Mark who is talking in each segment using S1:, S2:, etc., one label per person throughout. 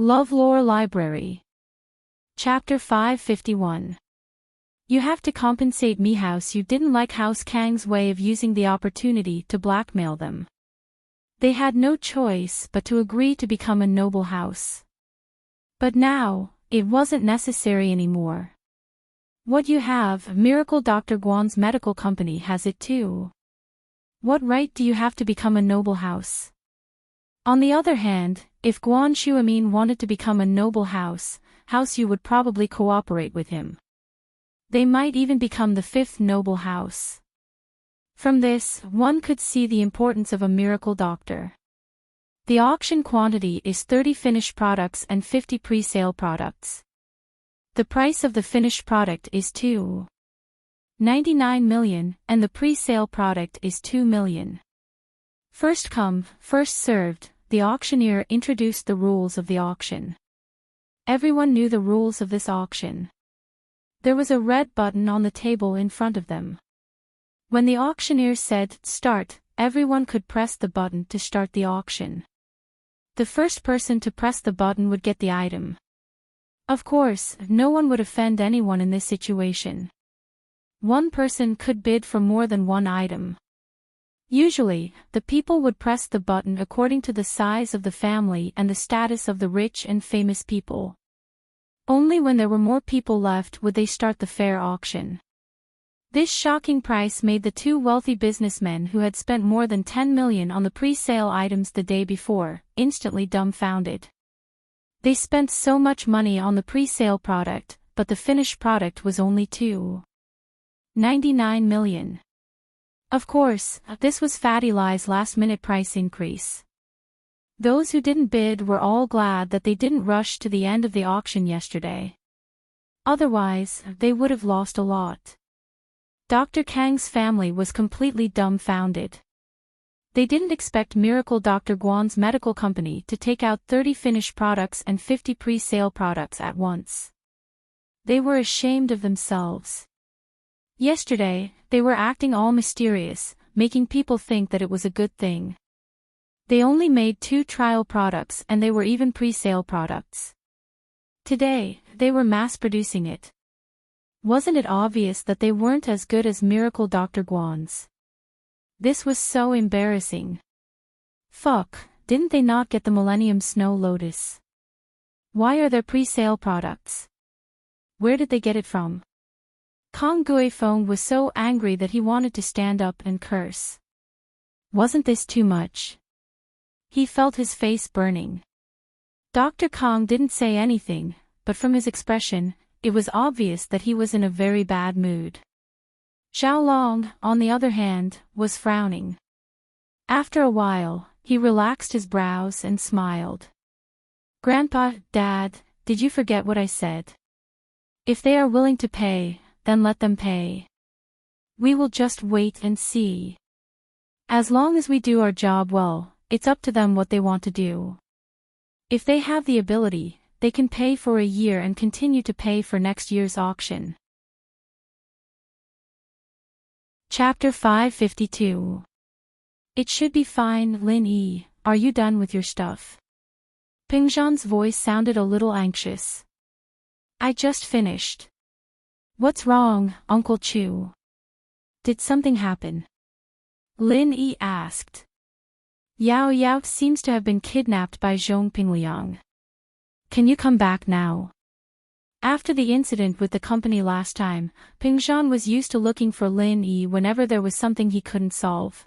S1: LoveLore Library. Chapter 551. You have to compensate me. House you didn't like House Kang's way of using the opportunity to blackmail them. They had no choice but to agree to become a noble house. But now, it wasn't necessary anymore. What you have, Miracle Dr. Guan's medical company has it too. What right do you have to become a noble house? On the other hand, if Guan Shuamin wanted to become a noble house, you would probably cooperate with him. They might even become the fifth noble house. From this, one could see the importance of a miracle doctor. The auction quantity is 30 finished products and 50 pre-sale products. The price of the finished product is 2.99 million, and the pre-sale product is 2 million. First come, first served, the auctioneer introduced the rules of the auction. Everyone knew the rules of this auction. There was a red button on the table in front of them. When the auctioneer said, "Start," everyone could press the button to start the auction. The first person to press the button would get the item. Of course, no one would offend anyone in this situation. One person could bid for more than one item. Usually, the people would press the button according to the size of the family and the status of the rich and famous people. Only when there were more people left would they start the fair auction. This shocking price made the two wealthy businessmen who had spent more than 10 million on the pre-sale items the day before, instantly dumbfounded. They spent so much money on the pre-sale product, but the finished product was only 2.99 million. Of course, this was Fatty Lie's last-minute price increase. Those who didn't bid were all glad that they didn't rush to the end of the auction yesterday. Otherwise, they would have lost a lot. Dr. Kang's family was completely dumbfounded. They didn't expect Miracle Dr. Guan's medical company to take out 30 finished products and 50 pre-sale products at once. They were ashamed of themselves. Yesterday, they were acting all mysterious, making people think that it was a good thing. They only made 2 trial products and they were even pre-sale products. Today, they were mass-producing it. Wasn't it obvious that they weren't as good as Miracle Dr. Guan's? This was so embarrassing. Fuck, didn't they not get the Millennium Snow Lotus? Why are there pre-sale products? Where did they get it from? Kong Guifeng was so angry that he wanted to stand up and curse. Wasn't this too much? He felt his face burning. Dr. Kong didn't say anything, but from his expression, it was obvious that he was in a very bad mood. Zhao Long, on the other hand, was frowning. After a while, he relaxed his brows and smiled. "Grandpa, Dad, did you forget what I said? If they are willing to pay, then let them pay. We will just wait and see. As long as we do our job well, it's up to them what they want to do. If they have the ability, they can pay for a year and continue to pay for next year's auction." Chapter 552. It should be fine. Lin Yi, are you done with your stuff? Pingzhan's voice sounded a little anxious. "I just finished." "What's wrong, Uncle Chu? Did something happen?" Lin Yi asked. "Yao Yao seems to have been kidnapped by Zhong Pingliang. Can you come back now?" After the incident with the company last time, Pingzhan was used to looking for Lin Yi whenever there was something he couldn't solve.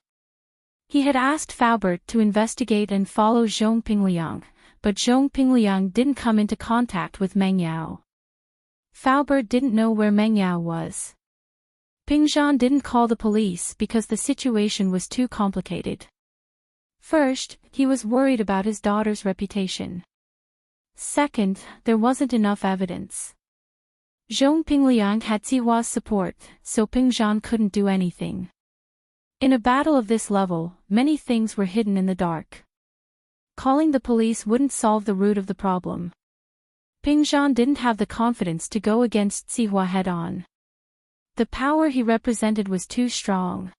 S1: He had asked Faubert to investigate and follow Zhong Pingliang, but Zhong Pingliang didn't come into contact with Meng Yao. Faubert didn't know where Meng Yao was. Pingzhan didn't call the police because the situation was too complicated. First, he was worried about his daughter's reputation. Second, there wasn't enough evidence. Zhong Pingliang had Sihua's support, so Pingzhan couldn't do anything. In a battle of this level, many things were hidden in the dark. Calling the police wouldn't solve the root of the problem. Pingzhan didn't have the confidence to go against Sihua head-on. The power he represented was too strong.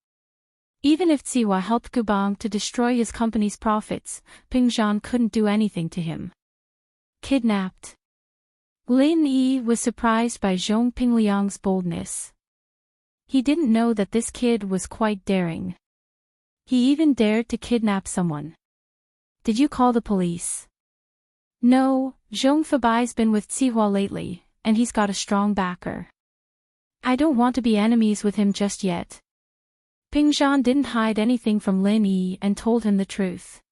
S1: Even if Sihua helped Gubang to destroy his company's profits, Pingzhan couldn't do anything to him. Kidnapped. Lin Yi was surprised by Zhong Pingliang's boldness. He didn't know that this kid was quite daring. He even dared to kidnap someone. Did you call the police? No, Zhong Fabai's been with Zihua lately, and he's got a strong backer. I don't want to be enemies with him just yet. Ping Zhan didn't hide anything from Lin Yi and told him the truth.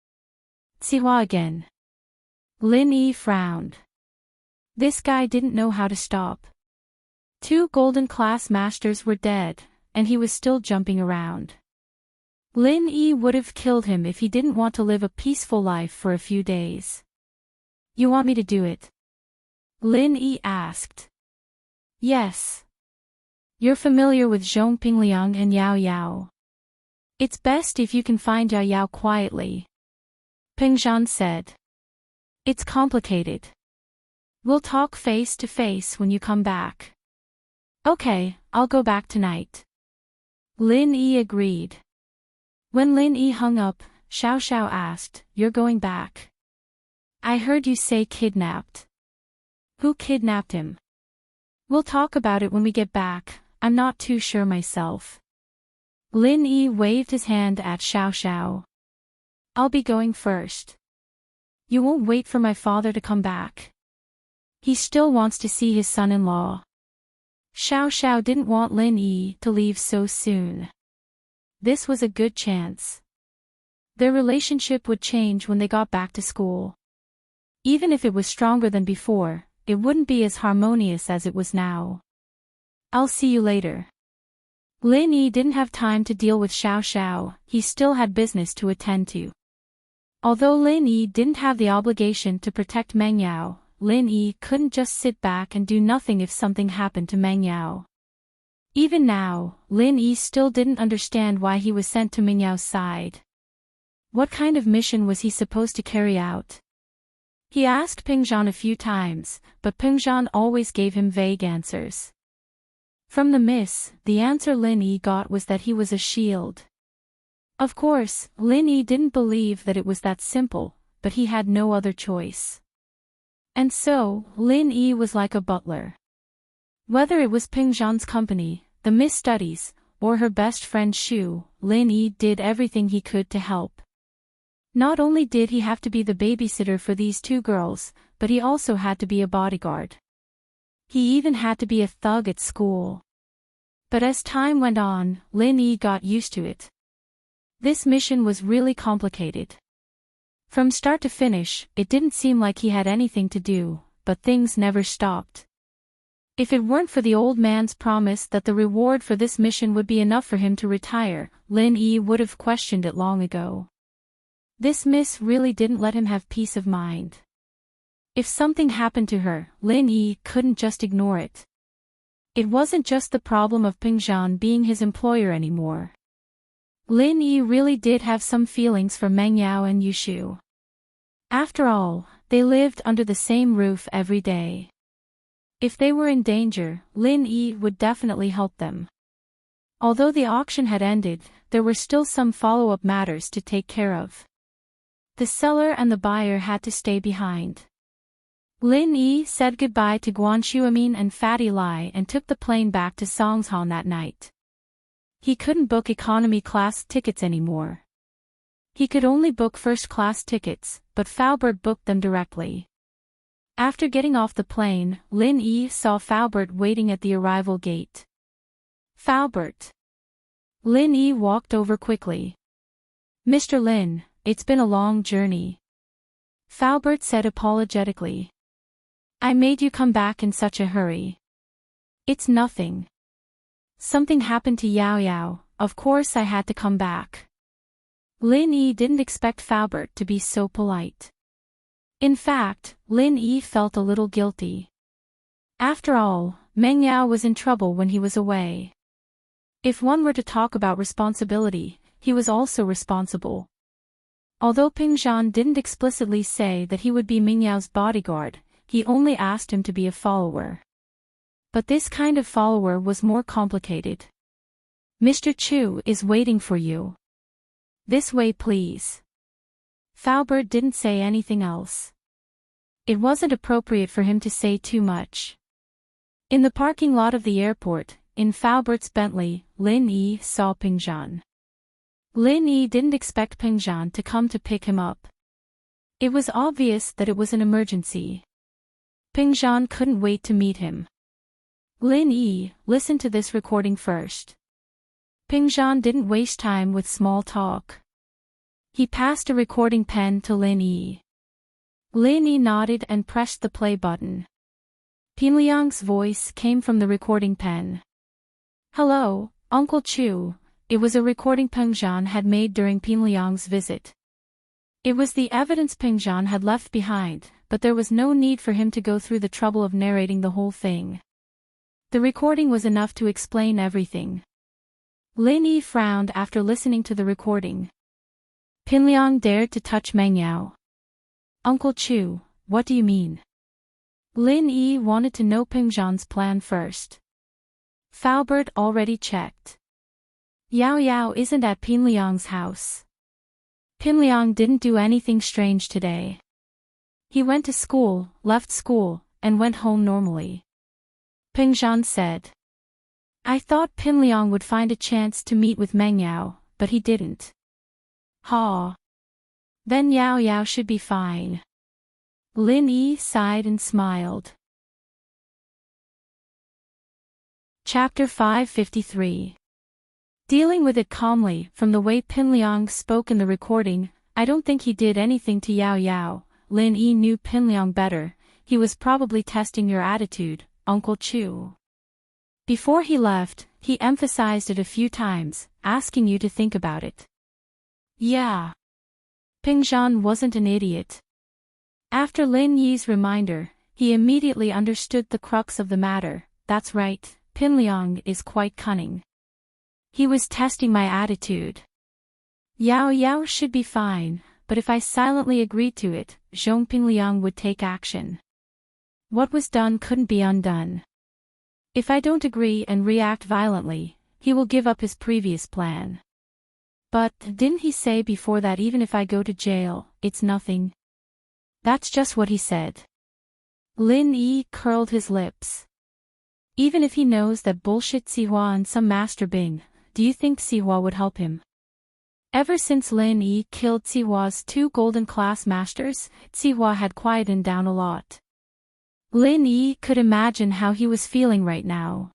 S1: Zihua again. Lin Yi frowned. This guy didn't know how to stop. 2 golden class masters were dead, and he was still jumping around. Lin Yi would have killed him if he didn't want to live a peaceful life for a few days. You want me to do it? Lin Yi asked. Yes. You're familiar with Zhong Pingliang and Yao Yao. It's best if you can find Yao Yao quietly. Ping Zhan said. It's complicated. We'll talk face to face when you come back. Okay, I'll go back tonight. Lin Yi agreed. When Lin Yi hung up, Xiao Xiao asked, You're going back? I heard you say kidnapped. Who kidnapped him? We'll talk about it when we get back, I'm not too sure myself. Lin Yi waved his hand at Xiao Xiao. I'll be going first. You won't wait for my father to come back. He still wants to see his son-in-law. Xiao Xiao didn't want Lin Yi to leave so soon. This was a good chance. Their relationship would change when they got back to school. Even if it was stronger than before, it wouldn't be as harmonious as it was now. I'll see you later. Lin Yi didn't have time to deal with Xiao Xiao, he still had business to attend to. Although Lin Yi didn't have the obligation to protect Meng Yao, Lin Yi couldn't just sit back and do nothing if something happened to Meng Yao. Even now, Lin Yi still didn't understand why he was sent to Meng Yao's side. What kind of mission was he supposed to carry out? He asked Ping Zhan a few times, but Ping Zhan always gave him vague answers. From the miss, the answer Lin Yi got was that he was a shield. Of course, Lin Yi didn't believe that it was that simple, but he had no other choice. And so, Lin Yi was like a butler. Whether it was Ping Zhan's company, the Miss Studies, or her best friend Shu, Lin Yi did everything he could to help. Not only did he have to be the babysitter for these 2 girls, but he also had to be a bodyguard. He even had to be a thug at school. But as time went on, Lin Yi got used to it. This mission was really complicated. From start to finish, it didn't seem like he had anything to do, but things never stopped. If it weren't for the old man's promise that the reward for this mission would be enough for him to retire, Lin Yi would have questioned it long ago. This miss really didn't let him have peace of mind. If something happened to her, Lin Yi couldn't just ignore it. It wasn't just the problem of Ping Zhan being his employer anymore. Lin Yi really did have some feelings for Meng Yao and Yushu. After all, they lived under the same roof every day. If they were in danger, Lin Yi would definitely help them. Although the auction had ended, there were still some follow-up matters to take care of. The seller and the buyer had to stay behind. Lin Yi said goodbye to Guan Xuemin and Fatty Lai and took the plane back to Songshan that night. He couldn't book economy class tickets anymore. He could only book first-class tickets, but Faubert booked them directly. After getting off the plane, Lin Yi saw Faubert waiting at the arrival gate. Faubert. Lin Yi walked over quickly. Mr. Lin, it's been a long journey. Faubert said apologetically. I made you come back in such a hurry. It's nothing. Something happened to Yao Yao, of course I had to come back. Lin Yi didn't expect Faubert to be so polite. In fact, Lin Yi felt a little guilty. After all, Meng Yao was in trouble when he was away. If one were to talk about responsibility, he was also responsible. Although Ping Zhan didn't explicitly say that he would be Meng Yao's bodyguard, he only asked him to be a follower. But this kind of follower was more complicated. Mr. Chu is waiting for you. This way please. Faubert didn't say anything else. It wasn't appropriate for him to say too much. In the parking lot of the airport, in Faubert's Bentley, Lin Yi saw Pingzhan. Lin Yi didn't expect Pingzhan to come to pick him up. It was obvious that it was an emergency. Pingzhan couldn't wait to meet him. Lin Yi, listen to this recording first. Pingzhan didn't waste time with small talk. He passed a recording pen to Lin Yi. Lin Yi nodded and pressed the play button. Pinliang's voice came from the recording pen. Hello, Uncle Chu. It was a recording Pingzhan had made during Pinliang's visit. It was the evidence Pingzhan had left behind, but there was no need for him to go through the trouble of narrating the whole thing. The recording was enough to explain everything. Lin Yi frowned after listening to the recording. Pinliang dared to touch Meng Yao. Uncle Chu, what do you mean? Lin Yi wanted to know Pingzhan's plan first. Faubert already checked. Yao Yao isn't at Pinliang's house. Pinliang didn't do anything strange today. He went to school, left school, and went home normally. Pingzhan said. I thought Pinliang would find a chance to meet with Meng Yao, but he didn't. Ha. Then Yao Yao should be fine. Lin Yi sighed and smiled. Chapter 553. Dealing with it calmly, from the way Pinliang spoke in the recording, I don't think he did anything to Yao Yao. Lin Yi knew Pinliang better. He was probably testing your attitude, Uncle Chu. Before he left, he emphasized it a few times, asking you to think about it. Yeah. Pingzhan wasn't an idiot. After Lin Yi's reminder, he immediately understood the crux of the matter. That's right, Pinliang is quite cunning. He was testing my attitude. Yao Yao should be fine, but if I silently agreed to it, Zhong Pinliang would take action. What was done couldn't be undone. If I don't agree and react violently, he will give up his previous plan. But didn't he say before that even if I go to jail, it's nothing? That's just what he said. Lin Yi curled his lips. Even if he knows that bullshit Sihua and some Master Bing, do you think Sihua would help him? Ever since Lin Yi killed Sihua's 2 golden class masters, Sihua had quietened down a lot. Lin Yi could imagine how he was feeling right now.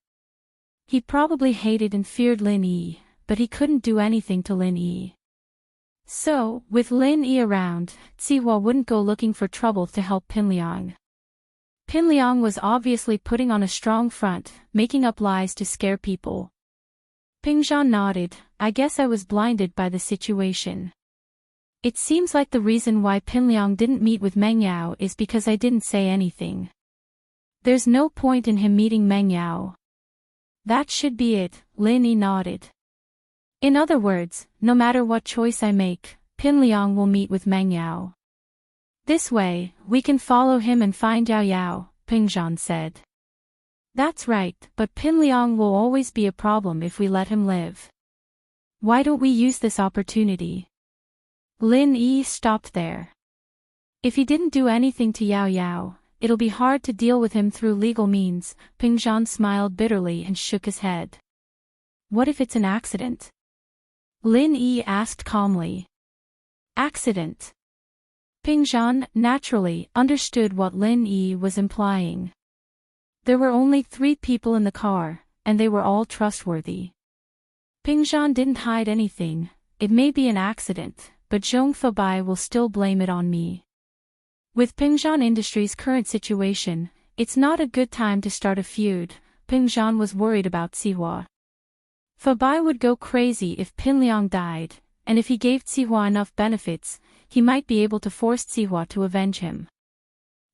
S1: He probably hated and feared Lin Yi, but he couldn't do anything to Lin Yi. So, with Lin Yi around, Sihua wouldn't go looking for trouble to help Pinliang. Pinliang was obviously putting on a strong front, making up lies to scare people. Pingzhan nodded. I guess I was blinded by the situation. It seems like the reason why Pinliang didn't meet with Meng Yao is because I didn't say anything. There's no point in him meeting Meng Yao. That should be it, Lin Yi nodded. In other words, no matter what choice I make, Pinliang will meet with Meng Yao. This way, we can follow him and find Yao Yao, Pingzhan said. That's right, but Pinliang will always be a problem if we let him live. Why don't we use this opportunity? Lin Yi stopped there. If he didn't do anything to Yao Yao, it'll be hard to deal with him through legal means. Pingzhan smiled bitterly and shook his head. What if it's an accident? Lin Yi asked calmly. Accident. Pingzhan, naturally, understood what Lin Yi was implying. There were only 3 people in the car, and they were all trustworthy. Pingzhan didn't hide anything. It may be an accident, but Zhong Fabai will still blame it on me. With Pingzhan Industries' current situation, it's not a good time to start a feud. Pingzhan was worried about Sihua. Fabai would go crazy if Pinliang died, and if he gave Sihua enough benefits, he might be able to force Sihua to avenge him.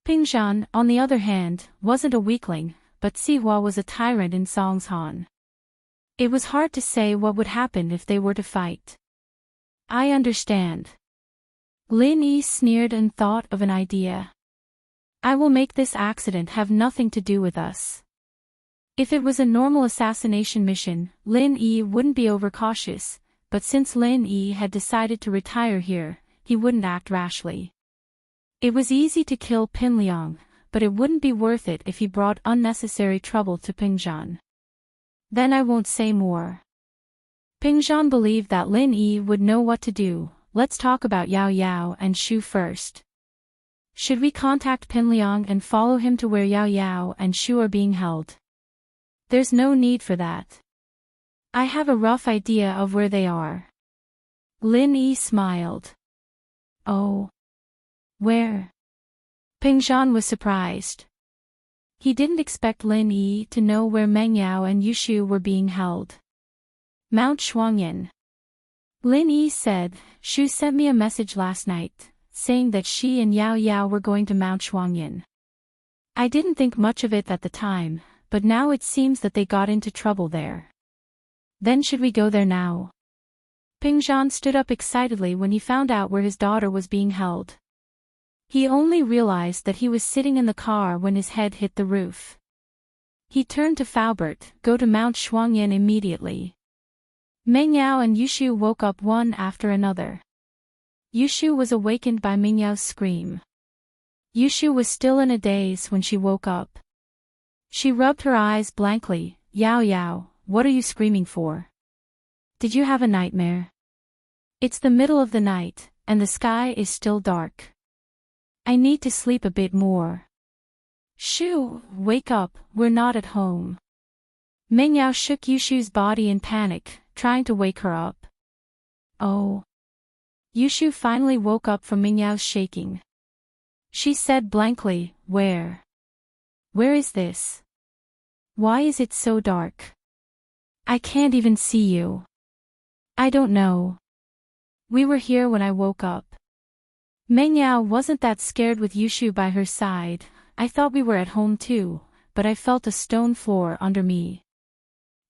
S1: Pingzhan, on the other hand, wasn't a weakling, but Sihua was a tyrant in Songshan. It was hard to say what would happen if they were to fight. I understand. Lin Yi sneered and thought of an idea. I will make this accident have nothing to do with us. If it was a normal assassination mission, Lin Yi wouldn't be overcautious, but since Lin Yi had decided to retire here, he wouldn't act rashly. It was easy to kill Pinliang, but it wouldn't be worth it if he brought unnecessary trouble to Pingzhan. Then I won't say more. Pingzhan believed that Lin Yi would know what to do. Let's talk about Yao Yao and Shu first. Should we contact Pinliang and follow him to where Yao Yao and Shu are being held? There's no need for that. I have a rough idea of where they are. Lin Yi smiled. Oh. Where? Pingzhan was surprised. He didn't expect Lin Yi to know where Meng Yao and Yushu were being held. Mount Shuangyan. Lin Yi said, Shu sent me a message last night, saying that she and Yao Yao were going to Mount Shuangyan. I didn't think much of it at the time, but now it seems that they got into trouble there. Then should we go there now? Pingzhan stood up excitedly when he found out where his daughter was being held. He only realized that he was sitting in the car when his head hit the roof. He turned to Faubert, go to Mount Shuangyan immediately. Meng Yao and Yushu woke up one after another. Yushu was awakened by Meng Yao's scream. Yushu was still in a daze when she woke up. She rubbed her eyes blankly. Yao Yao, what are you screaming for? Did you have a nightmare? It's the middle of the night, and the sky is still dark. I need to sleep a bit more. Shu, wake up, we're not at home. Meng Yao shook Yushu's body in panic, trying to wake her up. Oh. Yushu finally woke up from Meng Yao's shaking. She said blankly, Where? Where is this? Why is it so dark? I can't even see you. I don't know. We were here when I woke up. Meng Yao wasn't that scared with Yushu by her side. I thought we were at home too, but I felt a stone floor under me.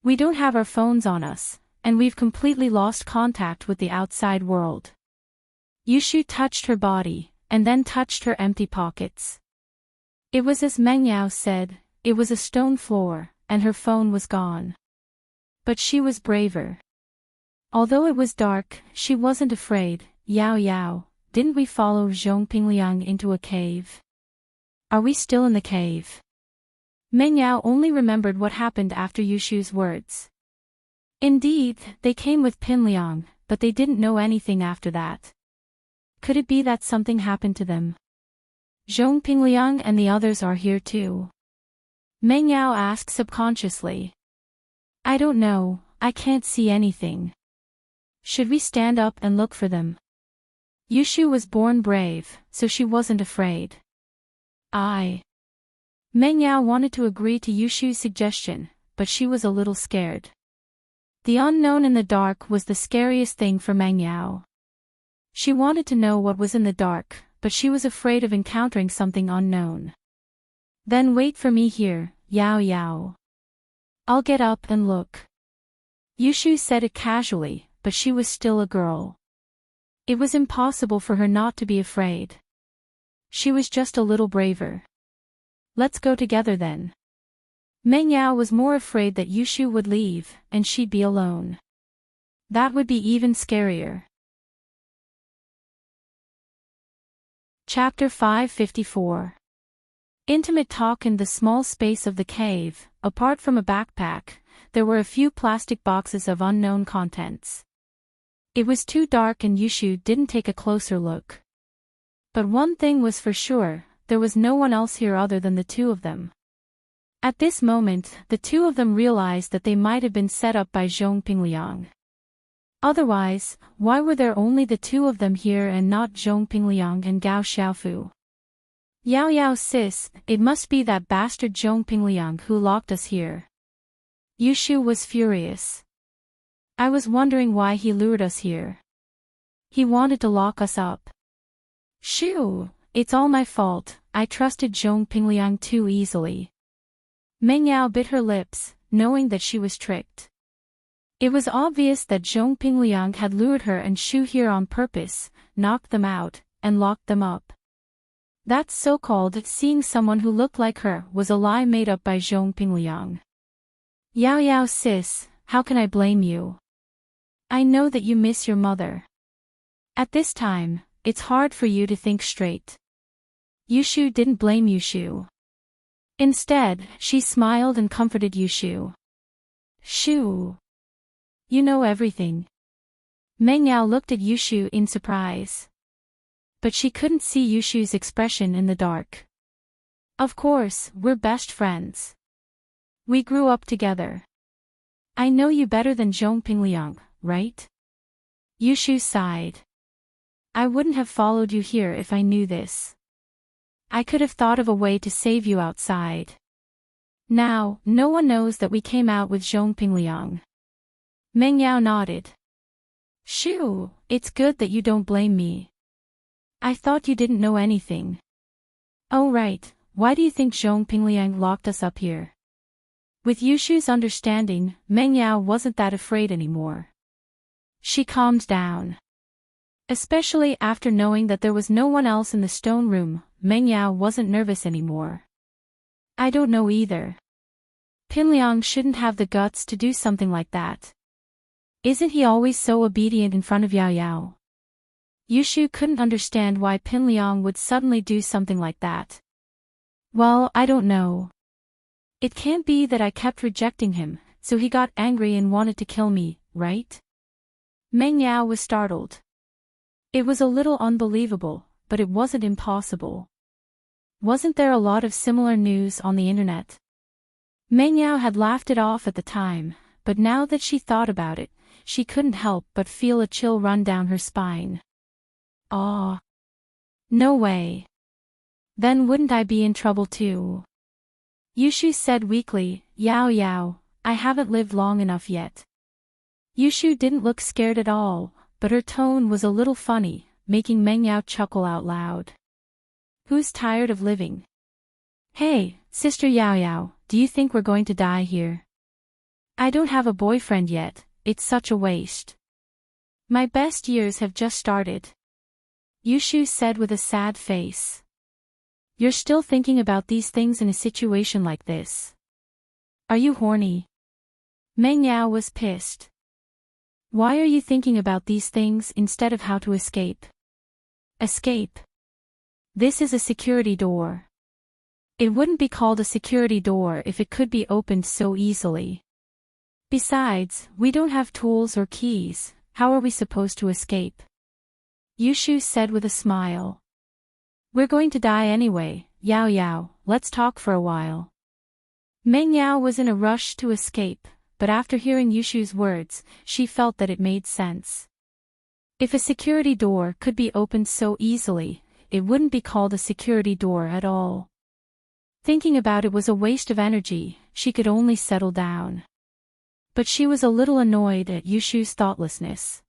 S1: We don't have our phones on us, and we've completely lost contact with the outside world. Yushu touched her body, and then touched her empty pockets. It was as Meng Yao said, it was a stone floor, and her phone was gone. But she was braver. Although it was dark, she wasn't afraid. Yao Yao, didn't we follow Zhong Pingliang into a cave? Are we still in the cave? Meng Yao only remembered what happened after Yushu's words. Indeed, they came with Pinliang, but they didn't know anything after that. Could it be that something happened to them? Zhong Pingliang and the others are here too? Meng Yao asked subconsciously. I don't know, I can't see anything. Should we stand up and look for them? Yushu was born brave, so she wasn't afraid. Meng Yao wanted to agree to Yushu's suggestion, but she was a little scared. The unknown in the dark was the scariest thing for Meng Yao. She wanted to know what was in the dark, but she was afraid of encountering something unknown. Then wait for me here, Yao Yao. I'll get up and look. Yushu said it casually, but she was still a girl. It was impossible for her not to be afraid. She was just a little braver. Let's go together then. Meng Yao was more afraid that Yushu would leave, and she'd be alone. That would be even scarier. Chapter 554. Intimate talk. In the small space of the cave, apart from a backpack, there were a few plastic boxes of unknown contents. It was too dark and Yushu didn't take a closer look. But one thing was for sure, there was no one else here other than the two of them. At this moment, the two of them realized that they might have been set up by Zhong Pingliang. Otherwise, why were there only the two of them here and not Zhong Pingliang and Gao Xiaofu? Yao Yao sis, it must be that bastard Zhong Pingliang who locked us here. Yushu was furious. I was wondering why he lured us here. He wanted to lock us up. Shoo, it's all my fault, I trusted Zhong Pingliang too easily. Meng Yao bit her lips, knowing that she was tricked. It was obvious that Zhong Pingliang had lured her and Shu here on purpose, knocked them out, and locked them up. That so-called seeing someone who looked like her was a lie made up by Zhong Pingliang. Yao Yao sis, how can I blame you? I know that you miss your mother. At this time, it's hard for you to think straight. Yushu didn't blame Yushu. Instead, she smiled and comforted Yushu. Shoo. You know everything. Meng Yao looked at Yushu in surprise. But she couldn't see Yushu's expression in the dark. Of course, we're best friends. We grew up together. I know you better than Zhong Pingliang, right? Yushu sighed. I wouldn't have followed you here if I knew this. I could have thought of a way to save you outside. Now, no one knows that we came out with Zhong Pingliang. Meng Yao nodded. Shoo, it's good that you don't blame me. I thought you didn't know anything. Oh right, why do you think Zhong Pingliang locked us up here? With Yushu's understanding, Meng Yao wasn't that afraid anymore. She calmed down. Especially after knowing that there was no one else in the stone room, Meng Yao wasn't nervous anymore. I don't know either. Pingliang shouldn't have the guts to do something like that. Isn't he always so obedient in front of Yao Yao? Yushu couldn't understand why Pingliang would suddenly do something like that. Well, I don't know. It can't be that I kept rejecting him, so he got angry and wanted to kill me, right? Meng Yao was startled. It was a little unbelievable, but it wasn't impossible. Wasn't there a lot of similar news on the internet? Meng Yao had laughed it off at the time, but now that she thought about it, she couldn't help but feel a chill run down her spine. Aw. No way. Then wouldn't I be in trouble too? Yushu said weakly, Yao Yao, I haven't lived long enough yet. Yushu didn't look scared at all, but her tone was a little funny, making Meng Yao chuckle out loud. Who's tired of living? Hey, Sister Yao Yao, do you think we're going to die here? I don't have a boyfriend yet, it's such a waste. My best years have just started. Yushu said with a sad face. You're still thinking about these things in a situation like this. Are you horny? Meng Yao was pissed. Why are you thinking about these things instead of how to escape? Escape? This is a security door. It wouldn't be called a security door if it could be opened so easily. Besides, we don't have tools or keys, how are we supposed to escape? Yushu said with a smile. We're going to die anyway, Yao Yao, let's talk for a while. Meng Yao was in a rush to escape, but after hearing Yushu's words, she felt that it made sense. If a security door could be opened so easily, it wouldn't be called a security door at all. Thinking about it was a waste of energy, she could only settle down. But she was a little annoyed at Yushu's thoughtlessness.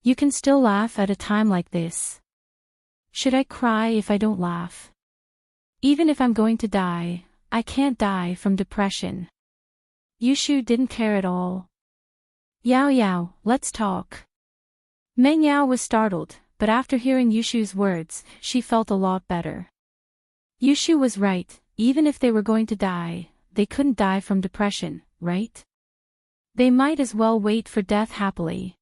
S1: You can still laugh at a time like this. Should I cry if I don't laugh? Even if I'm going to die, I can't die from depression. Yushu didn't care at all. Yao Yao, let's talk. Meng Yao was startled, but after hearing Yushu's words, she felt a lot better. Yushu was right, even if they were going to die, they couldn't die from depression, right? They might as well wait for death happily.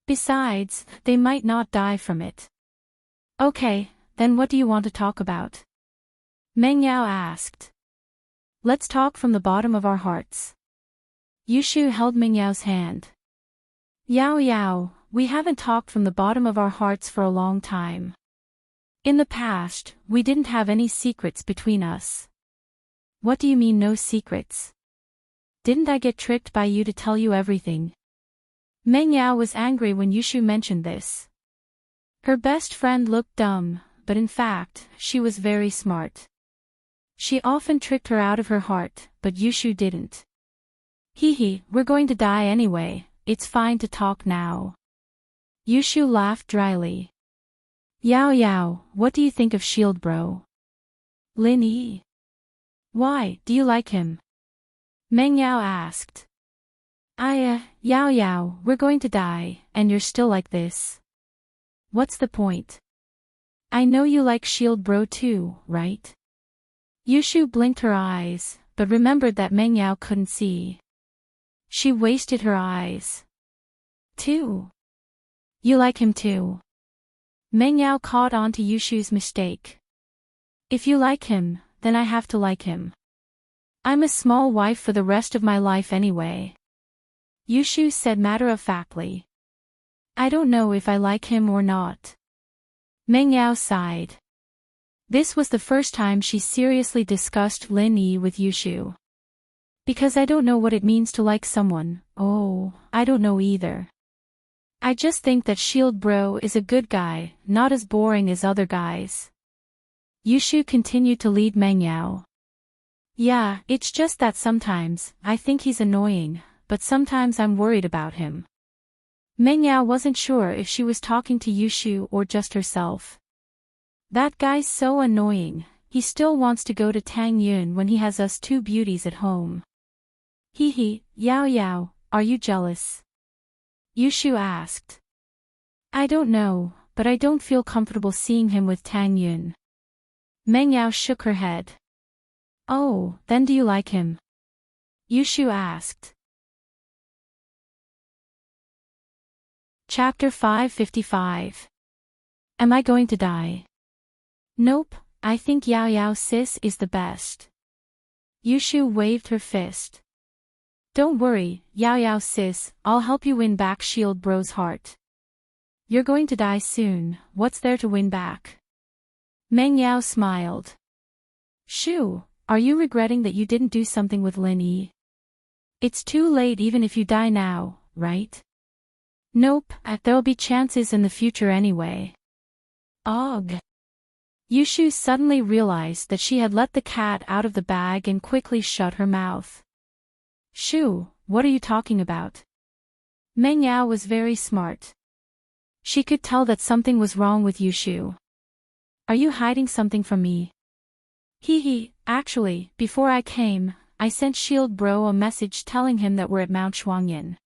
S1: Besides, they might not die from it. Okay, then what do you want to talk about? Meng Yao asked. Let's talk from the bottom of our hearts. Yushu held Meng Yao's hand. Yao Yao, we haven't talked from the bottom of our hearts for a long time. In the past, we didn't have any secrets between us. What do you mean no secrets? Didn't I get tricked by you to tell you everything? Meng Yao was angry when Yushu mentioned this. Her best friend looked dumb, but in fact, she was very smart. She often tricked her out of her heart, but Yushu didn't. Hee, we're going to die anyway, it's fine to talk now. Yushu laughed dryly. Yao Yao, what do you think of Shield Bro? Lin Yi. Why, do you like him? Meng Yao asked. Yao Yao, we're going to die, and you're still like this. What's the point? I know you like Shield Bro too, right? Yushu blinked her eyes, but remembered that Meng Yao couldn't see. She wasted her eyes. Too. You like him too. Meng Yao caught on to Yushu's mistake. If you like him, then I have to like him. I'm a small wife for the rest of my life anyway. Yushu said matter-of-factly. I don't know if I like him or not. Meng Yao sighed. This was the first time she seriously discussed Lin Yi with Yushu. Because I don't know what it means to like someone. Oh, I don't know either. I just think that Shield Bro is a good guy, not as boring as other guys. Yushu continued to lead Meng Yao. Yeah, it's just that sometimes, I think he's annoying, but sometimes I'm worried about him. Meng Yao wasn't sure if she was talking to Yushu or just herself. That guy's so annoying, he still wants to go to Tang Yun when he has us two beauties at home. Hee, Yao Yao, are you jealous? Yushu asked. I don't know, but I don't feel comfortable seeing him with Tang Yun. Meng Yao shook her head. Oh, then do you like him? Yushu asked. Chapter 555. Am I going to die? Nope, I think Yao Yao sis is the best. Yushu waved her fist. Don't worry, Yao Yao sis, I'll help you win back Shield Bro's heart. You're going to die soon, what's there to win back? Meng Yao smiled. Shu, are you regretting that you didn't do something with Lin Yi? It's too late even if you die now, right? Nope, there'll be chances in the future anyway. Ugh. Yushu suddenly realized that she had let the cat out of the bag and quickly shut her mouth. Shu, what are you talking about? Meng Yao was very smart. She could tell that something was wrong with Yushu. Are you hiding something from me? Actually, before I came, I sent Shield Bro a message telling him that we're at Mount Shuangyin.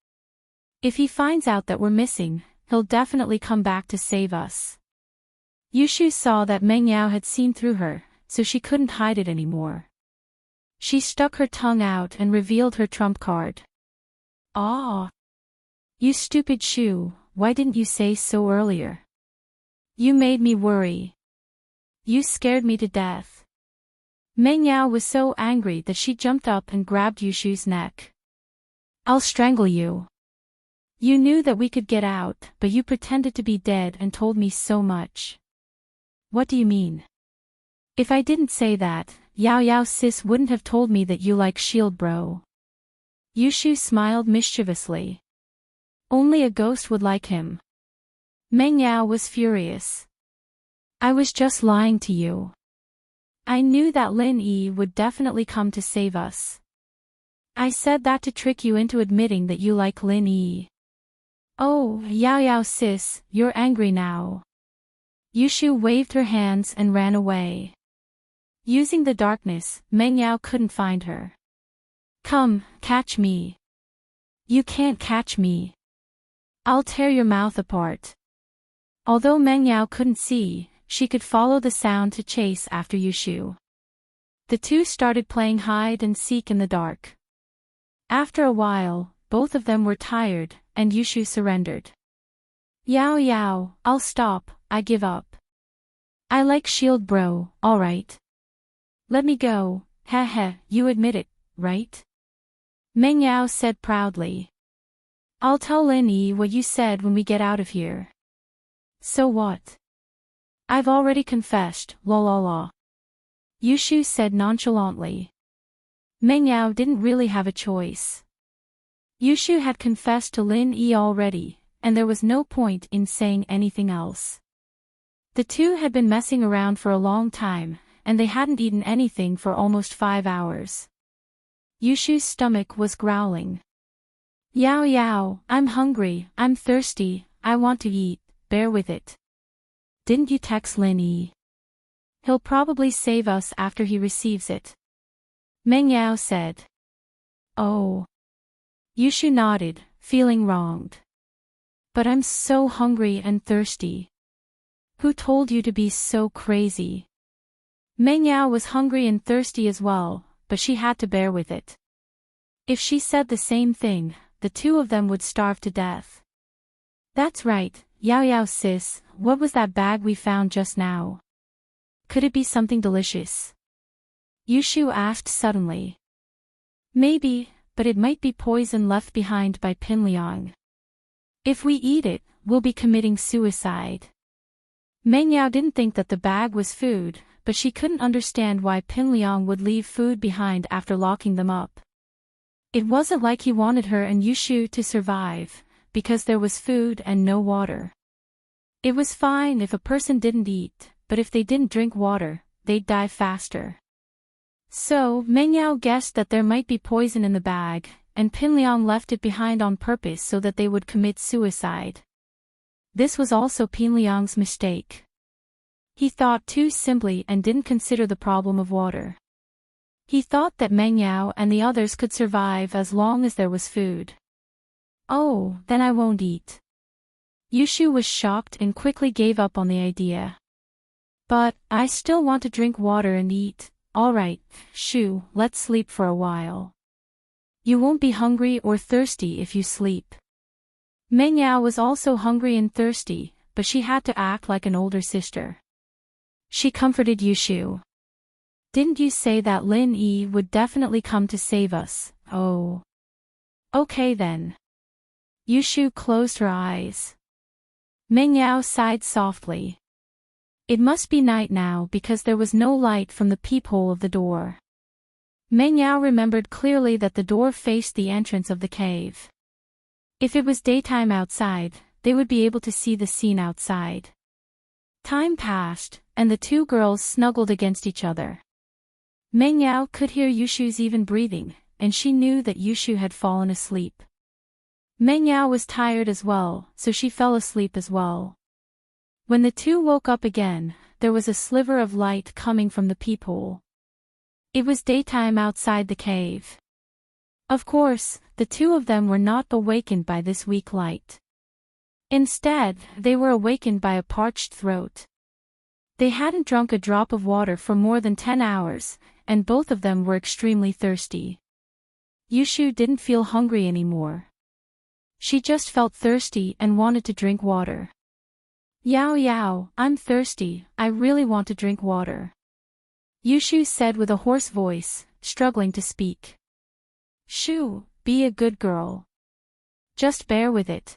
S1: If he finds out that we're missing, he'll definitely come back to save us. Yushu saw that Meng Yao had seen through her, so she couldn't hide it anymore. She stuck her tongue out and revealed her trump card. Ah! You stupid Shu, why didn't you say so earlier? You made me worry. You scared me to death. Meng Yao was so angry that she jumped up and grabbed Yushu's neck. I'll strangle you. You knew that we could get out, but you pretended to be dead and told me so much. What do you mean? If I didn't say that, Yao Yao sis wouldn't have told me that you like Shield Bro. Yushu smiled mischievously. Only a ghost would like him. Meng Yao was furious. I was just lying to you. I knew that Lin Yi would definitely come to save us. I said that to trick you into admitting that you like Lin Yi. Oh, Yao Yao sis, you're angry now. Yushu waved her hands and ran away. Using the darkness, Meng Yao couldn't find her. Come, catch me. You can't catch me. I'll tear your mouth apart. Although Meng Yao couldn't see, she could follow the sound to chase after Yushu. The two started playing hide and seek in the dark. After a while, both of them were tired, and Yushu surrendered. Yao Yao, I'll stop, I give up. I like Shield Bro, alright. Let me go, heh, you admit it, right? Meng Yao said proudly. I'll tell Lin Yi what you said when we get out of here. So what? I've already confessed, la. Yushu said nonchalantly. Meng Yao didn't really have a choice. Yushu had confessed to Lin Yi already, and there was no point in saying anything else. The two had been messing around for a long time, and they hadn't eaten anything for almost 5 hours. Yushu's stomach was growling. Yao Yao, I'm hungry, I'm thirsty, I want to eat, bear with it. Didn't you text Lin Yi? He'll probably save us after he receives it. Meng Yao said. Oh. Yushu nodded, feeling wronged. But I'm so hungry and thirsty. Who told you to be so crazy? Meng Yao was hungry and thirsty as well, but she had to bear with it. If she said the same thing, the two of them would starve to death. That's right, Yao Yao sis, what was that bag we found just now? Could it be something delicious? Yushu asked suddenly. Maybe, but it might be poison left behind by Pinliang. If we eat it, we'll be committing suicide. Mengyao didn't think that the bag was food, but she couldn't understand why Pinliang would leave food behind after locking them up. It wasn't like he wanted her and Yushu to survive, because there was food and no water. It was fine if a person didn't eat, but if they didn't drink water, they'd die faster. So, Mengyao guessed that there might be poison in the bag, and Pinliang left it behind on purpose so that they would commit suicide. This was also Pinliang's mistake. He thought too simply and didn't consider the problem of water. He thought that Mengyao and the others could survive as long as there was food. Oh, then I won't eat. Yushu was shocked and quickly gave up on the idea. But, I still want to drink water and eat. Alright, Shu, let's sleep for a while. You won't be hungry or thirsty if you sleep. Mengyao was also hungry and thirsty, but she had to act like an older sister. She comforted Yushu. Didn't you say that Lin Yi would definitely come to save us? Oh. Okay then. Yushu closed her eyes. Mengyao sighed softly. It must be night now because there was no light from the peephole of the door. Mengyao remembered clearly that the door faced the entrance of the cave. If it was daytime outside, they would be able to see the scene outside. Time passed, and the two girls snuggled against each other. Mengyao could hear Yushu's even breathing, and she knew that Yushu had fallen asleep. Mengyao was tired as well, so she fell asleep as well. When the two woke up again, there was a sliver of light coming from the peephole. It was daytime outside the cave. Of course, the two of them were not awakened by this weak light. Instead, they were awakened by a parched throat. They hadn't drunk a drop of water for more than 10 hours, and both of them were extremely thirsty. Yushu didn't feel hungry anymore. She just felt thirsty and wanted to drink water. Yao Yao, I'm thirsty, I really want to drink water. Yushu said with a hoarse voice, struggling to speak. Shu, be a good girl. Just bear with it.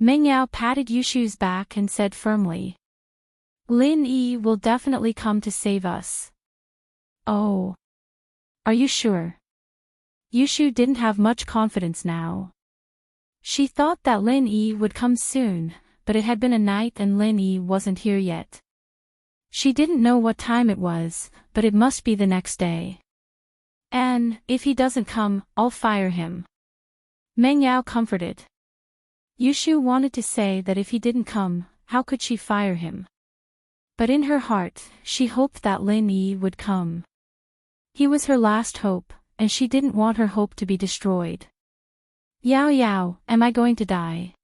S1: Mengyao patted Yushu's back and said firmly. Lin Yi will definitely come to save us. Oh. Are you sure? Yushu didn't have much confidence now. She thought that Lin Yi would come soon, but it had been a night and Lin Yi wasn't here yet. She didn't know what time it was, but it must be the next day. And, if he doesn't come, I'll fire him. Mengyao comforted. Yushu wanted to say that if he didn't come, how could she fire him? But in her heart, she hoped that Lin Yi would come. He was her last hope, and she didn't want her hope to be destroyed. Yao Yao, am I going to die?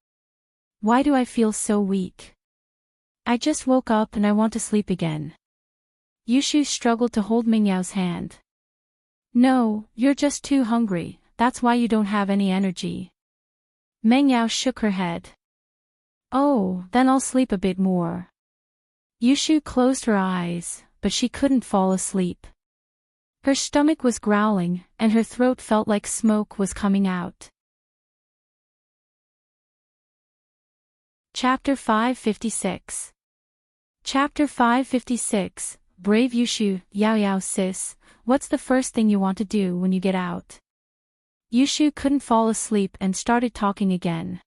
S1: Why do I feel so weak? I just woke up and I want to sleep again. Yushu struggled to hold Mingyao's hand. No, you're just too hungry, that's why you don't have any energy. Mengyao shook her head. Oh, then I'll sleep a bit more. Yushu closed her eyes, but she couldn't fall asleep. Her stomach was growling, and her throat felt like smoke was coming out. Chapter 556. Chapter 556, Brave Yushu, Yao Yao sis, what's the first thing you want to do when you get out? Yushu couldn't fall asleep and started talking again.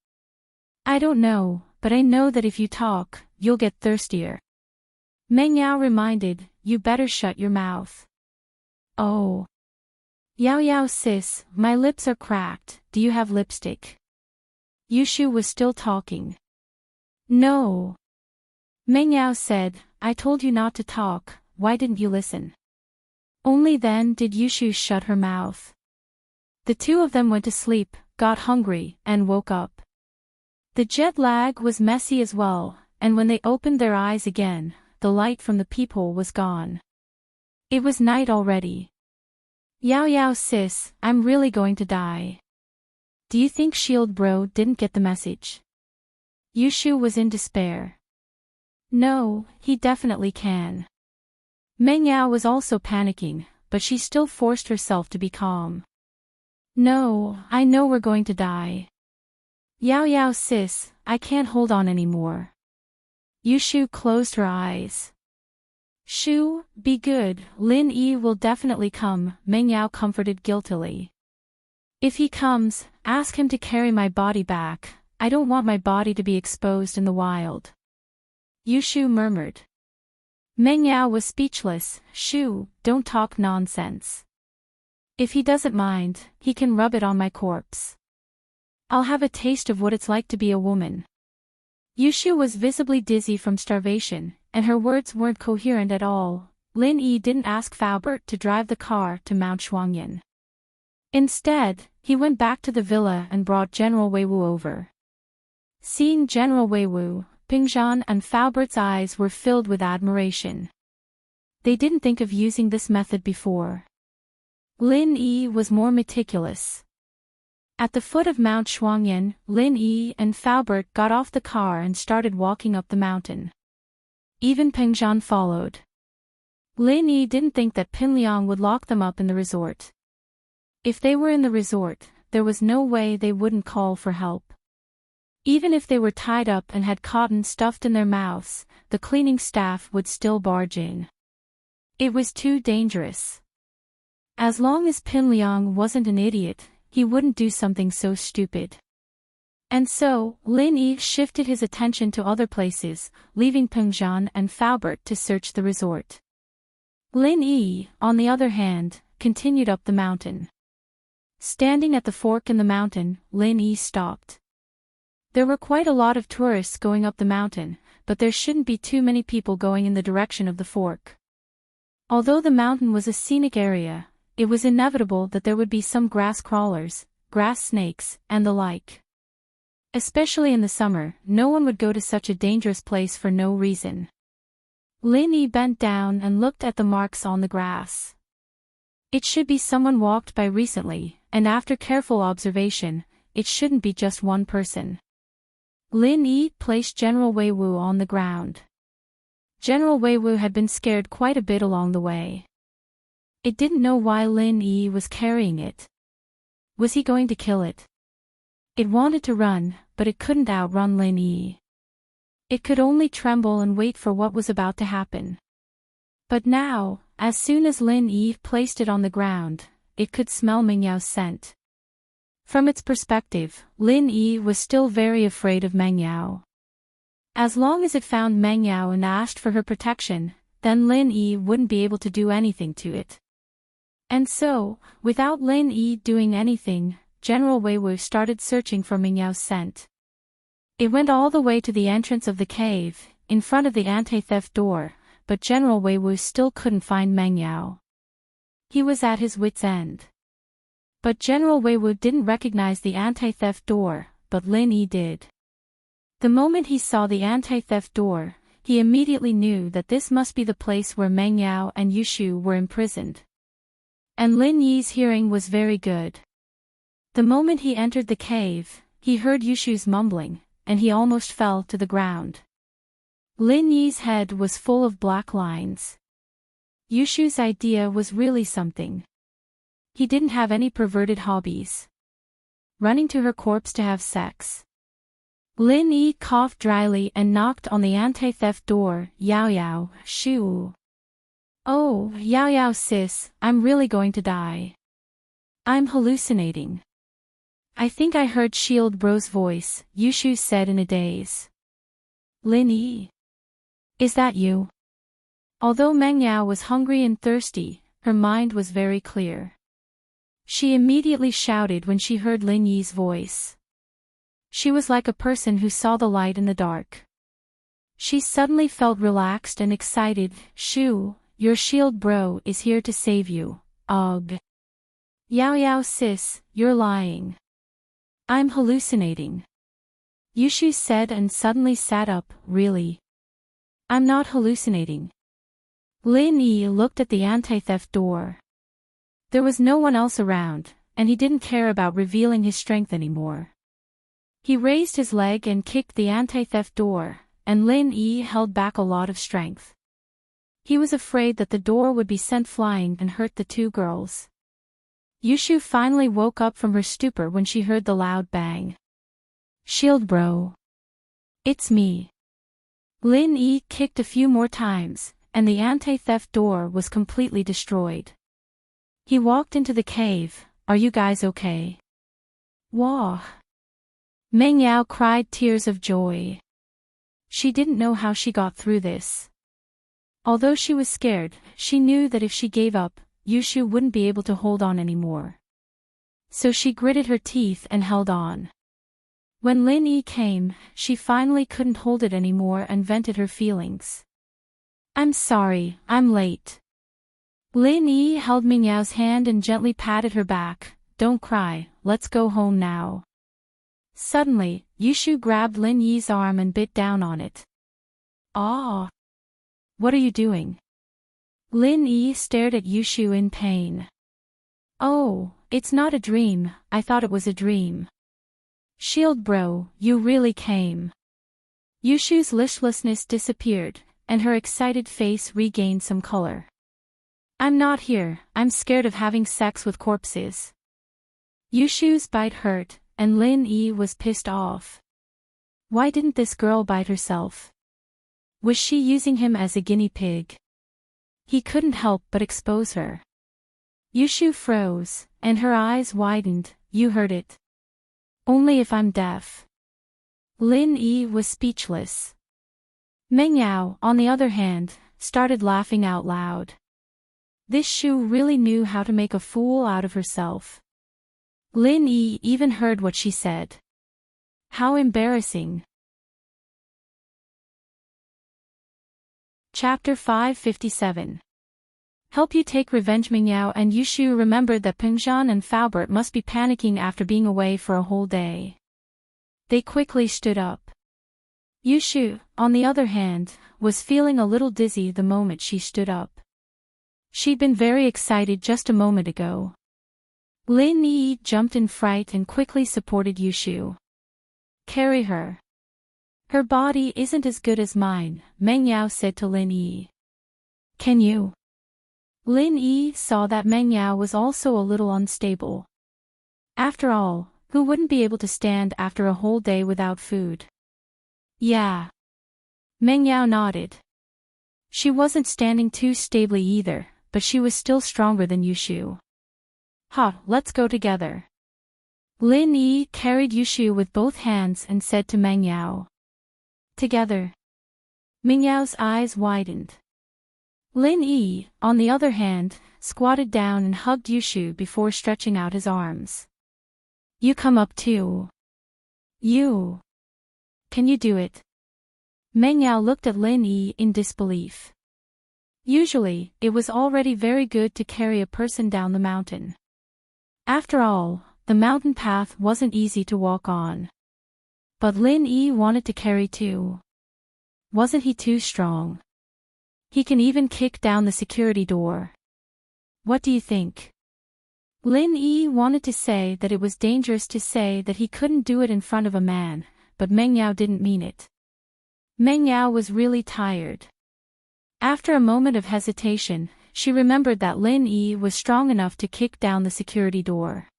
S1: I don't know, but I know that if you talk, you'll get thirstier. Mengyao reminded, you better shut your mouth. Oh. Yao Yao sis, my lips are cracked, do you have lipstick? Yushu was still talking. No. Mengyao said, I told you not to talk, why didn't you listen? Only then did Yushu shut her mouth. The two of them went to sleep, got hungry, and woke up. The jet lag was messy as well, and when they opened their eyes again, the light from the peephole was gone. It was night already. Yao Yao sis, I'm really going to die. Do you think Shield Bro didn't get the message? Yushu was in despair. No, he definitely can. Meng Yao was also panicking, but she still forced herself to be calm. No, I know we're going to die. Yao Yao sis, I can't hold on anymore. Yushu closed her eyes. Shu, be good, Lin Yi will definitely come, Meng Yao comforted guiltily. If he comes, ask him to carry my body back, I don't want my body to be exposed in the wild. Yushu murmured. Meng Yao was speechless. Shu, don't talk nonsense. If he doesn't mind, he can rub it on my corpse. I'll have a taste of what it's like to be a woman. Yushu was visibly dizzy from starvation, and her words weren't coherent at all. Lin Yi didn't ask Faubert to drive the car to Mount Shuangyan. Instead, he went back to the villa and brought General Weiwu over. Seeing General Weiwu, Pingzhan and Faubert's eyes were filled with admiration. They didn't think of using this method before. Lin Yi was more meticulous. At the foot of Mount Shuangyan, Lin Yi and Faubert got off the car and started walking up the mountain. Even Pingzhan followed. Lin Yi didn't think that Pinliang would lock them up in the resort. If they were in the resort, there was no way they wouldn't call for help. Even if they were tied up and had cotton stuffed in their mouths, the cleaning staff would still barge in. It was too dangerous. As long as Pinliang wasn't an idiot, he wouldn't do something so stupid. And so, Lin Yi shifted his attention to other places, leaving Pingzhan and Faubert to search the resort. Lin Yi, on the other hand, continued up the mountain. Standing at the fork in the mountain, Lin Yi stopped. There were quite a lot of tourists going up the mountain, but there shouldn't be too many people going in the direction of the fork. Although the mountain was a scenic area, it was inevitable that there would be some grass crawlers, grass snakes, and the like. Especially in the summer, no one would go to such a dangerous place for no reason. Lin Yi bent down and looked at the marks on the grass. It should be someone walked by recently, and after careful observation, it shouldn't be just one person. Lin Yi placed General Weiwu on the ground. General Weiwu had been scared quite a bit along the way. It didn't know why Lin Yi was carrying it. Was he going to kill it? It wanted to run, but it couldn't outrun Lin Yi. It could only tremble and wait for what was about to happen. But now, as soon as Lin Yi placed it on the ground, it could smell Meng Yao's scent. From its perspective, Lin Yi was still very afraid of Meng Yao. As long as it found Meng Yao and asked for her protection, then Lin Yi wouldn't be able to do anything to it. And so, without Lin Yi doing anything, General Weiwu started searching for Meng Yao's scent. It went all the way to the entrance of the cave, in front of the anti-theft door, but General Weiwu still couldn't find Meng Yao. He was at his wit's end. But General Weiwu didn't recognize the anti-theft door, but Lin Yi did. The moment he saw the anti-theft door, he immediately knew that this must be the place where Meng Yao and Yushu were imprisoned. And Lin Yi's hearing was very good. The moment he entered the cave, he heard Yushu's mumbling, and he almost fell to the ground. Lin Yi's head was full of black lines. Yushu's idea was really something. He didn't have any perverted hobbies. Running to her corpse to have sex. Lin Yi coughed dryly and knocked on the anti-theft door. Yao Yao, Shu. Oh, Yao Yao sis, I'm really going to die. I'm hallucinating. I think I heard Shield Bro's voice, Yushu said in a daze. Lin Yi. Is that you? Although Meng Yao was hungry and thirsty, her mind was very clear. She immediately shouted when she heard Lin Yi's voice. She was like a person who saw the light in the dark. She suddenly felt relaxed and excited. Shu, your shield bro is here to save you. Ugh. Yao Yao sis, you're lying. I'm hallucinating. Yushu said and suddenly sat up. Really? I'm not hallucinating. Lin Yi looked at the anti-theft door. There was no one else around, and he didn't care about revealing his strength anymore. He raised his leg and kicked the anti-theft door, and Lin Yi held back a lot of strength. He was afraid that the door would be sent flying and hurt the two girls. Yushu finally woke up from her stupor when she heard the loud bang. "Shield bro. It's me." Lin Yi kicked a few more times, and the anti-theft door was completely destroyed. He walked into the cave. "Are you guys okay?" "Wah." Meng Yao cried tears of joy. She didn't know how she got through this. Although she was scared, she knew that if she gave up, Yushu wouldn't be able to hold on anymore. So she gritted her teeth and held on. When Lin Yi came, she finally couldn't hold it anymore and vented her feelings. "I'm sorry, I'm late." Lin Yi held Meng Yao's hand and gently patted her back. "Don't cry, let's go home now." Suddenly, Yushu grabbed Lin Yi's arm and bit down on it. "Ah! What are you doing?" Lin Yi stared at Yushu in pain. "Oh, it's not a dream, I thought it was a dream." "Shield bro, you really came." Yushu's listlessness disappeared, and her excited face regained some color. "I'm not here, I'm scared of having sex with corpses." Yushu's bite hurt, and Lin Yi was pissed off. Why didn't this girl bite herself? Was she using him as a guinea pig? He couldn't help but expose her. Yushu froze, and her eyes widened. "You heard it." "Only if I'm deaf." Lin Yi was speechless. Meng Yao, on the other hand, started laughing out loud. This Shu really knew how to make a fool out of herself. Lin Yi even heard what she said. How embarrassing. Chapter 557. Help you take revenge. Meng Yao and Yushu remembered that Pingzhan and Faubert must be panicking after being away for a whole day. They quickly stood up. Yushu, on the other hand, was feeling a little dizzy the moment she stood up. She'd been very excited just a moment ago. Lin Yi jumped in fright and quickly supported Yushu. "Carry her. Her body isn't as good as mine," Meng Yao said to Lin Yi. "Can you?" Lin Yi saw that Meng Yao was also a little unstable. After all, who wouldn't be able to stand after a whole day without food? "Yeah." Meng Yao nodded. She wasn't standing too stably either, but she was still stronger than Yushu. "Ha, let's go together." Lin Yi carried Yushu with both hands and said to Meng Yao. "Together." Meng Yao's eyes widened. Lin Yi, on the other hand, squatted down and hugged Yushu before stretching out his arms. "You come up too." "You. Can you do it?" Meng Yao looked at Lin Yi in disbelief. Usually, it was already very good to carry a person down the mountain. After all, the mountain path wasn't easy to walk on. But Lin Yi wanted to carry too. Wasn't he too strong? He can even kick down the security door. What do you think? Lin Yi wanted to say that it was dangerous to say that he couldn't do it in front of a man, but Meng Yao didn't mean it. Meng Yao was really tired. After a moment of hesitation, she remembered that Lin Yi was strong enough to kick down the security door.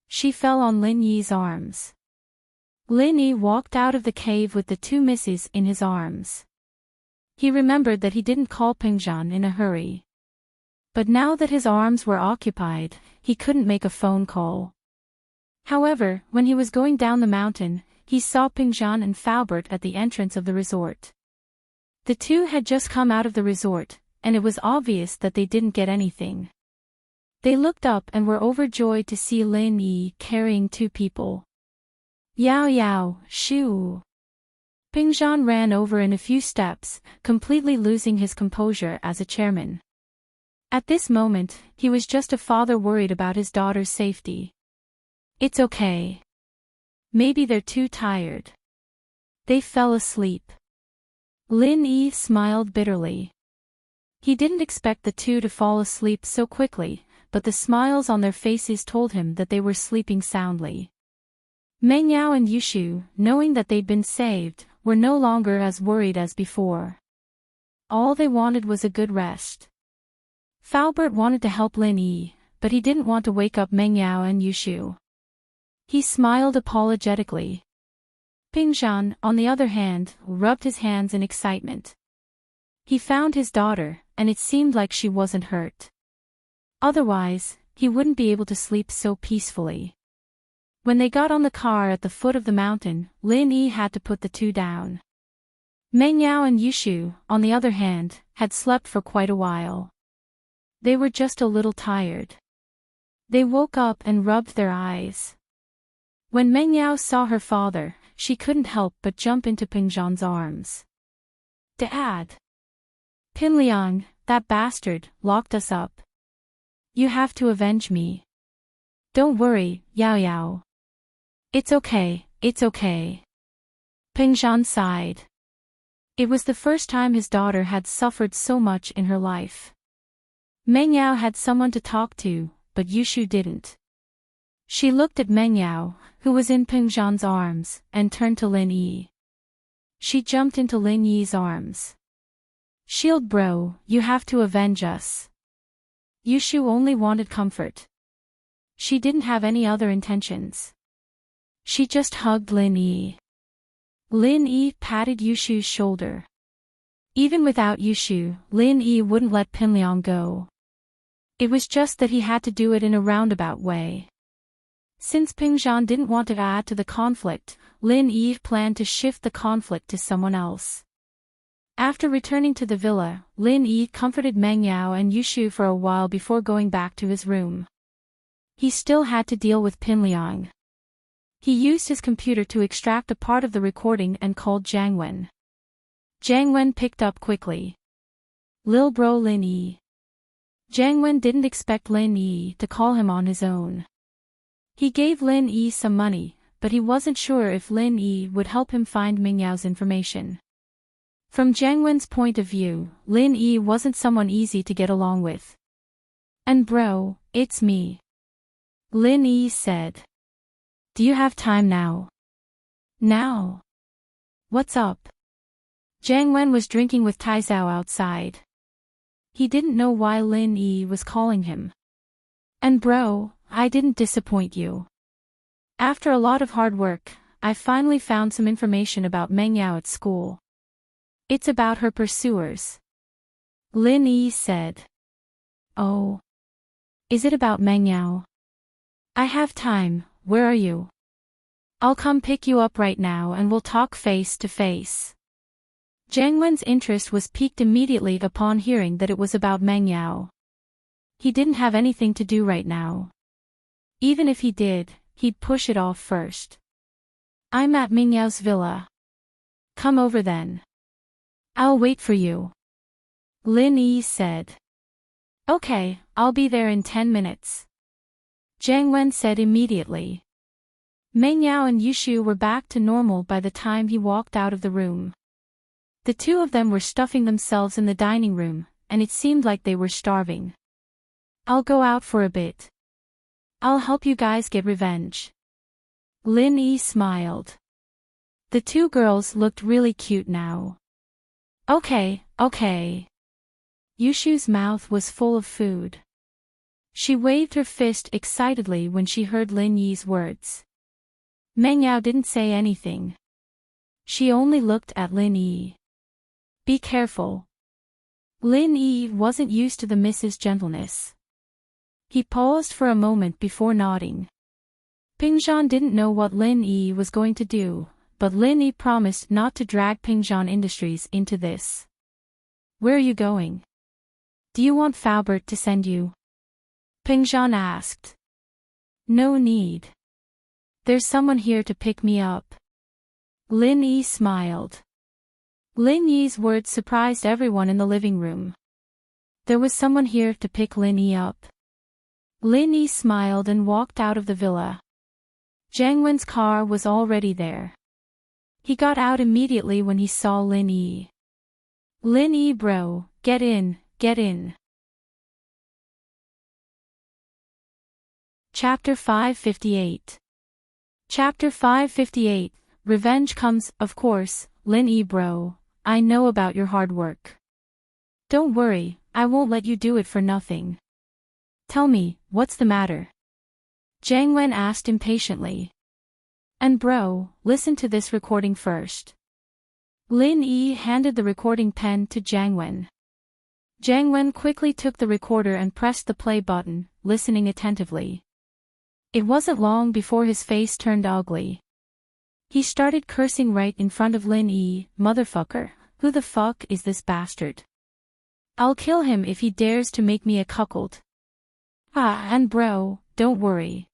S1: She fell on Lin Yi's arms. Lin Yi walked out of the cave with the two misses in his arms. He remembered that he didn't call Pingzhan in a hurry. But now that his arms were occupied, he couldn't make a phone call. However, when he was going down the mountain, he saw Pingzhan and Faubert at the entrance of the resort. The two had just come out of the resort, and it was obvious that they didn't get anything. They looked up and were overjoyed to see Lin Yi carrying two people. "Yao Yao, Shu." Pingzhan ran over in a few steps, completely losing his composure as a chairman. At this moment, he was just a father worried about his daughter's safety. "It's okay. Maybe they're too tired. They fell asleep." Lin Yi smiled bitterly. He didn't expect the two to fall asleep so quickly, but the smiles on their faces told him that they were sleeping soundly. Meng Yao and Yushu, knowing that they'd been saved, were no longer as worried as before. All they wanted was a good rest. Faubert wanted to help Lin Yi, but he didn't want to wake up Meng Yao and Yushu. He smiled apologetically. Ping Zhan, on the other hand, rubbed his hands in excitement. He found his daughter, and it seemed like she wasn't hurt. Otherwise, he wouldn't be able to sleep so peacefully. When they got on the car at the foot of the mountain, Lin Yi had to put the two down. Meng Yao and Yushu, on the other hand, had slept for quite a while. They were just a little tired. They woke up and rubbed their eyes. When Meng Yao saw her father, she couldn't help but jump into Ping Zhan's arms. Dad! Pin Liang, that bastard, locked us up. You have to avenge me. Don't worry, Yao Yao. It's okay, it's okay. Ping Zhan sighed. It was the first time his daughter had suffered so much in her life. Meng Yao had someone to talk to, but Yushu didn't. She looked at Meng Yao, who was in Ping Zhan's arms, and turned to Lin Yi. She jumped into Lin Yi's arms. Shield bro, you have to avenge us. Yushu only wanted comfort. She didn't have any other intentions. She just hugged Lin Yi. Lin Yi patted Yushu's shoulder. Even without Yushu, Lin Yi wouldn't let Pin Liang go. It was just that he had to do it in a roundabout way. Since Ping Zhan didn't want to add to the conflict, Lin Yi planned to shift the conflict to someone else. After returning to the villa, Lin Yi comforted Meng Yao and Yushu for a while before going back to his room. He still had to deal with Pin Liang. He used his computer to extract a part of the recording and called Jiang Wen. Jiang Wen picked up quickly. Lil bro Lin Yi. Jiang Wen didn't expect Lin Yi to call him on his own. He gave Lin Yi some money, but he wasn't sure if Lin Yi would help him find Meng Yao's information. From Jiang Wen's point of view, Lin Yi wasn't someone easy to get along with. And bro, it's me. Lin Yi said. Do you have time now? Now? What's up? Jiang Wen was drinking with Tai Zhao outside. He didn't know why Lin Yi was calling him. And bro, I didn't disappoint you. After a lot of hard work, I finally found some information about Meng Yao at school. It's about her pursuers. Lin Yi said. Oh. Is it about Meng Yao? I have time, where are you? I'll come pick you up right now and we'll talk face to face. Jiang Wen's interest was piqued immediately upon hearing that it was about Meng Yao. He didn't have anything to do right now. Even if he did, he'd push it off first. I'm at Meng Yao's villa. Come over then. I'll wait for you. Lin Yi said. Okay, I'll be there in 10 minutes. Jiang Wen said immediately. Meng Yao and Yushu were back to normal by the time he walked out of the room. The two of them were stuffing themselves in the dining room, and it seemed like they were starving. I'll go out for a bit. I'll help you guys get revenge. Lin Yi smiled. The two girls looked really cute now. Okay, okay. Yushu's mouth was full of food. She waved her fist excitedly when she heard Lin Yi's words. Meng Yao didn't say anything. She only looked at Lin Yi. Be careful. Lin Yi wasn't used to the Mrs. Gentleness. He paused for a moment before nodding. Ping Zhan didn't know what Lin Yi was going to do, but Lin Yi promised not to drag Ping Zhan Industries into this. Where are you going? Do you want Faubert to send you? Ping Zhan asked. No need. There's someone here to pick me up. Lin Yi smiled. Lin Yi's words surprised everyone in the living room. There was someone here to pick Lin Yi up. Lin Yi smiled and walked out of the villa. Jiang Wen's car was already there. He got out immediately when he saw Lin Yi. Lin Yi bro, get in, get in. Chapter 558. Chapter 558, Revenge comes, of course, Lin Yi bro, I know about your hard work. Don't worry, I won't let you do it for nothing. Tell me, what's the matter? Jiang Wen asked impatiently. And bro, listen to this recording first. Lin Yi handed the recording pen to Jiang Wen. Jiang Wen quickly took the recorder and pressed the play button, listening attentively. It wasn't long before his face turned ugly. He started cursing right in front of Lin Yi. Motherfucker, who the fuck is this bastard? I'll kill him if he dares to make me a cuckold. And bro, don't worry.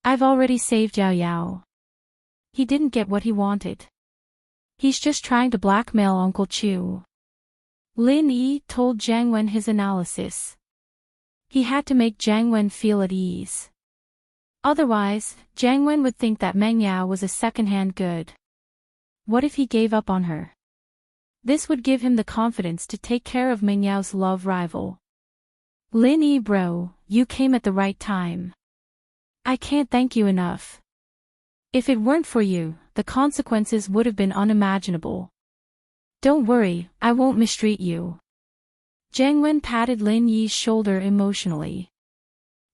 S1: I've already saved Yao Yao. He didn't get what he wanted. He's just trying to blackmail Uncle Chu. Lin Yi told Jiang Wen his analysis. He had to make Jiang Wen feel at ease. Otherwise, Jiang Wen would think that Meng Yao was a second-hand good. What if he gave up on her? This would give him the confidence to take care of Meng Yao's love rival. Lin Yi bro, you came at the right time. I can't thank you enough. If it weren't for you, the consequences would have been unimaginable. Don't worry, I won't mistreat you. Jiang Wen patted Lin Yi's shoulder emotionally.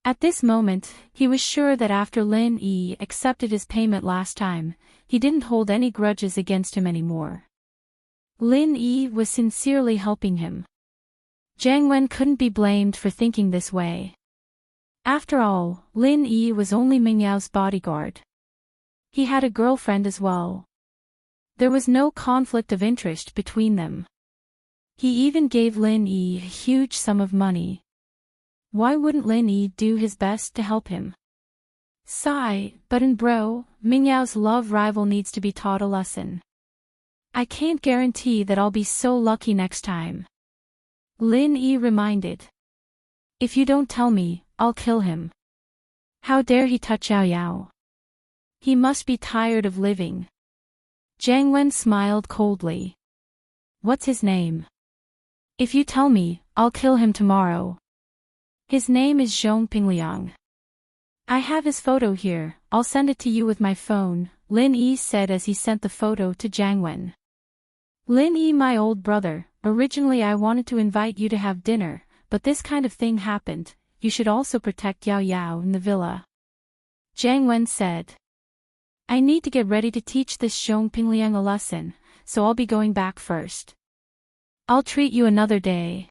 S1: At this moment, he was sure that after Lin Yi accepted his payment last time, he didn't hold any grudges against him anymore. Lin Yi was sincerely helping him. Jiang Wen couldn't be blamed for thinking this way. After all, Lin Yi was only Meng Yao's bodyguard. He had a girlfriend as well. There was no conflict of interest between them. He even gave Lin Yi a huge sum of money. Why wouldn't Lin Yi do his best to help him? Sigh, but bro, Meng Yao's love rival needs to be taught a lesson. I can't guarantee that I'll be so lucky next time. Lin Yi reminded. If you don't tell me, I'll kill him. How dare he touch Yao Yao? He must be tired of living. Jiang Wen smiled coldly. What's his name? If you tell me, I'll kill him tomorrow. His name is Zhong Pingliang. I have his photo here, I'll send it to you with my phone, Lin Yi said as he sent the photo to Jiang Wen. Lin Yi my old brother, originally I wanted to invite you to have dinner, but this kind of thing happened, you should also protect Yao Yao in the villa. Jiang Wen said. I need to get ready to teach this Zhong Pingliang a lesson, so I'll be going back first. I'll treat you another day.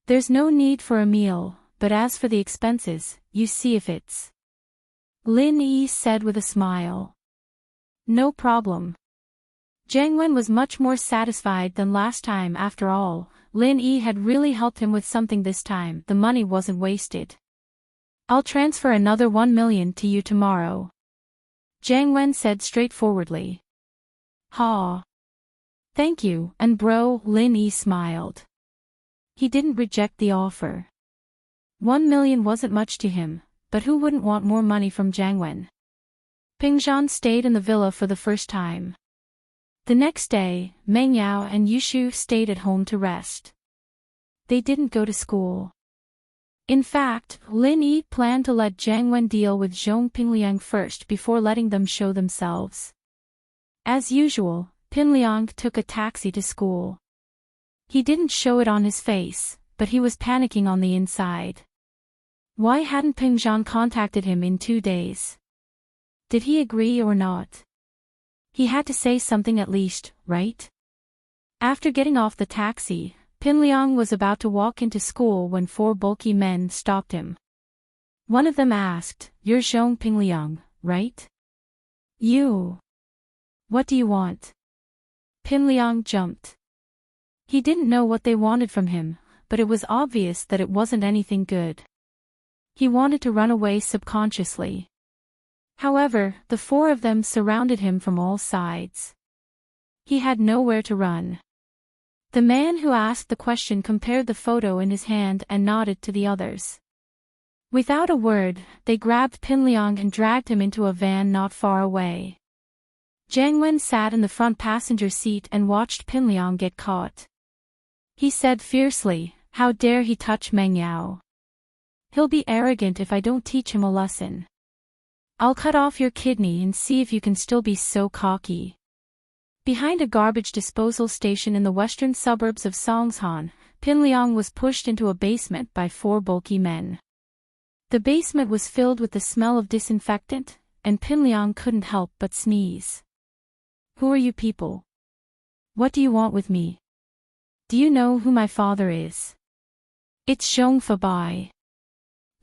S1: There's no need for a meal, but as for the expenses, you see if it's. Lin Yi said with a smile. No problem. Jiang Wen was much more satisfied than last time. After all, Lin Yi had really helped him with something this time. The money wasn't wasted. I'll transfer another 1 million to you tomorrow. Jiang Wen said straightforwardly. Ha. Thank you, and bro, Lin Yi smiled. He didn't reject the offer. 1 million wasn't much to him, but who wouldn't want more money from Jiang Wen? Pingzhan stayed in the villa for the first time. The next day, Meng Yao and Yushu stayed at home to rest. They didn't go to school. In fact, Lin Yi planned to let Jiang Wen deal with Zhong Pingliang first before letting them show themselves. As usual, Pingliang took a taxi to school. He didn't show it on his face, but he was panicking on the inside. Why hadn't Pingzhan contacted him in 2 days? Did he agree or not? He had to say something at least, right? After getting off the taxi, Pingliang was about to walk into school when 4 bulky men stopped him. One of them asked, You're Zhong Pingliang, right? You. What do you want? Pingliang jumped. He didn't know what they wanted from him, but it was obvious that it wasn't anything good. He wanted to run away subconsciously. However, the 4 of them surrounded him from all sides. He had nowhere to run. The man who asked the question compared the photo in his hand and nodded to the others. Without a word, they grabbed Pingliang and dragged him into a van not far away. Jiang Wen sat in the front passenger seat and watched Pingliang get caught. He said fiercely, How dare he touch Meng Yao? He'll be arrogant if I don't teach him a lesson. I'll cut off your kidney and see if you can still be so cocky. Behind a garbage disposal station in the western suburbs of Songshan, Pinliang was pushed into a basement by 4 bulky men. The basement was filled with the smell of disinfectant, and Pinliang couldn't help but sneeze. "Who are you people? What do you want with me? Do you know who my father is? It's Zhong Fabai.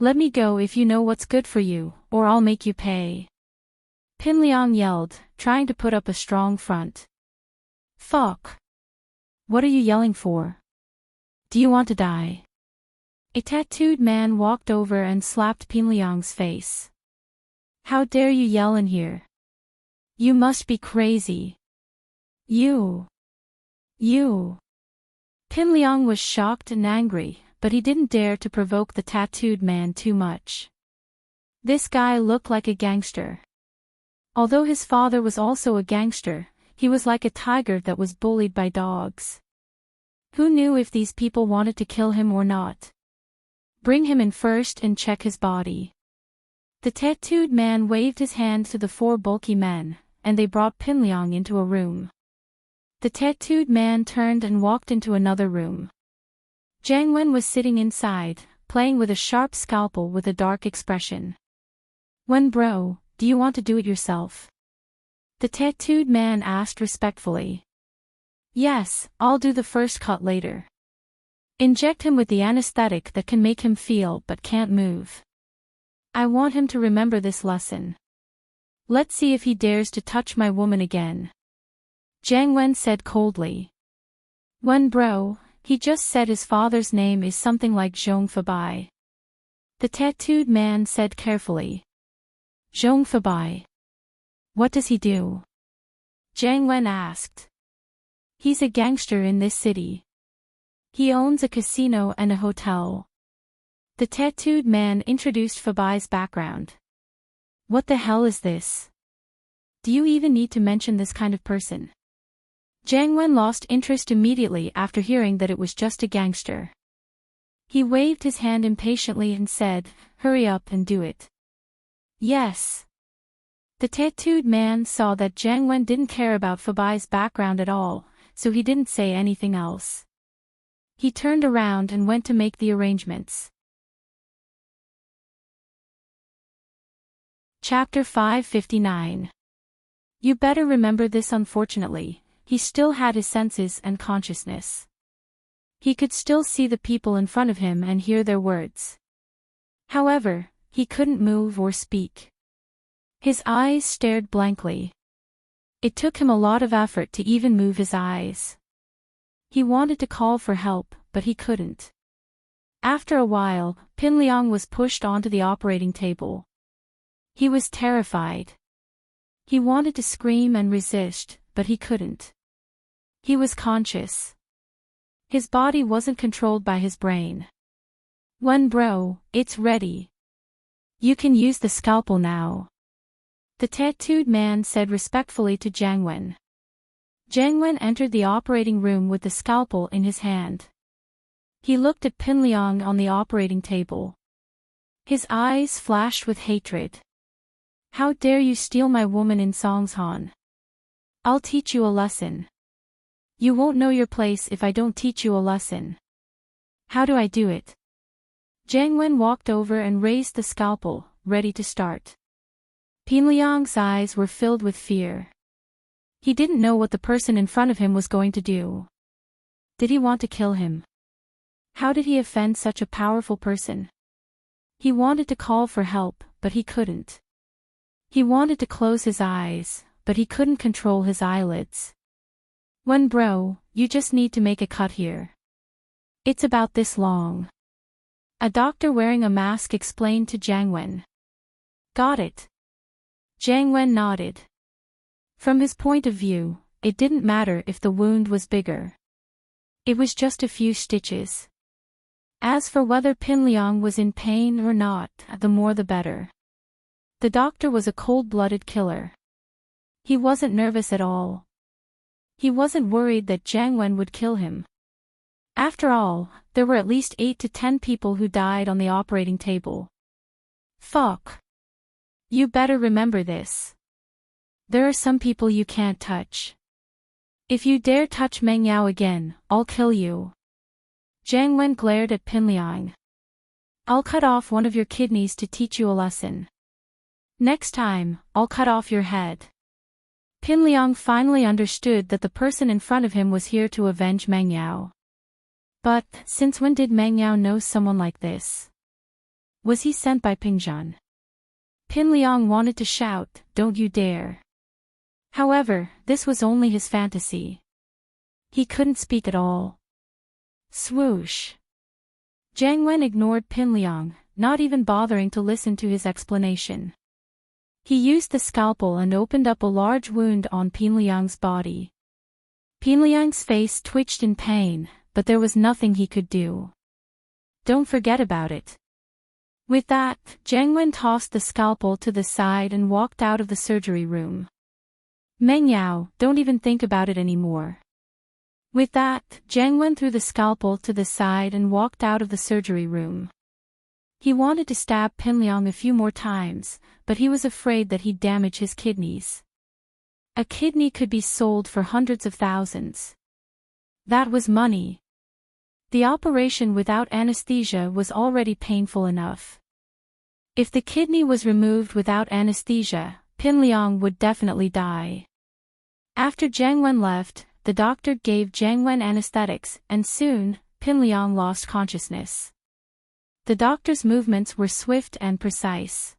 S1: Let me go if you know what's good for you, or I'll make you pay." Pinliang yelled, trying to put up a strong front. "Fuck. What are you yelling for? Do you want to die?" A tattooed man walked over and slapped Pinliang's face. "How dare you yell in here? You must be crazy. You. Pinliang was shocked and angry, but he didn't dare to provoke the tattooed man too much. This guy looked like a gangster. Although his father was also a gangster, he was like a tiger that was bullied by dogs. Who knew if these people wanted to kill him or not? "Bring him in first and check his body." The tattooed man waved his hand to the 4 bulky men, and they brought Pinliang into a room. The tattooed man turned and walked into another room. Jiang Wen was sitting inside, playing with a sharp scalpel with a dark expression. "Wen bro, do you want to do it yourself?" The tattooed man asked respectfully. "Yes, I'll do the first cut later. Inject him with the anesthetic that can make him feel but can't move. I want him to remember this lesson. Let's see if he dares to touch my woman again." Jiang Wen said coldly. "Wen bro, he just said his father's name is something like Zhong Fabai." The tattooed man said carefully. "Zhong Fabai. What does he do?" Jiang Wen asked. "He's a gangster in this city. He owns a casino and a hotel." The tattooed man introduced Fabai's background. "What the hell is this? Do you even need to mention this kind of person?" Jiang Wen lost interest immediately after hearing that it was just a gangster. He waved his hand impatiently and said, "Hurry up and do it." "Yes." The tattooed man saw that Jiang Wen didn't care about Fabai's background at all, so he didn't say anything else. He turned around and went to make the arrangements. Chapter 559. You better remember this. Unfortunately, he still had his senses and consciousness. He could still see the people in front of him and hear their words. However, he couldn't move or speak. His eyes stared blankly. It took him a lot of effort to even move his eyes. He wanted to call for help, but he couldn't. After a while, Pinliang was pushed onto the operating table. He was terrified. He wanted to scream and resist, but he couldn't. He was conscious. His body wasn't controlled by his brain. "Wen bro, it's ready. You can use the scalpel now," the tattooed man said respectfully to Jiang Wen. Jiang Wen entered the operating room with the scalpel in his hand. He looked at Pinliang on the operating table. His eyes flashed with hatred. "How dare you steal my woman in Songshan? I'll teach you a lesson. You won't know your place if I don't teach you a lesson. How do I do it?" Jiang Wen walked over and raised the scalpel, ready to start. Pinliang's eyes were filled with fear. He didn't know what the person in front of him was going to do. Did he want to kill him? How did he offend such a powerful person? He wanted to call for help, but he couldn't. He wanted to close his eyes, but he couldn't control his eyelids. "Wen bro, you just need to make a cut here. It's about this long." A doctor wearing a mask explained to Jiang Wen. "Got it." Jiang Wen nodded. From his point of view, it didn't matter if the wound was bigger. It was just a few stitches. As for whether Pinliang was in pain or not, the more the better. The doctor was a cold-blooded killer. He wasn't nervous at all. He wasn't worried that Jiang Wen would kill him. After all, there were at least 8 to 10 people who died on the operating table. Fuck. You better remember this. There are some people you can't touch. If you dare touch Meng Yao again, I'll kill you. Jiang Wen glared at Pin Liang. I'll cut off one of your kidneys to teach you a lesson. Next time, I'll cut off your head. Pin Liang finally understood that the person in front of him was here to avenge Meng Yao. But, since when did Meng Yao know someone like this? Was he sent by Ping Zhan? Pin Liang wanted to shout, "Don't you dare!" However, this was only his fantasy. He couldn't speak at all. Swoosh. Jiang Wen ignored Pin Liang, not even bothering to listen to his explanation. He used the scalpel and opened up a large wound on Pin Liang's body. Pin Liang's face twitched in pain, but there was nothing he could do. Don't forget about it. With that, Jiang Wen tossed the scalpel to the side and walked out of the surgery room. Meng Yao, don't even think about it anymore. With that, Jiang Wen threw the scalpel to the side and walked out of the surgery room. He wanted to stab Pin Liang a few more times, but he was afraid that he'd damage his kidneys. A kidney could be sold for hundreds of thousands. That was money. The operation without anesthesia was already painful enough. If the kidney was removed without anesthesia, Pin Liang would definitely die. After Jiang Wen left, the doctor gave Jiang Wen anesthetics, and soon, Pin Liang lost consciousness. The doctor's movements were swift and precise.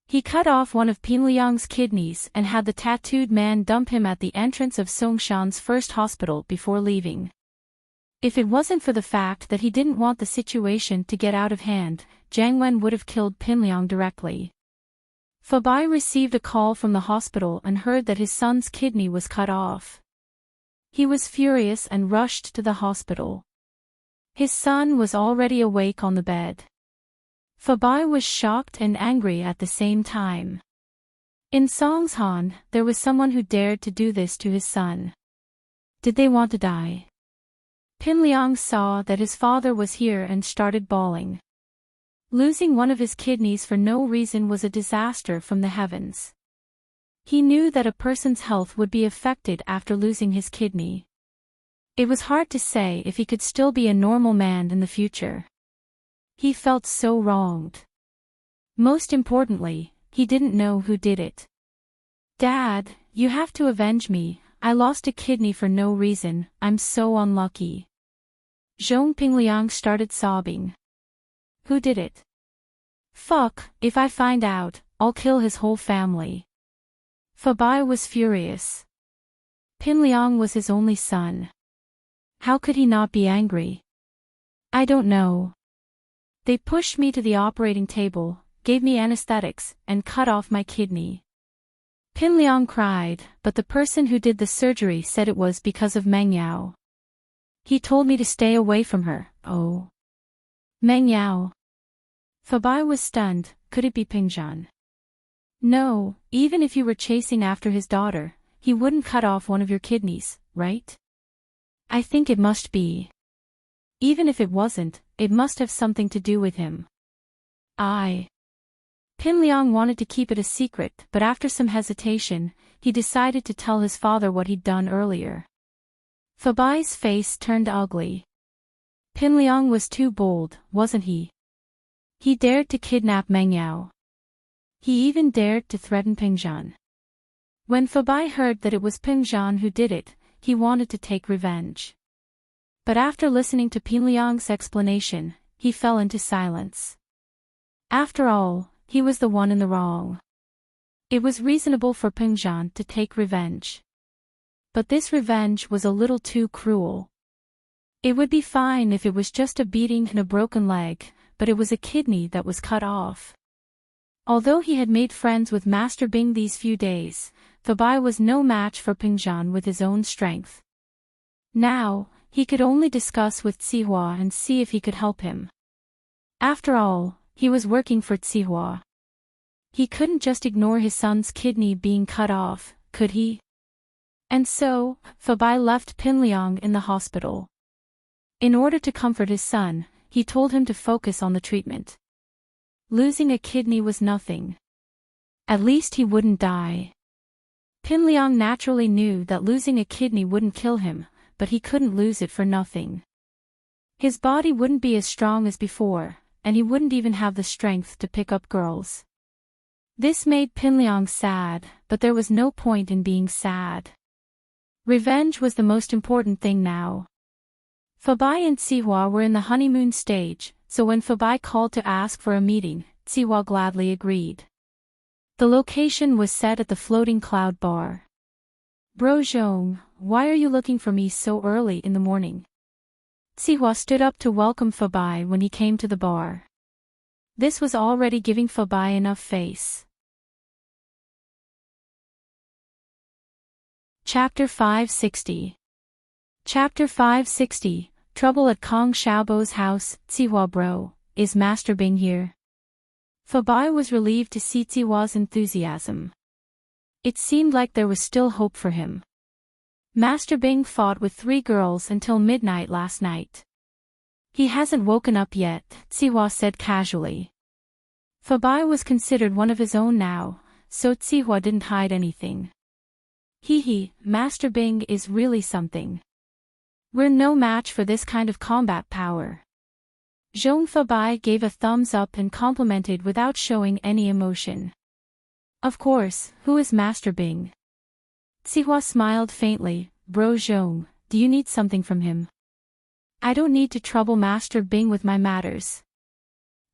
S1: He cut off one of Pin Liang's kidneys and had the tattooed man dump him at the entrance of Songshan's first hospital before leaving. If it wasn't for the fact that he didn't want the situation to get out of hand, Jiang Wen would have killed Pin Liang directly. Fabai received a call from the hospital and heard that his son's kidney was cut off. He was furious and rushed to the hospital. His son was already awake on the bed. Fabai was shocked and angry at the same time. In Songshan, there was someone who dared to do this to his son. Did they want to die? Pin Liang saw that his father was here and started bawling. Losing one of his kidneys for no reason was a disaster from the heavens. He knew that a person's health would be affected after losing his kidney. It was hard to say if he could still be a normal man in the future. He felt so wronged. Most importantly, he didn't know who did it. Dad, you have to avenge me. I lost a kidney for no reason. I'm so unlucky. Zhong Pingliang started sobbing. Who did it? Fuck, if I find out, I'll kill his whole family. Fabai was furious. Pin Liang was his only son. How could he not be angry? I don't know. They pushed me to the operating table, gave me anesthetics, and cut off my kidney. Pin Liang cried, but the person who did the surgery said it was because of Meng Yao. He told me to stay away from her. Oh. Meng Yao. Fabai was stunned. Could it be Ping Zhan? No, even if you were chasing after his daughter, he wouldn't cut off one of your kidneys, right? I think it must be. Even if it wasn't, it must have something to do with him. Pin Liang wanted to keep it a secret, but after some hesitation, he decided to tell his father what he'd done earlier. Fabai's face turned ugly. Pin Liang was too bold, wasn't he? He dared to kidnap Meng Yao. He even dared to threaten Ping Zhan. When Fabai heard that it was Ping Zhan who did it, he wanted to take revenge. But after listening to Pin Liang's explanation, he fell into silence. After all, he was the one in the wrong. It was reasonable for Ping Zhan to take revenge. But this revenge was a little too cruel. It would be fine if it was just a beating and a broken leg, but it was a kidney that was cut off. Although he had made friends with Master Bing these few days, Fabai was no match for Ping Zhan with his own strength. Now, he could only discuss with Cihua and see if he could help him. After all, he was working for Cihua. He couldn't just ignore his son's kidney being cut off, could he? And so, Fabai left Pin Liang in the hospital. In order to comfort his son, he told him to focus on the treatment. Losing a kidney was nothing. At least he wouldn't die. Pin Liang naturally knew that losing a kidney wouldn't kill him, but he couldn't lose it for nothing. His body wouldn't be as strong as before, and he wouldn't even have the strength to pick up girls. This made Pin Liang sad, but there was no point in being sad. Revenge was the most important thing now. Fabai and Sihua were in the honeymoon stage, so when Fabai called to ask for a meeting, Sihua gladly agreed. The location was set at the Floating Cloud Bar. Bro Zhong, why are you looking for me so early in the morning? Sihua stood up to welcome Fabai when he came to the bar. This was already giving Fabai enough face. Chapter 560. Chapter 560, Trouble at Kong Xiaobo's house. Sihua bro, is Master Bing here? Fabai was relieved to see Sihua's enthusiasm. It seemed like there was still hope for him. Master Bing fought with 3 girls until midnight last night. He hasn't woken up yet, Sihua said casually. Fabai was considered one of his own now, so Sihua didn't hide anything. Hee, Master Bing is really something. We're no match for this kind of combat power. Zhong Fabai gave a thumbs up and complimented without showing any emotion. Of course, who is Master Bing? Sihua smiled faintly. Bro Zhong, do you need something from him? I don't need to trouble Master Bing with my matters.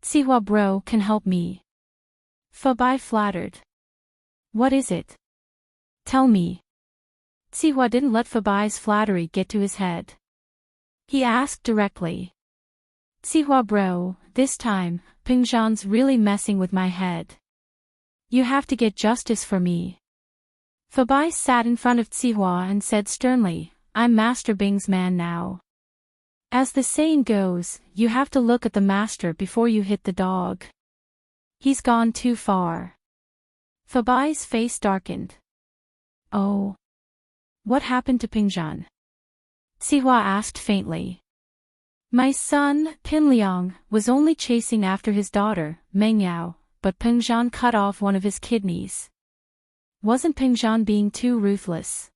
S1: Sihua bro can help me. Fabai flattered. What is it? Tell me. Sihua didn't let Fabai's flattery get to his head. He asked directly. Sihua bro, this time, Pingzhan's really messing with my head. You have to get justice for me. Fabai sat in front of Sihua and said sternly, I'm Master Bing's man now. As the saying goes, you have to look at the master before you hit the dog. He's gone too far. Fabai's face darkened. Oh. What happened to Pingzhan? Sihua asked faintly. My son, Pin Liang, was only chasing after his daughter, Meng Yao, but Pingzhan cut off one of his kidneys. Wasn't Pingzhan being too ruthless?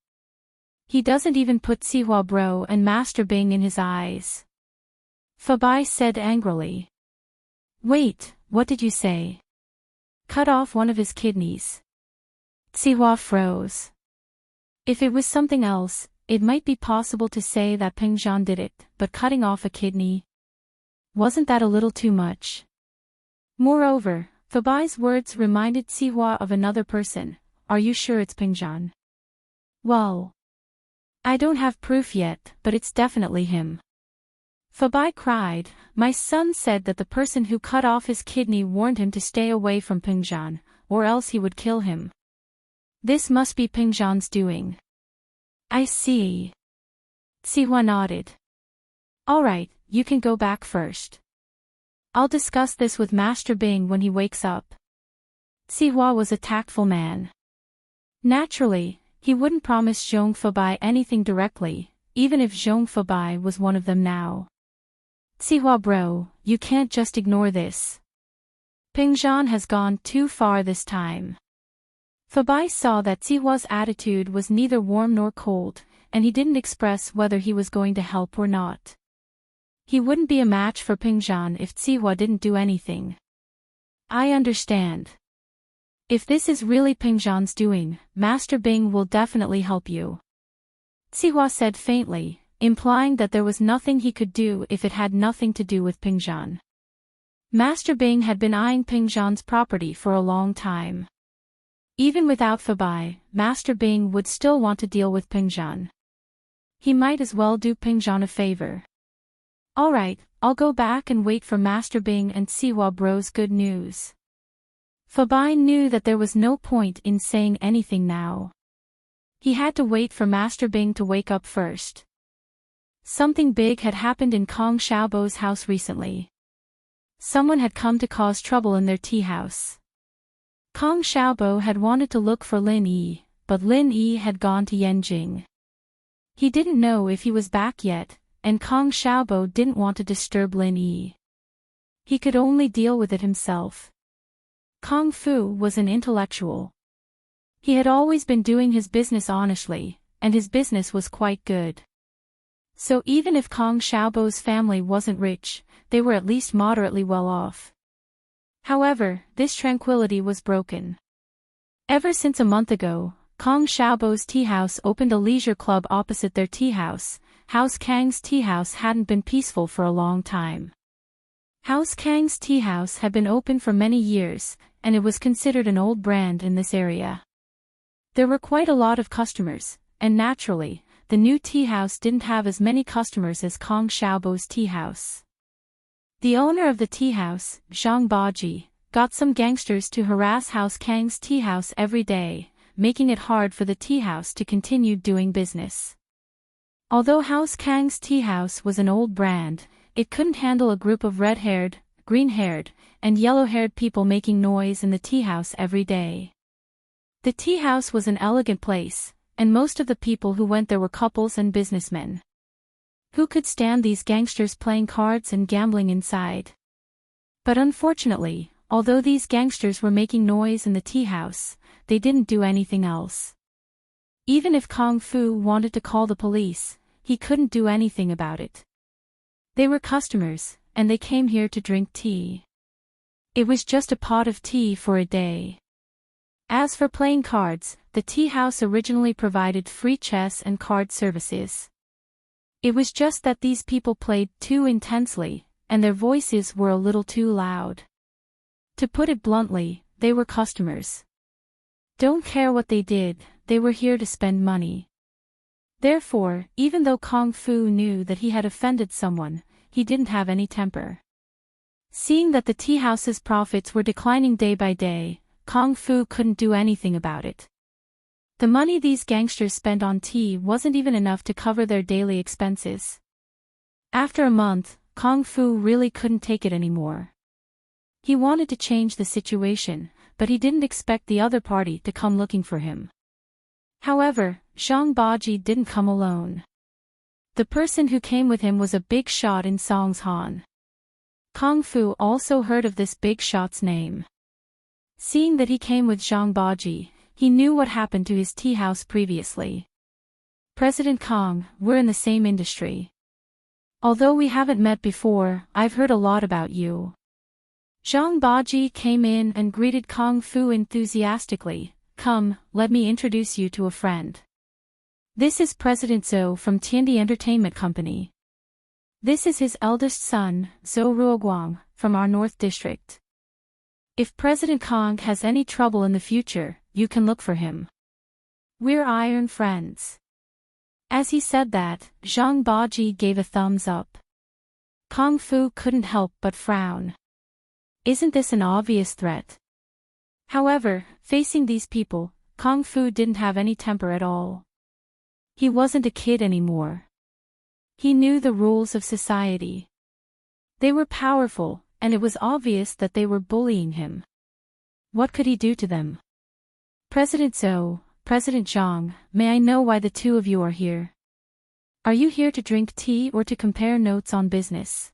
S1: He doesn't even put Sihua bro and Master Bing in his eyes. Fabai said angrily. Wait, what did you say? Cut off one of his kidneys. Sihua froze. If it was something else, it might be possible to say that Pingzhan did it, but cutting off a kidney? Wasn't that a little too much? Moreover, Fabai's words reminded Sihua of another person. Are you sure it's Pingzhan? Well, I don't have proof yet, but it's definitely him. Fabai cried. My son said that the person who cut off his kidney warned him to stay away from Pingzhan, or else he would kill him. This must be Pingzhan's doing. I see. Sihua nodded. Alright, you can go back first. I'll discuss this with Master Bing when he wakes up. Sihua was a tactful man. Naturally, he wouldn't promise Zhong Fabai anything directly, even if Zhong Fabai was one of them now. Sihua bro, you can't just ignore this. Pingzhan has gone too far this time. Fabai saw that Sihua's attitude was neither warm nor cold, and he didn't express whether he was going to help or not. He wouldn't be a match for Pingzhan if Sihua didn't do anything. I understand. If this is really Pingzhan's doing, Master Bing will definitely help you. Sihua said faintly, implying that there was nothing he could do if it had nothing to do with Pingzhan. Master Bing had been eyeing Pingzhan's property for a long time. Even without Fabai, Master Bing would still want to deal with Pingzhan. He might as well do Pingzhan a favor. Alright, I'll go back and wait for Master Bing and Sihua bro's good news. Fabai knew that there was no point in saying anything now. He had to wait for Master Bing to wake up first. Something big had happened in Kong Xiaobo's house recently. Someone had come to cause trouble in their tea house. Kong Xiaobo had wanted to look for Lin Yi, but Lin Yi had gone to Yanjing. He didn't know if he was back yet, and Kong Xiaobo didn't want to disturb Lin Yi. He could only deal with it himself. Kung Fu was an intellectual. He had always been doing his business honestly, and his business was quite good. So even if Kong Xiaobo's family wasn't rich, they were at least moderately well off. However, this tranquility was broken. Ever since a month ago, Kong Xiaobo's tea house opened a leisure club opposite their tea house. House Kang's tea house hadn't been peaceful for a long time. House Kang's tea house had been open for many years, and it was considered an old brand in this area. There were quite a lot of customers, and naturally, the new tea house didn't have as many customers as Kong Xiaobo's tea house. The owner of the tea house, Zhang Baji, got some gangsters to harass House Kang's tea house every day, making it hard for the tea house to continue doing business. Although House Kang's tea house was an old brand, it couldn't handle a group of red-haired, green-haired, and yellow-haired people making noise in the tea house every day. The tea house was an elegant place, and most of the people who went there were couples and businessmen. Who could stand these gangsters playing cards and gambling inside? But unfortunately, although these gangsters were making noise in the tea house, they didn't do anything else. Even if Kung Fu wanted to call the police, he couldn't do anything about it. They were customers, and they came here to drink tea. It was just a pot of tea for a day. As for playing cards, the tea house originally provided free chess and card services. It was just that these people played too intensely, and their voices were a little too loud. To put it bluntly, they were customers. Don't care what they did, they were here to spend money. Therefore, even though Kung Fu knew that he had offended someone, he didn't have any temper. Seeing that the tea house's profits were declining day by day, Kung Fu couldn't do anything about it. The money these gangsters spent on tea wasn't even enough to cover their daily expenses. After a month, Kung Fu really couldn't take it anymore. He wanted to change the situation, but he didn't expect the other party to come looking for him. However, Zhang Baji didn't come alone. The person who came with him was a big shot in Songshan. Kung Fu also heard of this big shot's name. Seeing that he came with Zhang Baji, he knew what happened to his tea house previously. President Kong, we're in the same industry. Although we haven't met before, I've heard a lot about you. Zhang Baji came in and greeted Kung Fu enthusiastically. Come, let me introduce you to a friend. This is President Zhou from Tiandi Entertainment Company. This is his eldest son, Zhou Ruoguang, from our North District. If President Kong has any trouble in the future, you can look for him. We're iron friends. As he said that, Zhang Baji gave a thumbs up. Kung Fu couldn't help but frown. Isn't this an obvious threat? However, facing these people, Kung Fu didn't have any temper at all. He wasn't a kid anymore. He knew the rules of society. They were powerful, and it was obvious that they were bullying him. What could he do to them? President Zhou, President Zhang, may I know why the two of you are here? Are you here to drink tea or to compare notes on business?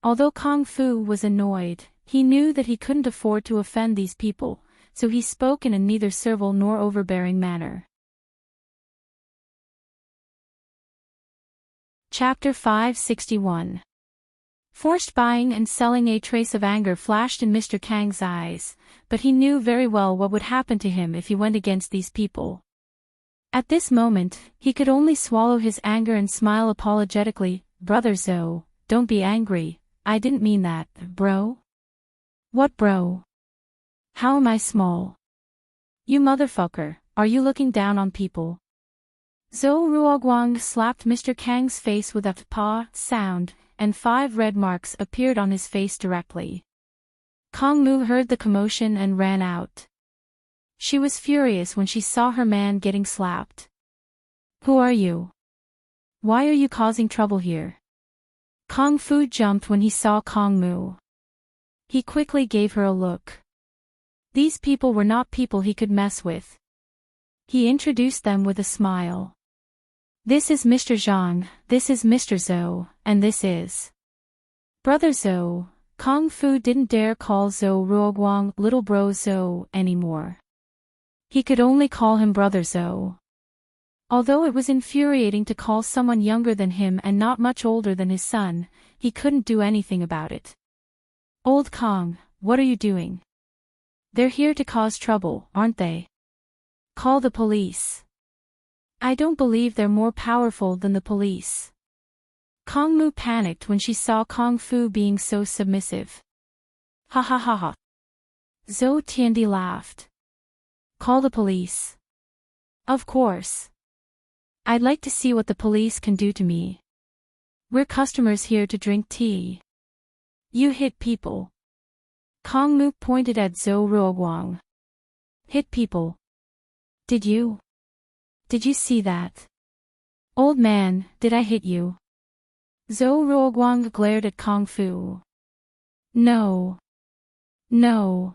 S1: Although Kung Fu was annoyed, he knew that he couldn't afford to offend these people, so he spoke in a neither servile nor overbearing manner. Chapter 561. Forced buying and selling. A trace of anger flashed in Mr. Kang's eyes, but he knew very well what would happen to him if he went against these people. At this moment, he could only swallow his anger and smile apologetically. Brother Zhou, don't be angry, I didn't mean that, bro. What bro? How am I small? You motherfucker, are you looking down on people? Zhou Ruoguang slapped Mr. Kang's face with a pa sound, and 5 red marks appeared on his face directly. Kong Mu heard the commotion and ran out. She was furious when she saw her man getting slapped. Who are you? Why are you causing trouble here? Kung Fu jumped when he saw Kong Mu. He quickly gave her a look. These people were not people he could mess with. He introduced them with a smile. This is Mr. Zhang, this is Mr. Zhou, and this is Brother Zhou. Kung Fu didn't dare call Zhou Ruoguang little bro Zhou anymore. He could only call him Brother Zhou. Although it was infuriating to call someone younger than him and not much older than his son, he couldn't do anything about it. Old Kong, what are you doing? They're here to cause trouble, aren't they? Call the police. I don't believe they're more powerful than the police. Kong Mu panicked when she saw Kung Fu being so submissive. Ha ha ha ha. Zhou Tiandi laughed. Call the police. Of course. I'd like to see what the police can do to me. We're customers here to drink tea. You hit people. Kong Mu pointed at Zhou Ruoguang. Hit people. Did you? Did you see that? Old man, did I hit you? Zhou Ruoguang glared at Kung Fu. No. No.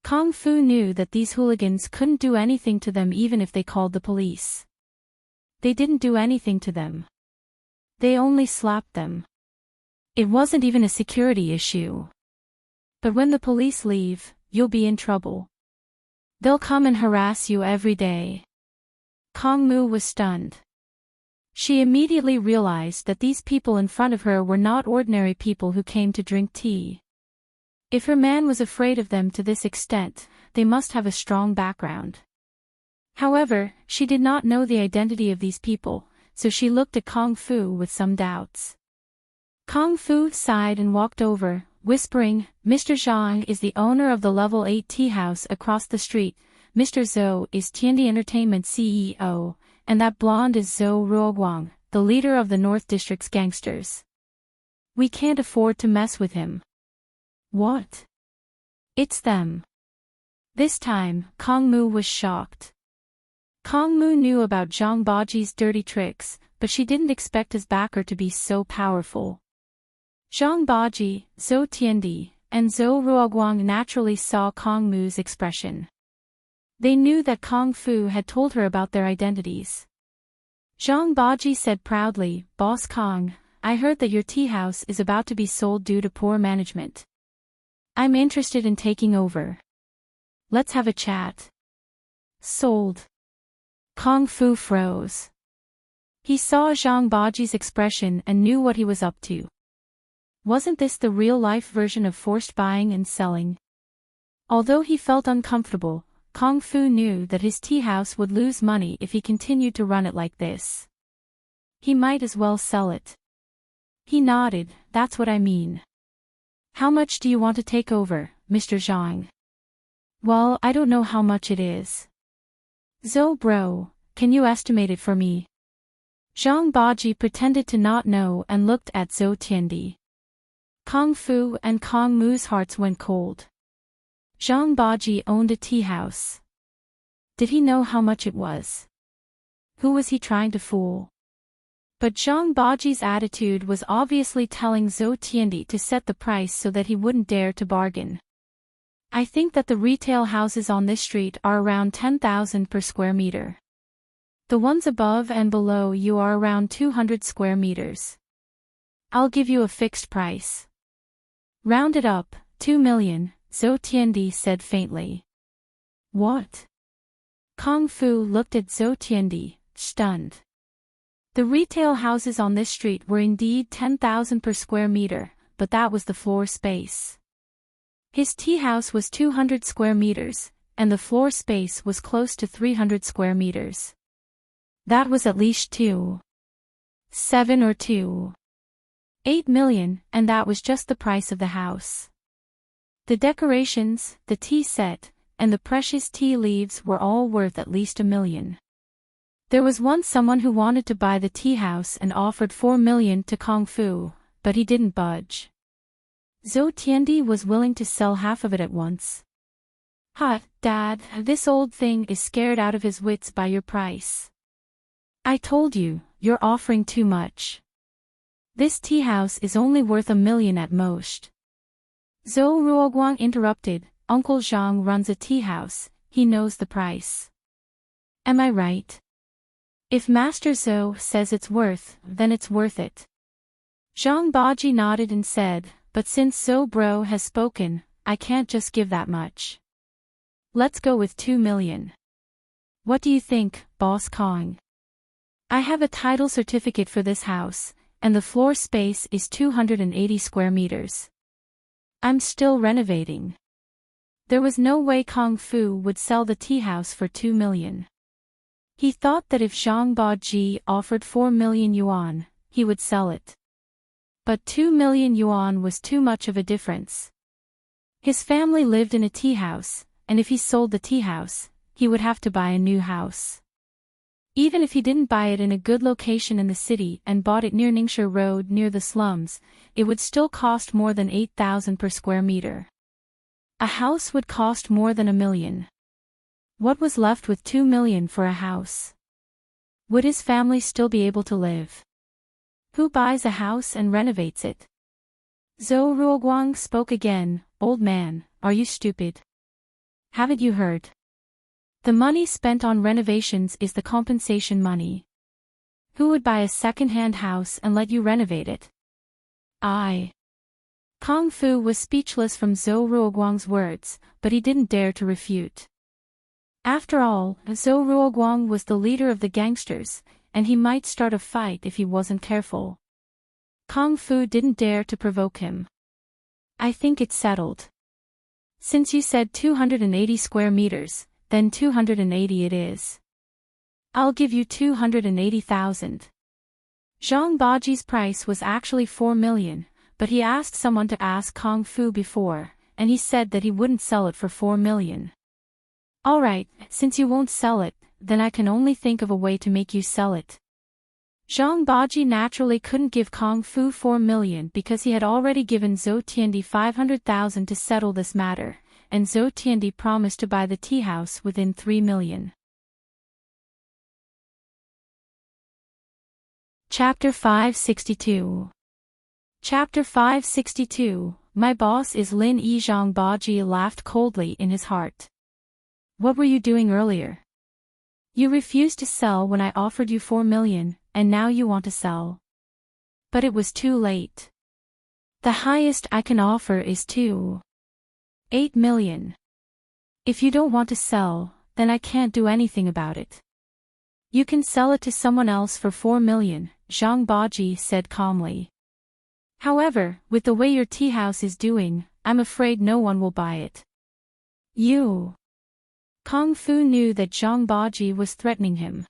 S1: Kung Fu knew that these hooligans couldn't do anything to them even if they called the police. They didn't do anything to them. They only slapped them. It wasn't even a security issue. But when the police leave, you'll be in trouble. They'll come and harass you every day. Kong Mu was stunned. She immediately realized that these people in front of her were not ordinary people who came to drink tea. If her man was afraid of them to this extent, they must have a strong background. However, she did not know the identity of these people, so she looked at Kung Fu with some doubts. Kung Fu sighed and walked over, whispering, Mr. Zhang is the owner of the Level 8 tea house across the street, Mr. Zhou is Tiandi Entertainment CEO, and that blonde is Zhou Ruoguang, the leader of the North District's gangsters. We can't afford to mess with him. What? It's them. This time, Kong Mu was shocked. Kong Mu knew about Zhang Baji's dirty tricks, but she didn't expect his backer to be so powerful. Zhang Baji, Zhou Tiandi, and Zhou Ruoguang naturally saw Kong Mu's expression. They knew that Kung Fu had told her about their identities. Zhang Baji said proudly, Boss Kong, I heard that your tea house is about to be sold due to poor management. I'm interested in taking over. Let's have a chat. Sold. Kung Fu froze. He saw Zhang Baji's expression and knew what he was up to. Wasn't this the real-life version of forced buying and selling? Although he felt uncomfortable, Kung Fu knew that his tea house would lose money if he continued to run it like this. He might as well sell it. He nodded, that's what I mean. How much do you want to take over, Mr. Zhang? Well, I don't know how much it is. Zhou bro, can you estimate it for me? Zhang Baji pretended to not know and looked at Zhou Tiandi. Kung Fu and Kong Mu's hearts went cold. Zhang Baji owned a tea house. Did he know how much it was? Who was he trying to fool? But Zhang Baji's attitude was obviously telling Zhou Tiandi to set the price so that he wouldn't dare to bargain. I think that the retail houses on this street are around 10,000 per square meter. The ones above and below you are around 200 square meters. I'll give you a fixed price. Round it up, 2 million, Zhou Tiandi said faintly. What? Kung Fu looked at Zhou Tiandi, stunned. The retail houses on this street were indeed 10,000 per square meter, but that was the floor space. His tea house was 200 square meters, and the floor space was close to 300 square meters. That was at least 7 or 8 million, and that was just the price of the house. The decorations, the tea set, and the precious tea leaves were all worth at least 1 million. There was once someone who wanted to buy the tea house and offered 4 million to Kung Fu, but he didn't budge. Zhou Tiandi was willing to sell half of it at once. Dad, this old thing is scared out of his wits by your price. I told you, you're offering too much. This tea house is only worth 1 million at most. Zhou Ruoguang interrupted, Uncle Zhang runs a tea house, he knows the price. Am I right? If Master Zhou says it's worth, then it's worth it. Zhang Baji nodded and said, but since Zhou bro has spoken, I can't just give that much. Let's go with 2 million. What do you think, Boss Kong? I have a title certificate for this house, and the floor space is 280 square meters. I'm still renovating. There was no way Kung Fu would sell the tea house for 2 million. He thought that if Zhang Baji offered 4 million yuan, he would sell it. But 2 million yuan was too much of a difference. His family lived in a tea house, and if he sold the tea house, he would have to buy a new house. Even if he didn't buy it in a good location in the city and bought it near Ningxia Road near the slums, it would still cost more than 8,000 per square meter. A house would cost more than 1 million. What was left with 2 million for a house? Would his family still be able to live? Who buys a house and renovates it? Zhou Ruoguang spoke again. Old man, are you stupid? Haven't you heard? The money spent on renovations is the compensation money. Who would buy a second-hand house and let you renovate it? Kung Fu was speechless from Zhou Ruoguang's words, but he didn't dare to refute. After all, Zhou Ruoguang was the leader of the gangsters, and he might start a fight if he wasn't careful. Kung Fu didn't dare to provoke him. I think it's settled. Since you said 280 square meters, then 280 it is. I'll give you 280,000. Zhang Baji's price was actually 4 million, but he asked someone to ask Kung Fu before, and he said that he wouldn't sell it for 4 million. Alright, since you won't sell it, then I can only think of a way to make you sell it. Zhang Baji naturally couldn't give Kung Fu 4 million because he had already given Zhou Tiandi 500,000 to settle this matter, and Zhou Tiandi promised to buy the tea house within 3 million. Chapter 562. Chapter 562, My boss is Lin Yi. Zhang Baji laughed coldly in his heart. What were you doing earlier? You refused to sell when I offered you 4 million, and now you want to sell. But it was too late. The highest I can offer is 8 million. If you don't want to sell, then I can't do anything about it. You can sell it to someone else for 4 million, Zhang Baji said calmly. However, with the way your tea house is doing, I'm afraid no one will buy it. Kung Fu knew that Zhang Baji was threatening him.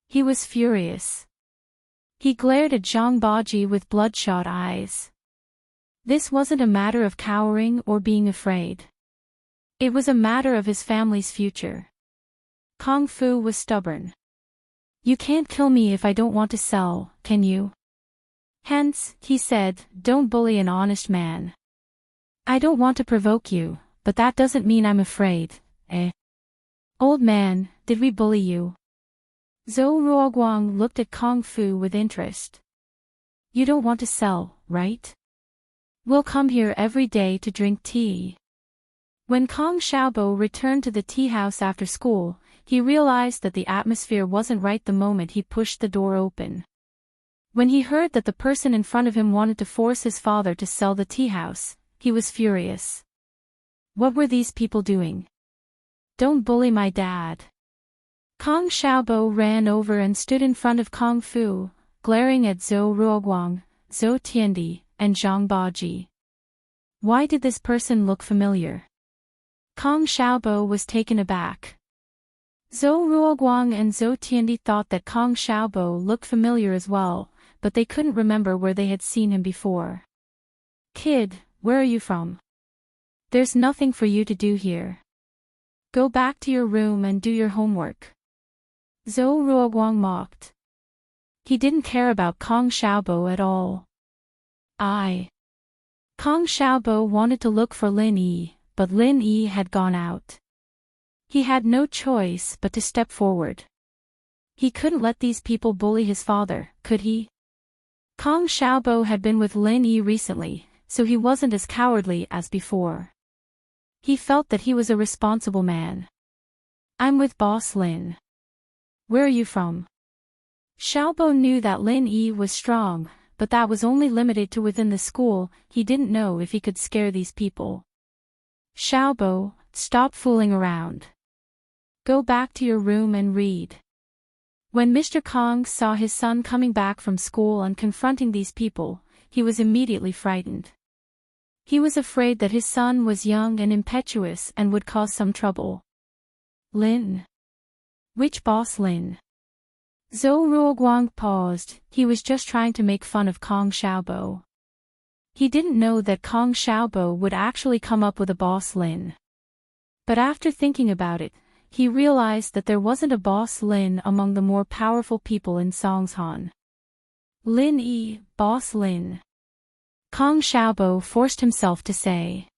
S1: He was furious. He glared at Zhang Baji with bloodshot eyes. This wasn't a matter of cowering or being afraid. It was a matter of his family's future. Kung Fu was stubborn. You can't kill me if I don't want to sell, can you? Hence, he said, don't bully an honest man. I don't want to provoke you, but that doesn't mean I'm afraid, eh? Old man, did we bully you? Zhou Ruoguang looked at Kung Fu with interest. You don't want to sell, right? We'll come here every day to drink tea. When Kong Xiaobo returned to the tea house after school, he realized that the atmosphere wasn't right the moment he pushed the door open. When he heard that the person in front of him wanted to force his father to sell the tea house, he was furious. What were these people doing? Don't bully my dad. Kong Xiaobo ran over and stood in front of Kung Fu, glaring at Zhou Ruoguang, Zhou Tiandi, and Zhang Baji. Why did this person look familiar? Kong Xiaobo was taken aback. Zhou Ruoguang and Zhou Tiandi thought that Kong Xiaobo looked familiar as well, but they couldn't remember where they had seen him before. Kid, where are you from? There's nothing for you to do here. Go back to your room and do your homework. Zhou Ruoguang mocked. He didn't care about Kong Xiaobo at all. Kong Xiaobo wanted to look for Lin Yi, but Lin Yi had gone out. He had no choice but to step forward. He couldn't let these people bully his father, could he? Kong Xiaobo had been with Lin Yi recently, so he wasn't as cowardly as before. He felt that he was a responsible man. I'm with Boss Lin. Where are you from? Xiaobo knew that Lin Yi was strong, but that was only limited to within the school. He didn't know if he could scare these people. Xiaobo, stop fooling around. Go back to your room and read. When Mr. Kong saw his son coming back from school and confronting these people, he was immediately frightened. He was afraid that his son was young and impetuous and would cause some trouble. Lin. Which boss Lin? Zhou Ruoguang paused. He was just trying to make fun of Kong Xiaobo. He didn't know that Kong Xiaobo would actually come up with a boss Lin. But after thinking about it, he realized that there wasn't a boss Lin among the more powerful people in Songshan. Lin Yi, boss Lin. Kong Xiaobo forced himself to say.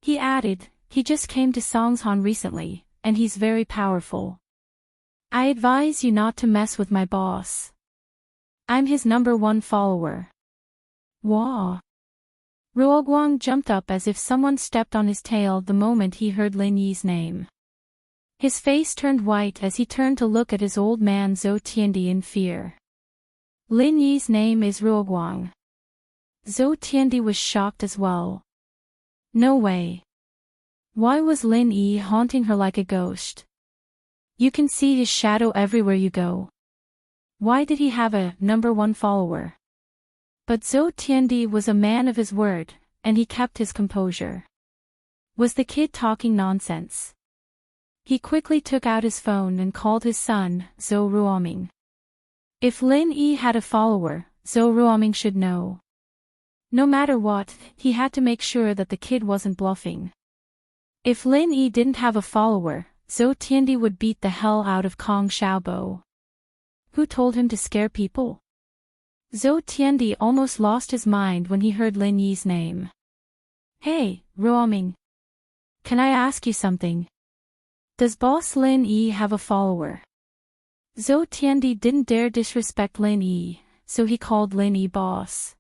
S1: He added, he just came to Songshan recently, and he's very powerful. I advise you not to mess with my boss. I'm his #1 follower. Wah. Ruoguang jumped up as if someone stepped on his tail the moment he heard Lin Yi's name. His face turned white as he turned to look at his old man Zhou Tiandi in fear. Lin Yi's name is Ruoguang. Zhou Tiandi was shocked as well. No way. Why was Lin Yi haunting her like a ghost? You can see his shadow everywhere you go. Why did he have a #1 follower? But Zhou Tiandi was a man of his word, and he kept his composure. Was the kid talking nonsense? He quickly took out his phone and called his son, Zhou Ruoming. If Lin Yi had a follower, Zhou Ruoming should know. No matter what, he had to make sure that the kid wasn't bluffing. If Lin Yi didn't have a follower, Zhou Tiandi would beat the hell out of Kong Xiaobo. Who told him to scare people? Zhou Tiandi almost lost his mind when he heard Lin Yi's name. Hey, Ruoming. Can I ask you something? Does boss Lin Yi have a follower? Zhou Tiandi didn't dare disrespect Lin Yi, so he called Lin Yi boss.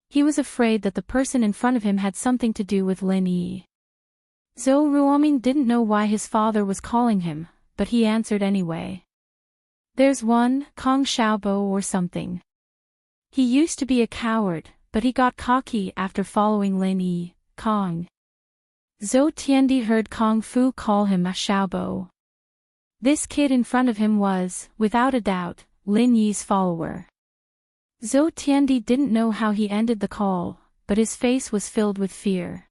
S1: He was afraid that the person in front of him had something to do with Lin Yi. Zhou Ruoming didn't know why his father was calling him, but he answered anyway. There's one, Kong Xiaobo or something. He used to be a coward, but he got cocky after following Lin Yi, Kong. Zhou Tiandi heard Kong Fu call him a Xiaobo. This kid in front of him was, without a doubt, Lin Yi's follower. Zhou Tiandi didn't know how he ended the call, but his face was filled with fear.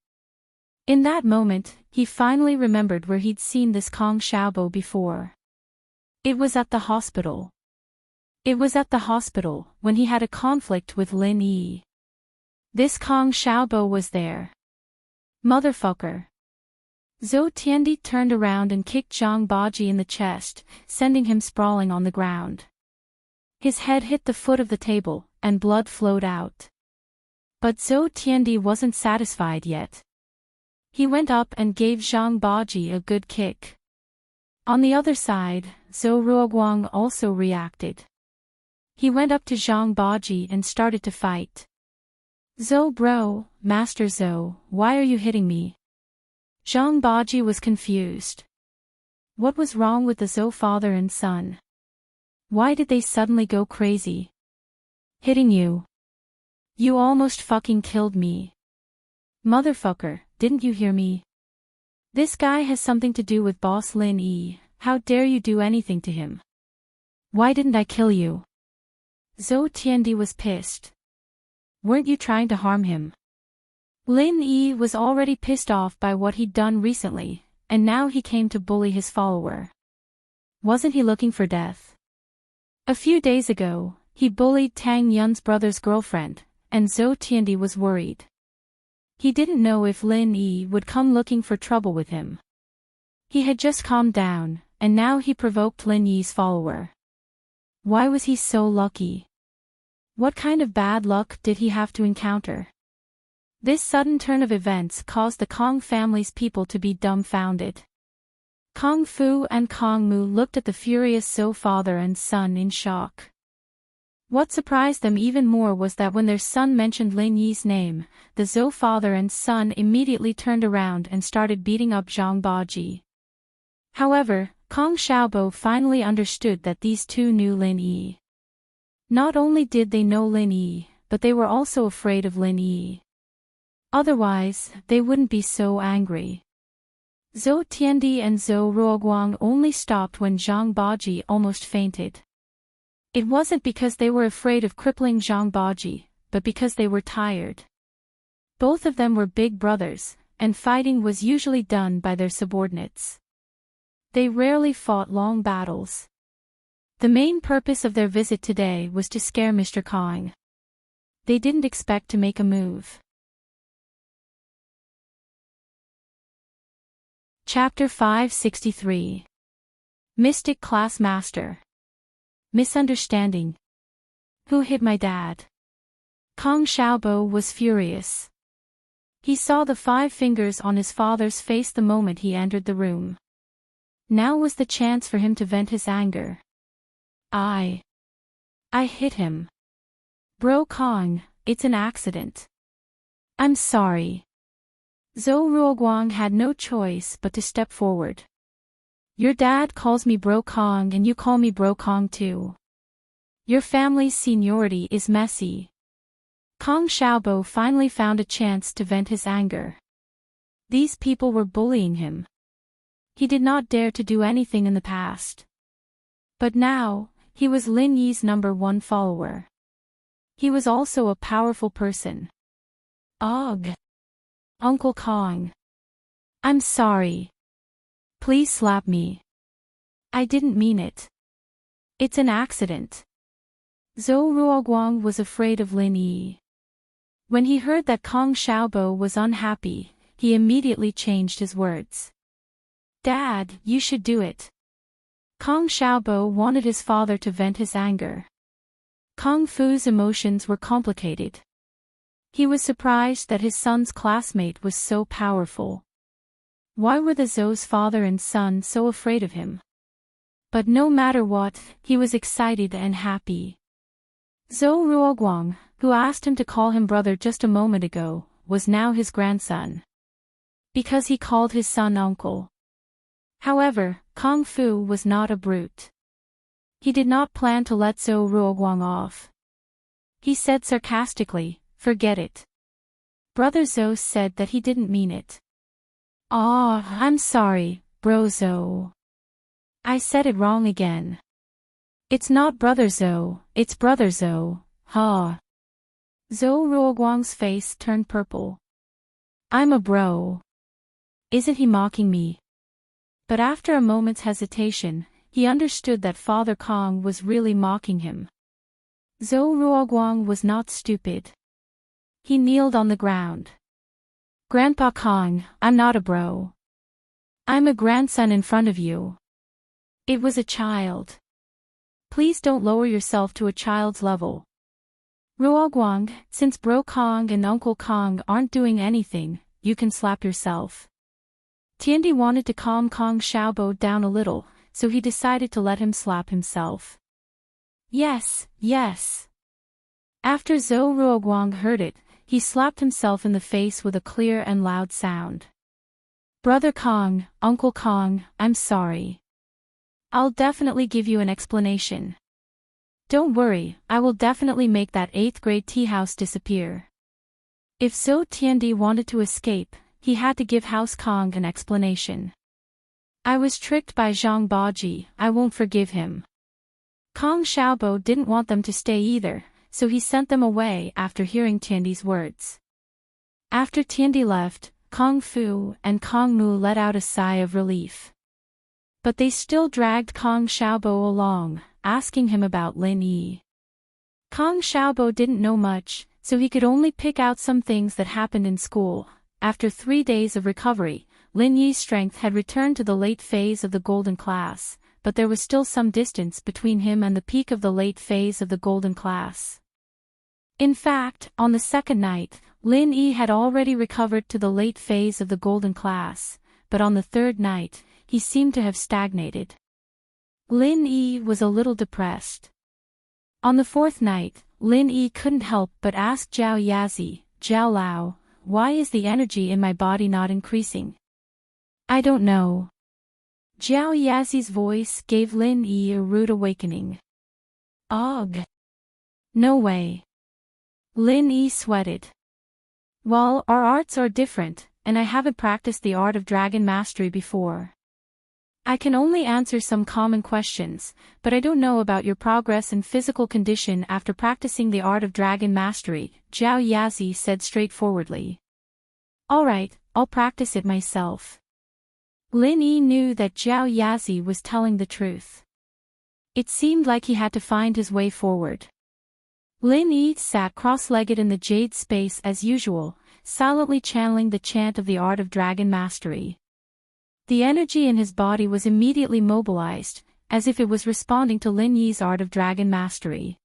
S1: In that moment, he finally remembered where he'd seen this Kong Xiaobo before. It was at the hospital. It was at the hospital, when he had a conflict with Lin Yi. This Kong Xiaobo was there. Motherfucker. Zhou Tiandi turned around and kicked Zhang Baji in the chest, sending him sprawling on the ground. His head hit the foot of the table, and blood flowed out. But Zhou Tiandi wasn't satisfied yet. He went up and gave Zhang Baji a good kick. On the other side, Zhou Ruoguang also reacted. He went up to Zhang Baji and started to fight. Zhou bro, Master Zhou, why are you hitting me? Zhang Baji was confused. What was wrong with the Zhou father and son? Why did they suddenly go crazy? Hitting you. You almost fucking killed me. Motherfucker, didn't you hear me? This guy has something to do with boss Lin Yi, how dare you do anything to him? Why didn't I kill you? Zhou Tiandi was pissed. Weren't you trying to harm him? Lin Yi was already pissed off by what he'd done recently, and now he came to bully his follower. Wasn't he looking for death? A few days ago, he bullied Tang Yun's brother's girlfriend, and Zhou Tiandi was worried. He didn't know if Lin Yi would come looking for trouble with him. He had just calmed down, and now he provoked Lin Yi's follower. Why was he so lucky? What kind of bad luck did he have to encounter? This sudden turn of events caused the Kong family's people to be dumbfounded. Kong Fu and Kong Mu looked at the furious Zhou father and son in shock. What surprised them even more was that when their son mentioned Lin Yi's name, the Zhou father and son immediately turned around and started beating up Zhang Baji. However, Kong Xiaobo finally understood that these two knew Lin Yi. Not only did they know Lin Yi, but they were also afraid of Lin Yi. Otherwise, they wouldn't be so angry. Zhou Tiandi and Zhou Ruoguang only stopped when Zhang Baji almost fainted. It wasn't because they were afraid of crippling Zhang Baji, but because they were tired. Both of them were big brothers, and fighting was usually done by their subordinates. They rarely fought long battles. The main purpose of their visit today was to scare Mr. Kong. They didn't expect to make a move. Chapter 563. Mystic Class Master. Misunderstanding. Who hit my dad? Kong Xiaobo was furious. He saw the 5 fingers on his father's face the moment he entered the room. Now was the chance for him to vent his anger. I hit him. Bro Kong, it's an accident. I'm sorry. Zhou Ruoguang had no choice but to step forward. Your dad calls me Bro Kong and you call me Bro Kong too. Your family's seniority is messy. Kong Xiaobo finally found a chance to vent his anger. These people were bullying him. He did not dare to do anything in the past. But now, he was Lin Yi's #1 follower. He was also a powerful person. Ugh. Uncle Kong. I'm sorry. Please slap me. I didn't mean it. It's an accident. Zhou Ruoguang was afraid of Lin Yi. When he heard that Kong Xiaobo was unhappy, he immediately changed his words. Dad, you should do it. Kong Xiaobo wanted his father to vent his anger. Kung Fu's emotions were complicated. He was surprised that his son's classmate was so powerful. Why were the Zhou's father and son so afraid of him? But no matter what, he was excited and happy. Zhou Ruoguang, who asked him to call him brother just a moment ago, was now his grandson. Because he called his son uncle. However, Kung Fu was not a brute. He did not plan to let Zhou Ruoguang off. He said sarcastically, forget it. Brother Zhou said that he didn't mean it. I'm sorry, bro Zhou. I said it wrong again. It's not brother Zhou, it's brother Zhou, ha. Zhou Ruoguang's face turned purple. I'm a bro. Isn't he mocking me? But after a moment's hesitation, he understood that Father Kong was really mocking him. Zhou Ruoguang was not stupid. He kneeled on the ground. Grandpa Kong, I'm not a bro. I'm a grandson in front of you. It was a child. Please don't lower yourself to a child's level. Ruoguang, since Bro Kong and Uncle Kong aren't doing anything, you can slap yourself. Tiandi wanted to calm Kong Xiaobo down a little, so he decided to let him slap himself. Yes, yes. After Zhou Ruoguang heard it, he slapped himself in the face with a clear and loud sound. Brother Kong, Uncle Kong, I'm sorry. I'll definitely give you an explanation. Don't worry, I will definitely make that 8th grade tea house disappear. If Zhou Tiandi wanted to escape, he had to give House Kong an explanation. I was tricked by Zhang Baji, I won't forgive him. Kong Xiaobo didn't want them to stay either, so he sent them away after hearing Tiandi's words. After Tiandi left, Kung Fu and Kong Mu let out a sigh of relief. But they still dragged Kong Xiaobo along, asking him about Lin Yi. Kong Xiaobo didn't know much, so he could only pick out some things that happened in school. After 3 days of recovery, Lin Yi's strength had returned to the late phase of the golden class, but there was still some distance between him and the peak of the late phase of the golden class. In fact, on the second night, Lin Yi had already recovered to the late phase of the golden class, but on the third night, he seemed to have stagnated. Lin Yi was a little depressed. On the fourth night, Lin Yi couldn't help but ask Zhao Yazi, Zhao Lao, why is the energy in my body not increasing? I don't know. Zhao Yazi's voice gave Lin Yi a rude awakening. Ugh. No way. Lin Yi sweated. While our arts are different, and I haven't practiced the art of dragon mastery before. I can only answer some common questions, but I don't know about your progress and physical condition after practicing the art of dragon mastery, Zhao Yazi said straightforwardly. Alright, I'll practice it myself. Lin Yi knew that Zhao Yazi was telling the truth. It seemed like he had to find his way forward. Lin Yi sat cross-legged in the jade space as usual, silently channeling the chant of the art of dragon mastery. The energy in his body was immediately mobilized, as if it was responding to Lin Yi's art of dragon mastery.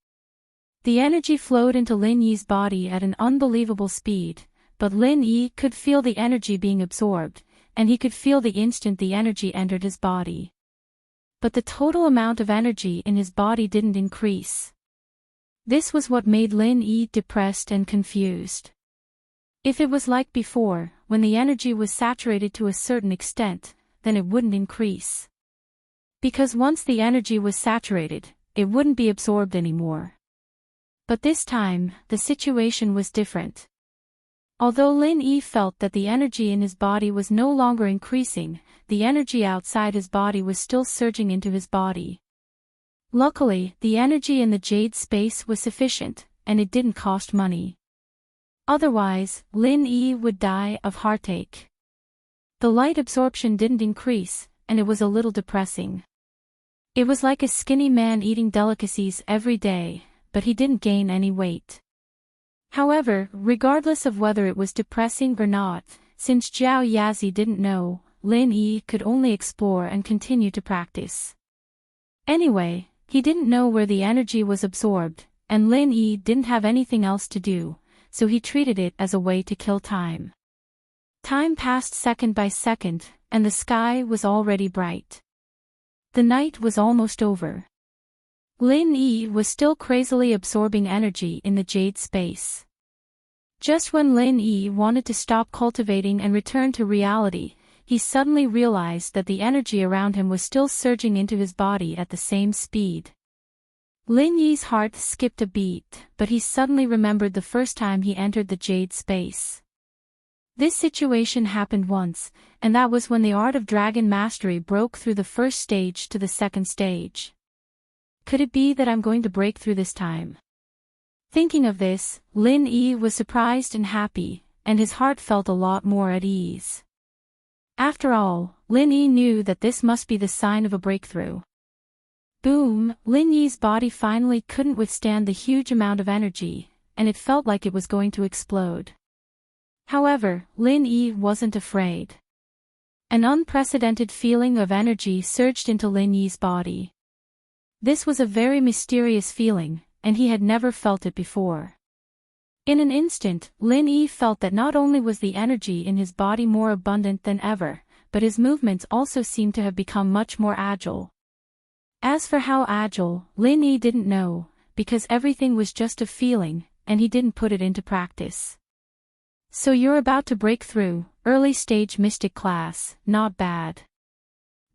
S1: The energy flowed into Lin Yi's body at an unbelievable speed, but Lin Yi could feel the energy being absorbed, and he could feel the instant the energy entered his body. But the total amount of energy in his body didn't increase. This was what made Lin Yi depressed and confused. If it was like before, when the energy was saturated to a certain extent, then it wouldn't increase. Because once the energy was saturated, it wouldn't be absorbed anymore. But this time, the situation was different. Although Lin Yi felt that the energy in his body was no longer increasing, the energy outside his body was still surging into his body. Luckily, the energy in the jade space was sufficient, and it didn't cost money. Otherwise, Lin Yi would die of heartache. The light absorption didn't increase, and it was a little depressing. It was like a skinny man eating delicacies every day, but he didn't gain any weight. However, regardless of whether it was depressing or not, since Zhao Yazi didn't know, Lin Yi could only explore and continue to practice. Anyway, he didn't know where the energy was absorbed, and Lin Yi didn't have anything else to do, so he treated it as a way to kill time. Time passed second by second, and the sky was already bright. The night was almost over. Lin Yi was still crazily absorbing energy in the jade space. Just when Lin Yi wanted to stop cultivating and return to reality, he suddenly realized that the energy around him was still surging into his body at the same speed. Lin Yi's heart skipped a beat, but he suddenly remembered the first time he entered the jade space. This situation happened once, and that was when the art of dragon mastery broke through the first stage to the second stage. Could it be that I'm going to break through this time? Thinking of this, Lin Yi was surprised and happy, and his heart felt a lot more at ease. After all, Lin Yi knew that this must be the sign of a breakthrough. Boom! Lin Yi's body finally couldn't withstand the huge amount of energy, and it felt like it was going to explode. However, Lin Yi wasn't afraid. An unprecedented feeling of energy surged into Lin Yi's body. This was a very mysterious feeling, and he had never felt it before. In an instant, Lin Yi felt that not only was the energy in his body more abundant than ever, but his movements also seemed to have become much more agile. As for how agile, Lin Yi didn't know, because everything was just a feeling, and he didn't put it into practice. So you're about to break through, early stage mystic class, not bad.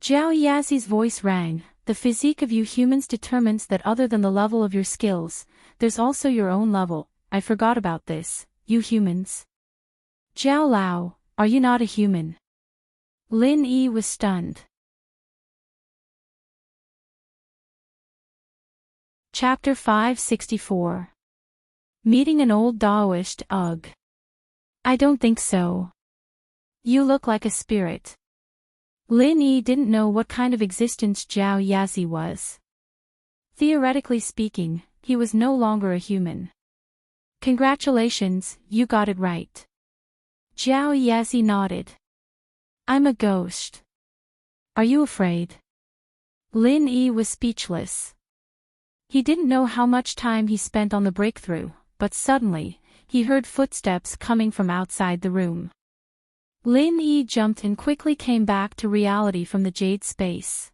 S1: Zhao Yazi's voice rang. The physique of you humans determines that other than the level of your skills, there's also your own level. I forgot about this, you humans. Zhao Lao, are you not a human? Lin Yi was stunned. Chapter 564. Meeting an old Taoist, ugh. I don't think so. You look like a spirit. Lin Yi didn't know what kind of existence Zhao Yazi was. Theoretically speaking, he was no longer a human. Congratulations, you got it right. Zhao Yazi nodded. I'm a ghost. Are you afraid? Lin Yi was speechless. He didn't know how much time he spent on the breakthrough, but suddenly, he heard footsteps coming from outside the room. Lin Yi jumped and quickly came back to reality from the jade space.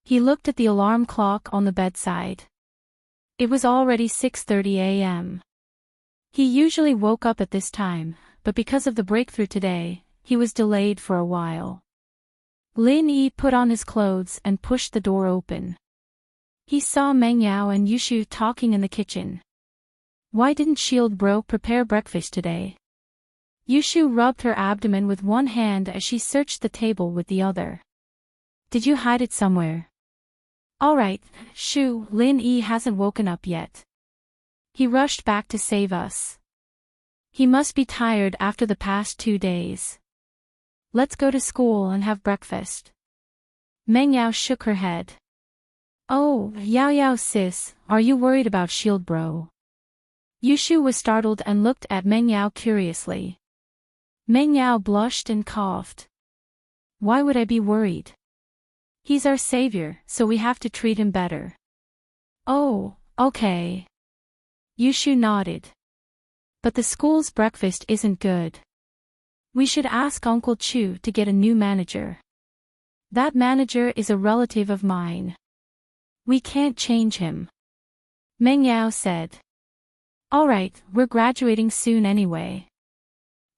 S1: He looked at the alarm clock on the bedside. It was already 6:30 a.m. He usually woke up at this time, but because of the breakthrough today, he was delayed for a while. Lin Yi put on his clothes and pushed the door open. He saw Meng Yao and Yushu talking in the kitchen. Why didn't Shield Bro prepare breakfast today? Yushu rubbed her abdomen with one hand as she searched the table with the other. Did you hide it somewhere? Alright, shoo, Lin Yi hasn't woken up yet. He rushed back to save us. He must be tired after the past 2 days. Let's go to school and have breakfast. Meng Yao shook her head. Oh, Yao sis, are you worried about Shield Bro? Yushu was startled and looked at Meng Yao curiously. Meng Yao blushed and coughed. Why would I be worried? He's our savior, so we have to treat him better. Oh, okay. Yushu nodded. But the school's breakfast isn't good. We should ask Uncle Chu to get a new manager. That manager is a relative of mine. We can't change him. Meng Yao said. Alright, we're graduating soon anyway.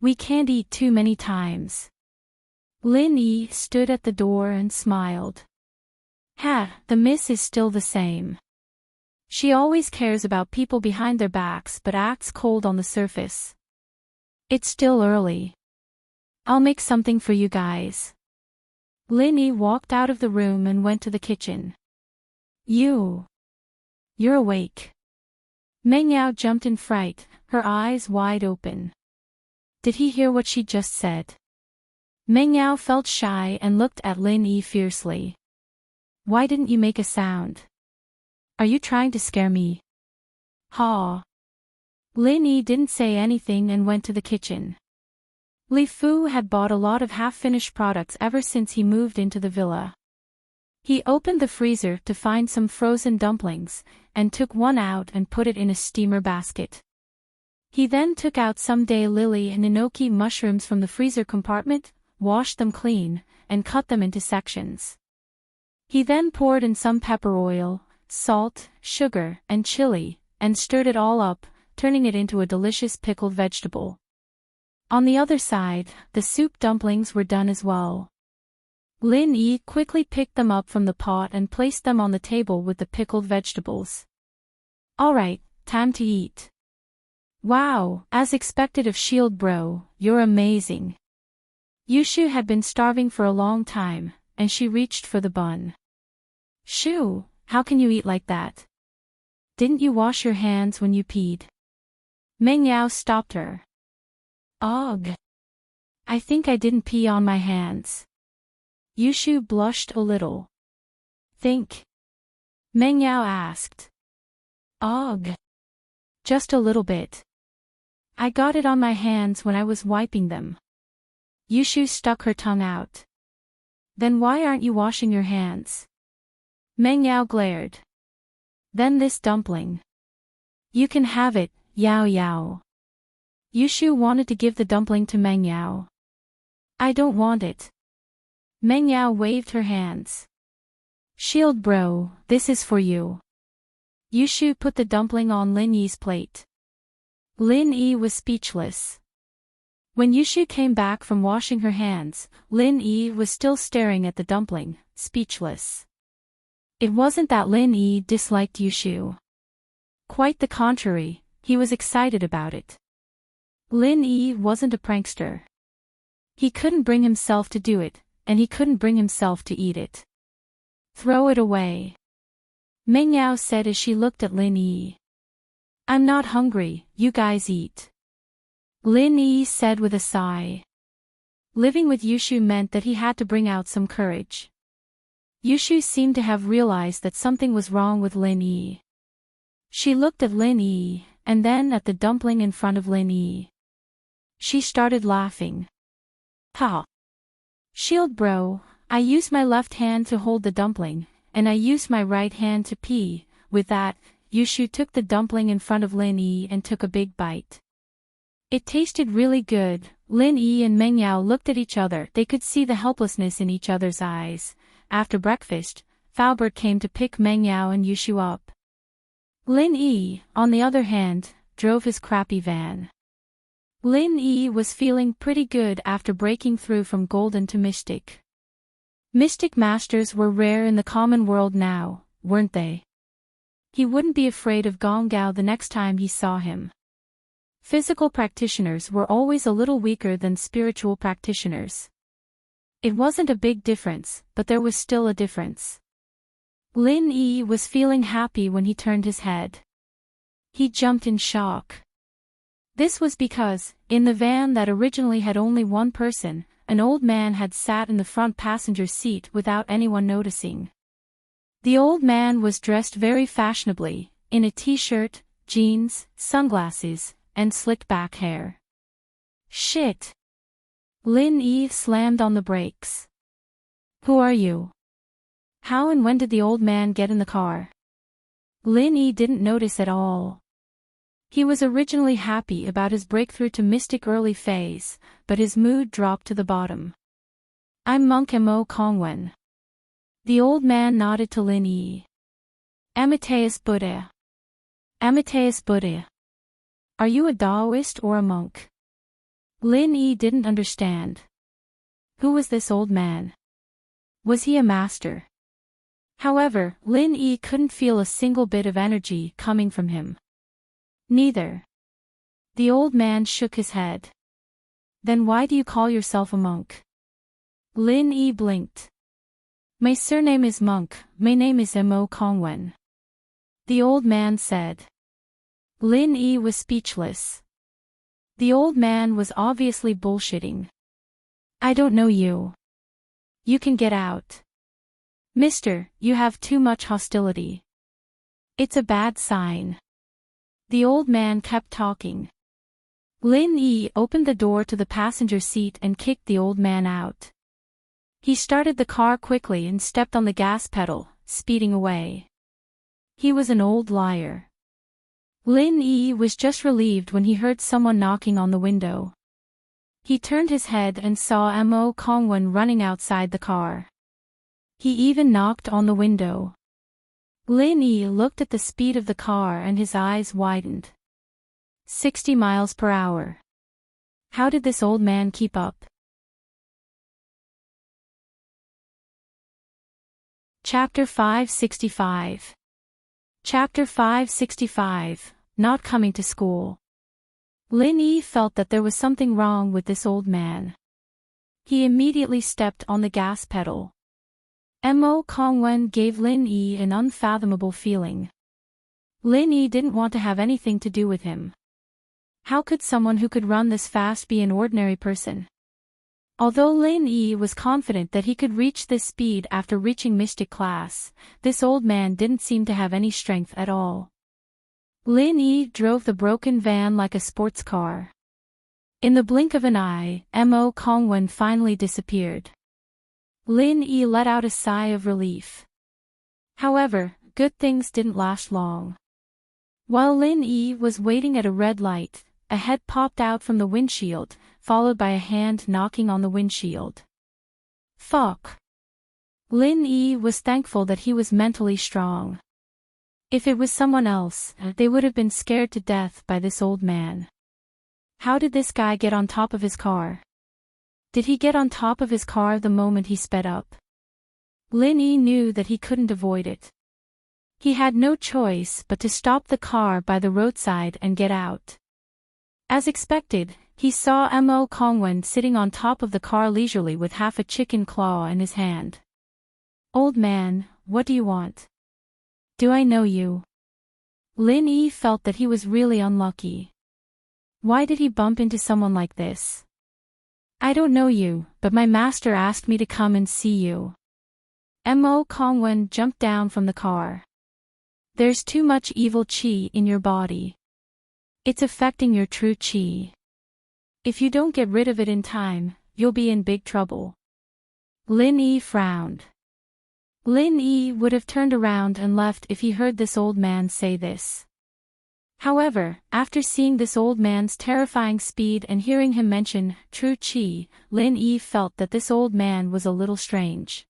S1: We can't eat too many times. Lin Yi stood at the door and smiled. The miss is still the same. She always cares about people behind their backs but acts cold on the surface. It's still early. I'll make something for you guys. Lin Yi walked out of the room and went to the kitchen. You're awake. Meng Yao jumped in fright, her eyes wide open. Did he hear what she just said? Meng Yao felt shy and looked at Lin Yi fiercely. Why didn't you make a sound? Are you trying to scare me? Ha. Lin Yi didn't say anything and went to the kitchen. Li Fu had bought a lot of half-finished products ever since he moved into the villa. He opened the freezer to find some frozen dumplings, and took one out and put it in a steamer basket. He then took out some daylily and enoki mushrooms from the freezer compartment, washed them clean, and cut them into sections. He then poured in some pepper oil, salt, sugar, and chili, and stirred it all up, turning it into a delicious pickled vegetable. On the other side, the soup dumplings were done as well. Lin Yi quickly picked them up from the pot and placed them on the table with the pickled vegetables. Alright, time to eat. Wow, as expected of Shield Bro, you're amazing. Yushu had been starving for a long time, and she reached for the bun. Shoo, how can you eat like that? Didn't you wash your hands when you peed? Meng Yao stopped her. Ugh. I think I didn't pee on my hands. Yushu blushed a little. Think? Meng Yao asked. Ugh. Just a little bit. I got it on my hands when I was wiping them. Yushu stuck her tongue out. Then why aren't you washing your hands? Meng Yao glared. Then this dumpling. You can have it, Yao Yao. Yushu wanted to give the dumpling to Meng Yao. I don't want it. Meng Yao waved her hands. Shield Bro, this is for you. Yushu put the dumpling on Lin Yi's plate. Lin Yi was speechless. When Yushu came back from washing her hands, Lin Yi was still staring at the dumpling, speechless. It wasn't that Lin Yi disliked Yushu. Quite the contrary, he was excited about it. Lin Yi wasn't a prankster. He couldn't bring himself to do it, and he couldn't bring himself to eat it. Throw it away. Meng Yao said as she looked at Lin Yi. I'm not hungry, you guys eat. Lin Yi said with a sigh. Living with Yushu meant that he had to bring out some courage. Yushu seemed to have realized that something was wrong with Lin Yi. She looked at Lin Yi, and then at the dumpling in front of Lin Yi. She started laughing. Ha! Shield Bro, I used my left hand to hold the dumpling, and I used my right hand to pee. With that, Yushu took the dumpling in front of Lin Yi and took a big bite. It tasted really good. Lin Yi and Meng Yao looked at each other. They could see the helplessness in each other's eyes. After breakfast, Faubert came to pick Meng Yao and Yushu up. Lin Yi, on the other hand, drove his crappy van. Lin Yi was feeling pretty good after breaking through from Golden to Mystic. Mystic Masters were rare in the common world now, weren't they? He wouldn't be afraid of Gong Gao the next time he saw him. Physical practitioners were always a little weaker than spiritual practitioners. It wasn't a big difference, but there was still a difference. Lin Yi was feeling happy when he turned his head. He jumped in shock. This was because, in the van that originally had only one person, an old man had sat in the front passenger seat without anyone noticing. The old man was dressed very fashionably, in a t-shirt, jeans, sunglasses, and slicked back hair. Shit! Lin Yi slammed on the brakes. Who are you? How and when did the old man get in the car? Lin Yi didn't notice at all. He was originally happy about his breakthrough to mystic early phase, but his mood dropped to the bottom. I'm Monk Mo Kongwen. The old man nodded to Lin Yi. Amateus Buddha. Amateus Buddha. Are you a Taoist or a monk? Lin Yi didn't understand. Who was this old man? Was he a master? However, Lin Yi couldn't feel a single bit of energy coming from him. Neither. The old man shook his head. Then why do you call yourself a monk? Lin Yi blinked. My surname is Monk, my name is Mo Kongwen. The old man said. Lin Yi was speechless. The old man was obviously bullshitting. I don't know you. You can get out. Mister, you have too much hostility. It's a bad sign. The old man kept talking. Lin Yi opened the door to the passenger seat and kicked the old man out. He started the car quickly and stepped on the gas pedal, speeding away. He was an old liar. Lin Yi was just relieved when he heard someone knocking on the window. He turned his head and saw Mo Kongwen running outside the car. He even knocked on the window. Lin Yi looked at the speed of the car and his eyes widened. 60 miles per hour. How did this old man keep up? Chapter 565. Chapter 565, Not Coming to School. Lin Yi felt that there was something wrong with this old man. He immediately stepped on the gas pedal. Mo Kongwen gave Lin Yi an unfathomable feeling. Lin Yi didn't want to have anything to do with him. How could someone who could run this fast be an ordinary person? Although Lin Yi was confident that he could reach this speed after reaching Mystic class, this old man didn't seem to have any strength at all. Lin Yi drove the broken van like a sports car. In the blink of an eye, Mo Kongwen finally disappeared. Lin Yi let out a sigh of relief. However, good things didn't last long. While Lin Yi was waiting at a red light, a head popped out from the windshield, followed by a hand knocking on the windshield. Fuck. Lin Yi was thankful that he was mentally strong. If it was someone else, they would have been scared to death by this old man. How did this guy get on top of his car? Did he get on top of his car the moment he sped up? Lin Yi knew that he couldn't avoid it. He had no choice but to stop the car by the roadside and get out. As expected, he saw Mo Kongwen sitting on top of the car leisurely with half a chicken claw in his hand. Old man, what do you want? Do I know you? Lin Yi felt that he was really unlucky. Why did he bump into someone like this? I don't know you, but my master asked me to come and see you. Mo Kongwen jumped down from the car. There's too much evil qi in your body. It's affecting your true qi. If you don't get rid of it in time, you'll be in big trouble. Lin Yi frowned. Lin Yi would have turned around and left if he heard this old man say this. However, after seeing this old man's terrifying speed and hearing him mention true qi, Lin Yi felt that this old man was a little strange.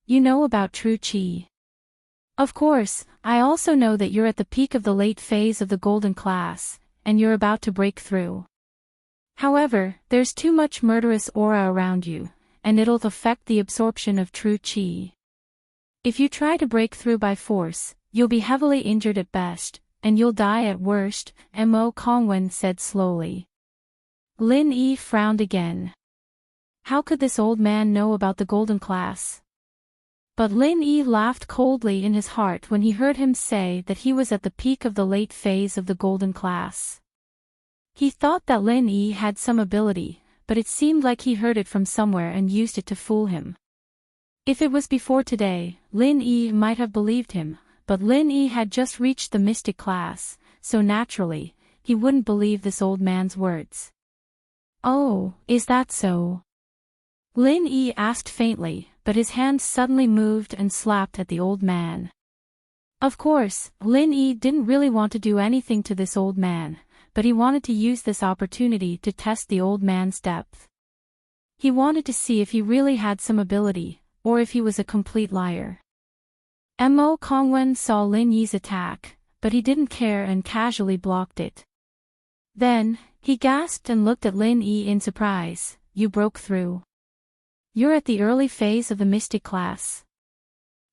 S1: You know about true qi? Of course, I also know that you're at the peak of the late phase of the golden class, and you're about to break through. However, there's too much murderous aura around you, and it'll affect the absorption of true qi. If you try to break through by force, you'll be heavily injured at best, and you'll die at worst, Mo Kongwen said slowly. Lin Yi frowned again. How could this old man know about the golden class? But Lin Yi laughed coldly in his heart when he heard him say that he was at the peak of the late phase of the golden class. He thought that Lin Yi had some ability, but it seemed like he heard it from somewhere and used it to fool him. If it was before today, Lin Yi might have believed him, but Lin Yi had just reached the mystic class, so naturally, he wouldn't believe this old man's words. Oh, is that so? Lin Yi asked faintly, but his hand suddenly moved and slapped at the old man. Of course, Lin Yi didn't really want to do anything to this old man, but he wanted to use this opportunity to test the old man's depth. He wanted to see if he really had some ability, or if he was a complete liar. Mo Kongwen saw Lin Yi's attack, but he didn't care and casually blocked it. Then, he gasped and looked at Lin Yi in surprise. You broke through. You're at the early phase of the mystic class.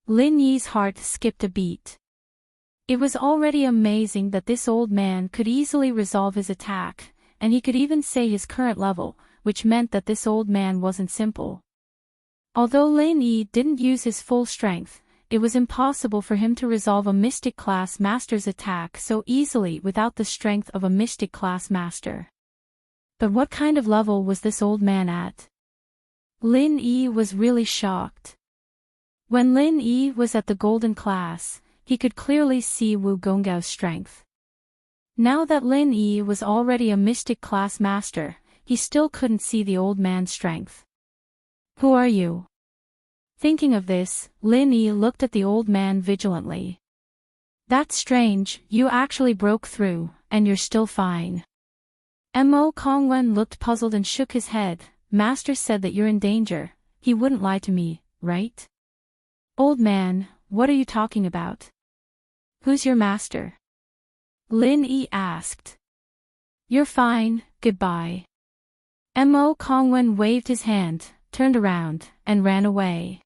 S1: Lin Yi's heart skipped a beat. It was already amazing that this old man could easily resolve his attack, and he could even say his current level, which meant that this old man wasn't simple. Although Lin Yi didn't use his full strength, it was impossible for him to resolve a mystic class master's attack so easily without the strength of a mystic class master. But what kind of level was this old man at? Lin Yi was really shocked. When Lin Yi was at the golden class, he could clearly see Wu Gonggao's strength. Now that Lin Yi was already a mystic class master, he still couldn't see the old man's strength. Who are you? Thinking of this, Lin Yi looked at the old man vigilantly. That's strange, you actually broke through, and you're still fine. Mo Kongwen looked puzzled and shook his head. Master said that you're in danger. He wouldn't lie to me, right? Old man, what are you talking about? Who's your master? Lin Yi asked. You're fine, goodbye. Mo Kongwen waved his hand, turned around, and ran away.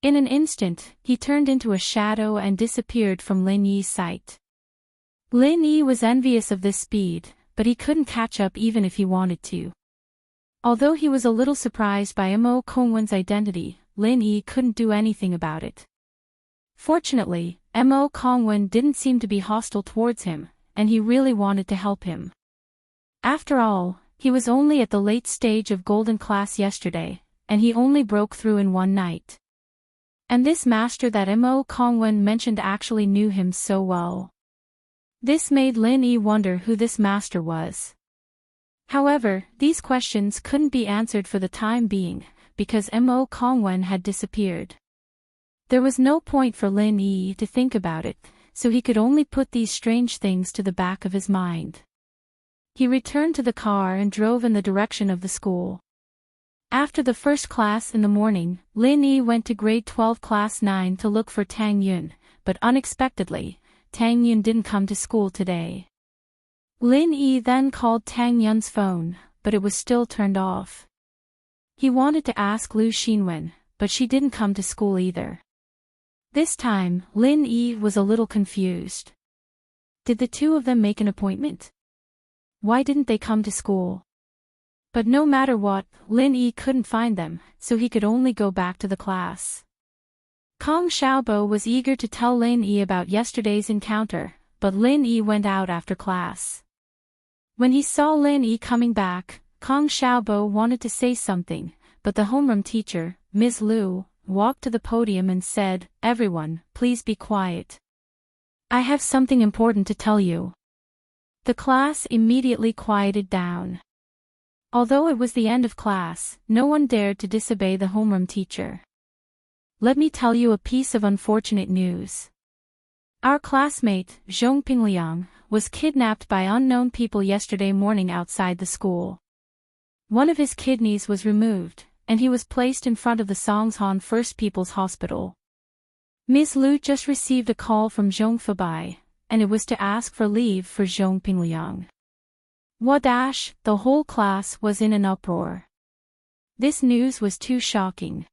S1: In an instant, he turned into a shadow and disappeared from Lin Yi's sight. Lin Yi was envious of this speed, but he couldn't catch up even if he wanted to. Although he was a little surprised by Mo Kongwen's identity, Lin Yi couldn't do anything about it. Fortunately, Mo Kongwen didn't seem to be hostile towards him, and he really wanted to help him. After all, he was only at the late stage of golden class yesterday, and he only broke through in one night. And this master that Mo Kongwen mentioned actually knew him so well. This made Lin Yi wonder who this master was. However, these questions couldn't be answered for the time being, because Mo Kongwen had disappeared. There was no point for Lin Yi to think about it, so he could only put these strange things to the back of his mind. He returned to the car and drove in the direction of the school. After the first class in the morning, Lin Yi went to grade 12 class 9 to look for Tang Yun, but unexpectedly, Tang Yun didn't come to school today. Lin Yi then called Tang Yun's phone, but it was still turned off. He wanted to ask Lu Xinwen, but she didn't come to school either. This time, Lin Yi was a little confused. Did the two of them make an appointment? Why didn't they come to school? But no matter what, Lin Yi couldn't find them, so he could only go back to the class. Kong Xiaobo was eager to tell Lin Yi about yesterday's encounter, but Lin Yi went out after class. When he saw Lin Yi coming back, Kong Xiaobo wanted to say something, but the homeroom teacher, Ms. Liu, walked to the podium and said, "Everyone, please be quiet. I have something important to tell you." The class immediately quieted down. Although it was the end of class, no one dared to disobey the homeroom teacher. Let me tell you a piece of unfortunate news. Our classmate, Zhong Pingliang, was kidnapped by unknown people yesterday morning outside the school. One of his kidneys was removed, and he was placed in front of the Songshan First People's Hospital. Ms. Liu just received a call from Zhong Fabai, and it was to ask for leave for Zhong Pingliang. Wadash, the whole class was in an uproar. This news was too shocking.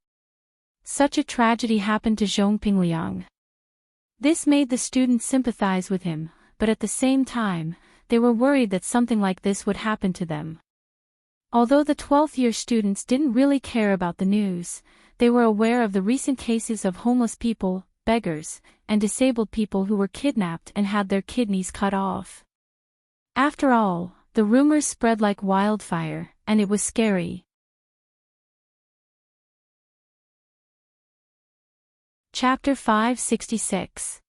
S1: Such a tragedy happened to Zhong Pingliang. This made the students sympathize with him, but at the same time, they were worried that something like this would happen to them. Although the 12th year students didn't really care about the news, they were aware of the recent cases of homeless people, beggars, and disabled people who were kidnapped and had their kidneys cut off. After all, the rumors spread like wildfire, and it was scary. Chapter 566.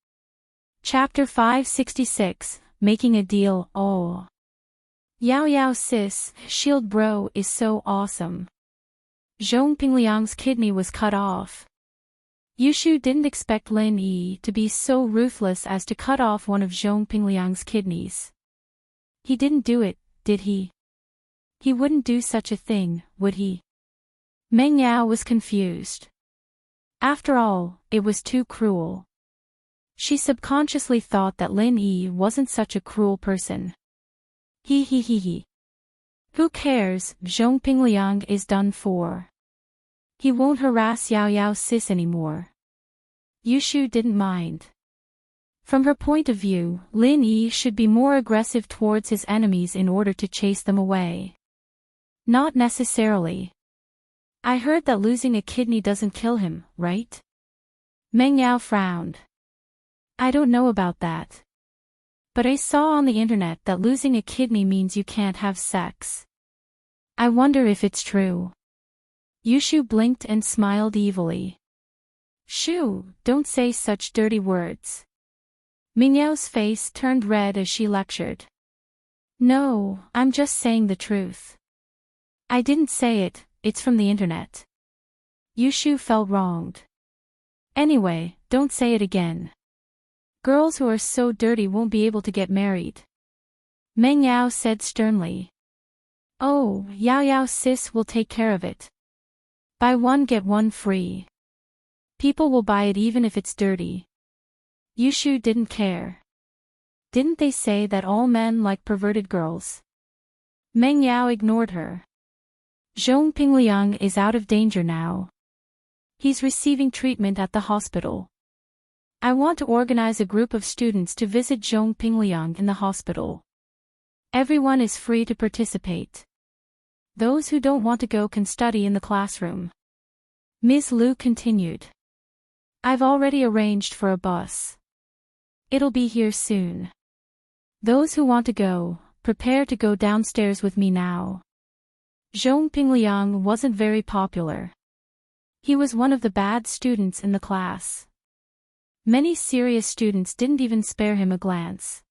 S1: Chapter 566, Making a Deal. Oh. Yao Yao sis, shield bro is so awesome. Zhong Pingliang's kidney was cut off. Yushu didn't expect Lin Yi to be so ruthless as to cut off one of Zhong Pingliang's kidneys. He didn't do it, did he? He wouldn't do such a thing, would he? Meng Yao was confused. After all, it was too cruel. She subconsciously thought that Lin Yi wasn't such a cruel person. He. Who cares, Zhong Pingliang is done for. He won't harass Yao Yao sis anymore. Yushu didn't mind. From her point of view, Lin Yi should be more aggressive towards his enemies in order to chase them away. Not necessarily. I heard that losing a kidney doesn't kill him, right? Meng Yao frowned. I don't know about that. But I saw on the internet that losing a kidney means you can't have sex. I wonder if it's true. Yushu blinked and smiled evilly. Shoo, don't say such dirty words. Meng Yao's face turned red as she lectured. No, I'm just saying the truth. I didn't say it, it's from the internet. Yushu felt wronged. Anyway, don't say it again. Girls who are so dirty won't be able to get married. Meng Yao said sternly. Oh, Yao Yao sis will take care of it. Buy one get one free. People will buy it even if it's dirty. Yushu didn't care. Didn't they say that all men like perverted girls? Meng Yao ignored her. Zhong Pingliang is out of danger now. He's receiving treatment at the hospital. I want to organize a group of students to visit Zhong Pingliang in the hospital. Everyone is free to participate. Those who don't want to go can study in the classroom. Ms. Liu continued. I've already arranged for a bus. It'll be here soon. Those who want to go, prepare to go downstairs with me now. Zhong Pingliang wasn't very popular. He was one of the bad students in the class. Many serious students didn't even spare him a glance.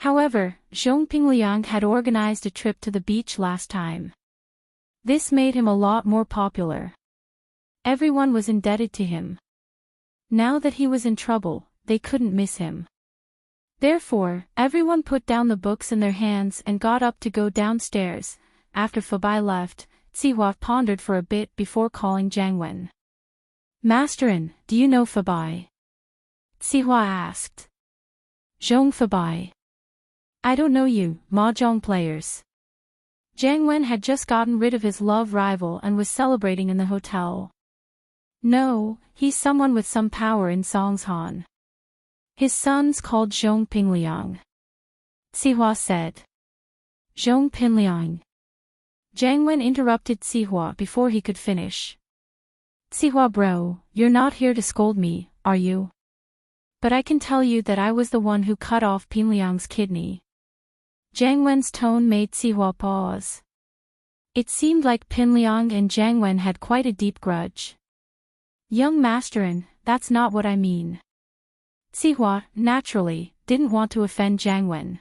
S1: However, Zhong Pingliang had organized a trip to the beach last time. This made him a lot more popular. Everyone was indebted to him. Now that he was in trouble, they couldn't miss him. Therefore, everyone put down the books in their hands and got up to go downstairs. After Fabai left, Zihua pondered for a bit before calling Jiang Wen. Masterin, do you know Fabai? Zihua asked. Zhong Fabai. I don't know you, mahjong players. Jiang Wen had just gotten rid of his love rival and was celebrating in the hotel. No, he's someone with some power in Songshan. His son's called Zhong Pingliang. Zihua said. Zhong Pingliang. Jiang Wen interrupted Zihua before he could finish. Zihua bro, you're not here to scold me, are you? But I can tell you that I was the one who cut off Pingliang's kidney. Jiang Wen's tone made Zihua pause. It seemed like Pingliang and Jiang Wen had quite a deep grudge. Young Masterin, that's not what I mean. Zihua, naturally, didn't want to offend Jiang Wen.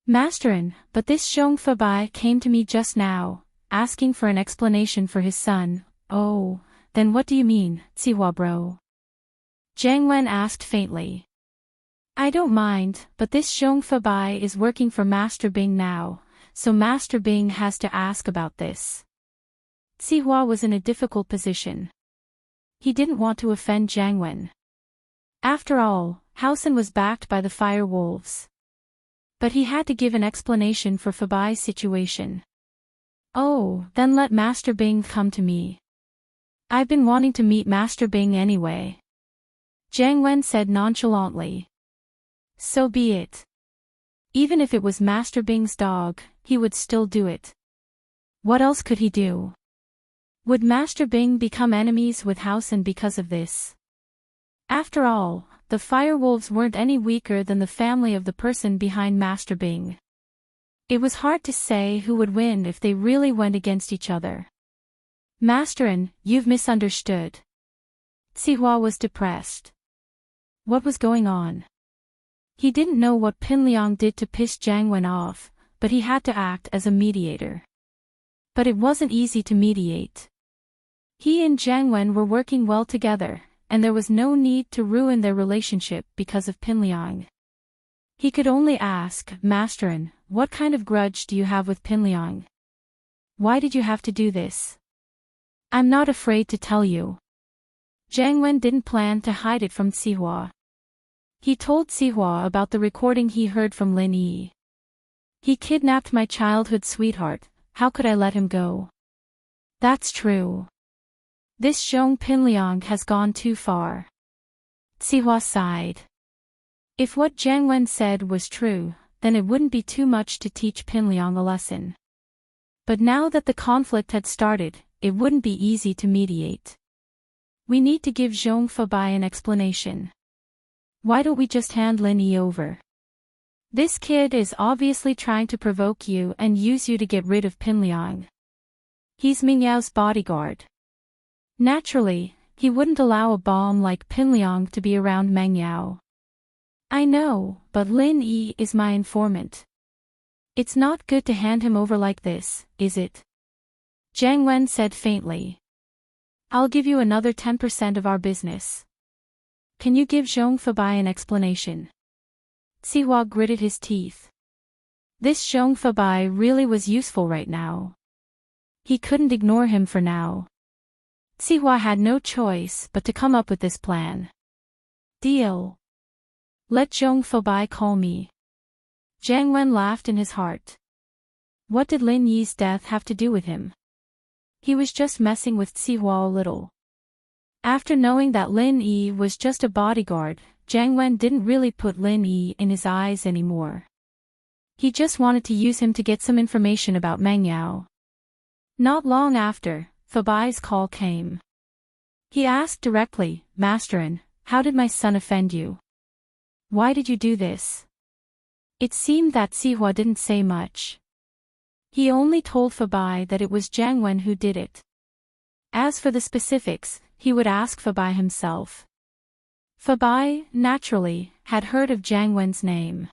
S1: Masterin, but this Zhong Fabai came to me just now, asking for an explanation for his son. Oh, then what do you mean, Zihua bro? Jiang Wen asked faintly. I don't mind, but this Zhong Fabai is working for Master Bing now, so Master Bing has to ask about this. Zihua was in a difficult position. He didn't want to offend Jiang Wen. After all, Housen was backed by the Fire Wolves. But he had to give an explanation for Fabai's situation. Oh, then let Master Bing come to me. I've been wanting to meet Master Bing anyway. Jiang Wen said nonchalantly. So be it. Even if it was Master Bing's dog, he would still do it. What else could he do? Would Master Bing become enemies with Housen because of this? After all, the firewolves weren't any weaker than the family of the person behind Master Bing. It was hard to say who would win if they really went against each other. Masterin, you've misunderstood. Sihua was depressed. What was going on? He didn't know what Pinliang did to piss Jiang Wen off, but he had to act as a mediator. But it wasn't easy to mediate. He and Jiang Wen were working well together, and there was no need to ruin their relationship because of Pinliang. He could only ask, Masterin, what kind of grudge do you have with Pinliang? Why did you have to do this? I'm not afraid to tell you. Jiang Wen didn't plan to hide it from Sihua. He told Sihua about the recording he heard from Lin Yi. He kidnapped my childhood sweetheart, how could I let him go? That's true. This Zhong Pinliang has gone too far. Sihua sighed. If what Jiang Wen said was true, then it wouldn't be too much to teach Pinliang a lesson. But now that the conflict had started, it wouldn't be easy to mediate. We need to give Zhong Fabai an explanation. Why don't we just hand Lin Yi over? This kid is obviously trying to provoke you and use you to get rid of Pinliang. He's Mingyao's bodyguard. Naturally, he wouldn't allow a bomb like Pinliang to be around Mengyao. I know, but Lin Yi is my informant. It's not good to hand him over like this, is it? Jiang Wen said faintly. I'll give you another 10% of our business. Can you give Zhong Fabai an explanation? Sihua gritted his teeth. This Zhong Fabai really was useful right now. He couldn't ignore him for now. Sihua had no choice but to come up with this plan. Deal. Let Zhong Fabai call me. Jiang Wen laughed in his heart. What did Lin Yi's death have to do with him? He was just messing with Sihua a little. After knowing that Lin Yi was just a bodyguard, Jiang Wen didn't really put Lin Yi in his eyes anymore. He just wanted to use him to get some information about Mengyao. Not long after, Fabai's call came. He asked directly, Masterin, how did my son offend you? Why did you do this? It seemed that Sihua didn't say much. He only told Fabai that it was Jiang Wen who did it. As for the specifics, he would ask Fabai himself. Fabai, naturally, had heard of Jiang Wen's name.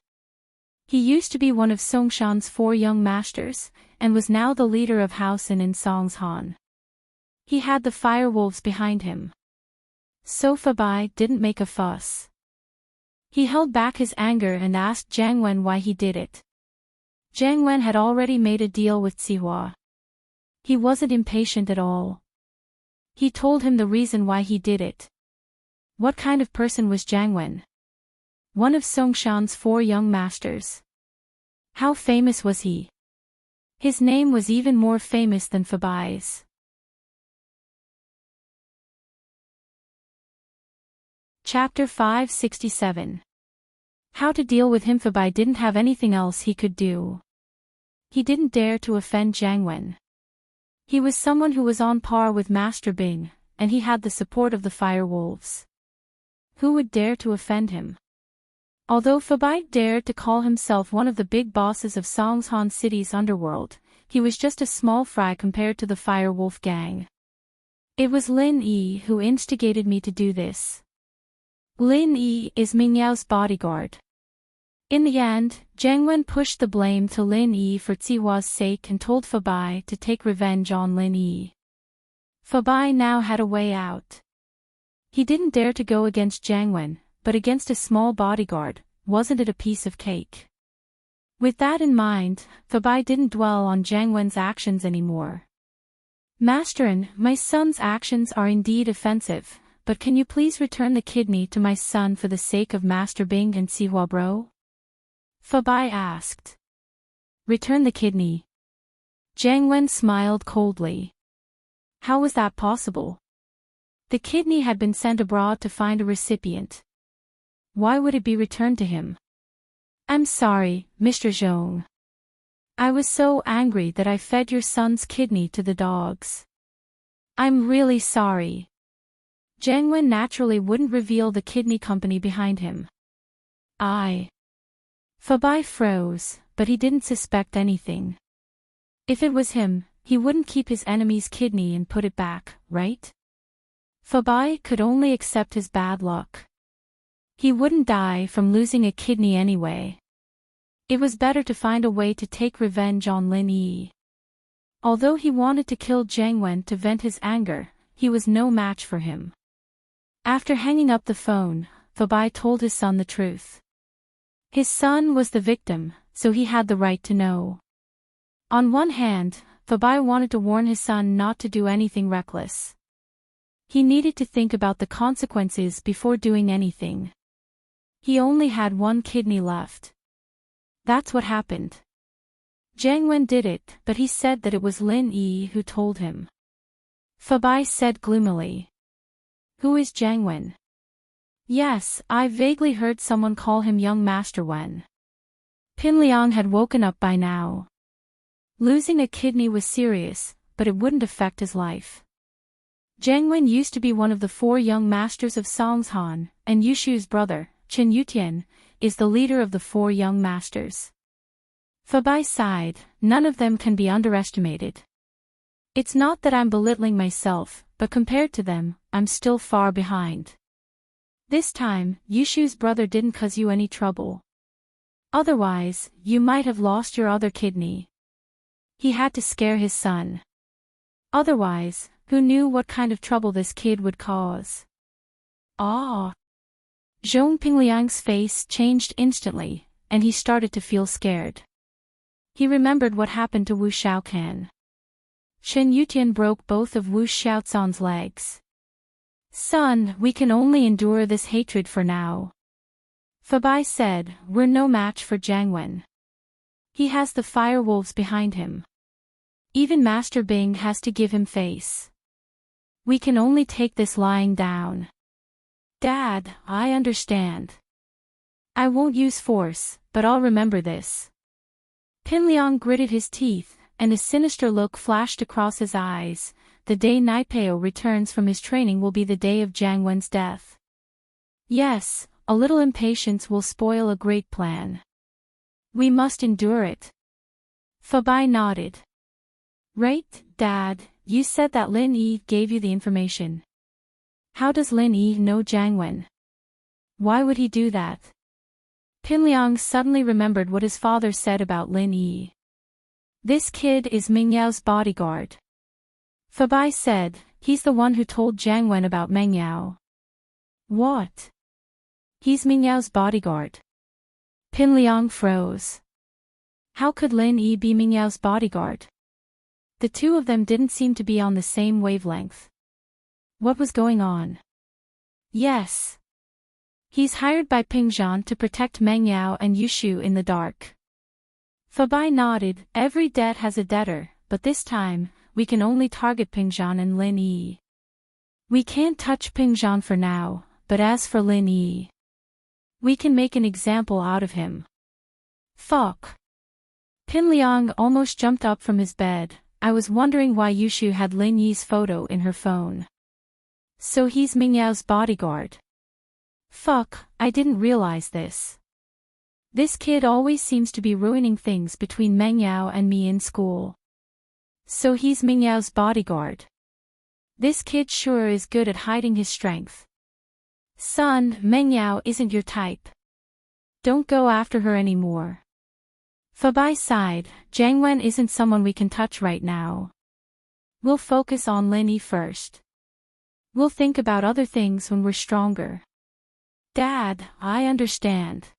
S1: He used to be one of Songshan's 4 young masters, and was now the leader of Housen in Songshan. He had the firewolves behind him. So Fabai didn't make a fuss. He held back his anger and asked Jiang Wen why he did it. Jiang Wen had already made a deal with Sihua. He wasn't impatient at all. He told him the reason why he did it. What kind of person was Jiang Wen? One of Songshan's 4 young masters. How famous was he? His name was even more famous than Fabai's. Chapter 567. How to deal with him. Fabai didn't have anything else he could do. He didn't dare to offend Jiang Wen. He was someone who was on par with Master Bing, and he had the support of the firewolves. Who would dare to offend him? Although Fabai dared to call himself one of the big bosses of Songshan City's underworld, he was just a small fry compared to the firewolf gang. It was Lin Yi who instigated me to do this. Lin Yi is Mingyao's bodyguard. In the end, Jiang Wen pushed the blame to Lin Yi for Sihua's sake and told Fabai to take revenge on Lin Yi. Fabai now had a way out. He didn't dare to go against Jiang Wen, but against a small bodyguard, wasn't it a piece of cake? With that in mind, Fabai didn't dwell on Jiang Wen's actions anymore. Masterin, my son's actions are indeed offensive, but can you please return the kidney to my son for the sake of Master Bing and Sihua bro? Fabai asked. Return the kidney. Jiang Wen smiled coldly. How was that possible? The kidney had been sent abroad to find a recipient. Why would it be returned to him? I'm sorry, Mr. Zhong. I was so angry that I fed your son's kidney to the dogs. I'm really sorry. Jiang Wen naturally wouldn't reveal the kidney company behind him. Fabai froze, but he didn't suspect anything. If it was him, he wouldn't keep his enemy's kidney and put it back, right? Fabai could only accept his bad luck. He wouldn't die from losing a kidney anyway. It was better to find a way to take revenge on Lin Yi. Although he wanted to kill Jiang Wen to vent his anger, he was no match for him. After hanging up the phone, Fabai told his son the truth. His son was the victim, so he had the right to know. On one hand, Fabai wanted to warn his son not to do anything reckless. He needed to think about the consequences before doing anything. He only had one kidney left. That's what happened. Jiang Wen did it, but he said that it was Lin Yi who told him. Fabai said gloomily. Who is Jiang Wen? Yes, I vaguely heard someone call him Young Master Wen. Pin Liang had woken up by now. Losing a kidney was serious, but it wouldn't affect his life. Jiang Wen used to be one of the 4 young masters of Songshan, and Yushu's brother, Chen Yutian, is the leader of the 4 young masters. Fabai sighed, none of them can be underestimated. It's not that I'm belittling myself, but compared to them, I'm still far behind. This time, Yushu's brother didn't cause you any trouble. Otherwise, you might have lost your other kidney. He had to scare his son. Otherwise, who knew what kind of trouble this kid would cause? Zhong Pingliang's face changed instantly, and he started to feel scared. He remembered what happened to Wu Xiaocan. Chen Yutian broke both of Wu Xiaozan's legs. Son, we can only endure this hatred for now. Fabai said, we're no match for Jiang Wen. He has the fire wolves behind him. Even Master Bing has to give him face. We can only take this lying down. Dad, I understand. I won't use force, but I'll remember this. Pin Liang gritted his teeth, and a sinister look flashed across his eyes. The day Naipeo returns from his training will be the day of Jiang Wen's death. Yes, a little impatience will spoil a great plan. We must endure it. Fabai nodded. Right, Dad, you said that Lin Yi gave you the information. How does Lin Yi know Jiang Wen? Why would he do that? Pin Liang suddenly remembered what his father said about Lin Yi. This kid is Meng Yao's bodyguard. Fabai said, he's the one who told Jiang Wen about Meng Yao. What? He's Meng Yao's bodyguard. Pin Liang froze. How could Lin Yi be Meng Yao's bodyguard? The two of them didn't seem to be on the same wavelength. What was going on? Yes. He's hired by Pingzhan to protect Meng Yao and Yushu in the dark. Fabai nodded, every debt has a debtor, but this time, we can only target Pingzhan and Lin Yi. We can't touch Pingzhan for now, but as for Lin Yi, we can make an example out of him. Fuck. Pin Liang almost jumped up from his bed. I was wondering why Yushu had Lin Yi's photo in her phone. So he's Meng Yao's bodyguard. Fuck, I didn't realize this. This kid always seems to be ruining things between Meng Yao and me in school. So he's Meng Yao's bodyguard. This kid sure is good at hiding his strength. Son, Meng Yao isn't your type. Don't go after her anymore. Fabai sighed, Jiang Wen isn't someone we can touch right now. We'll focus on Lin Yi first. We'll think about other things when we're stronger. Dad, I understand.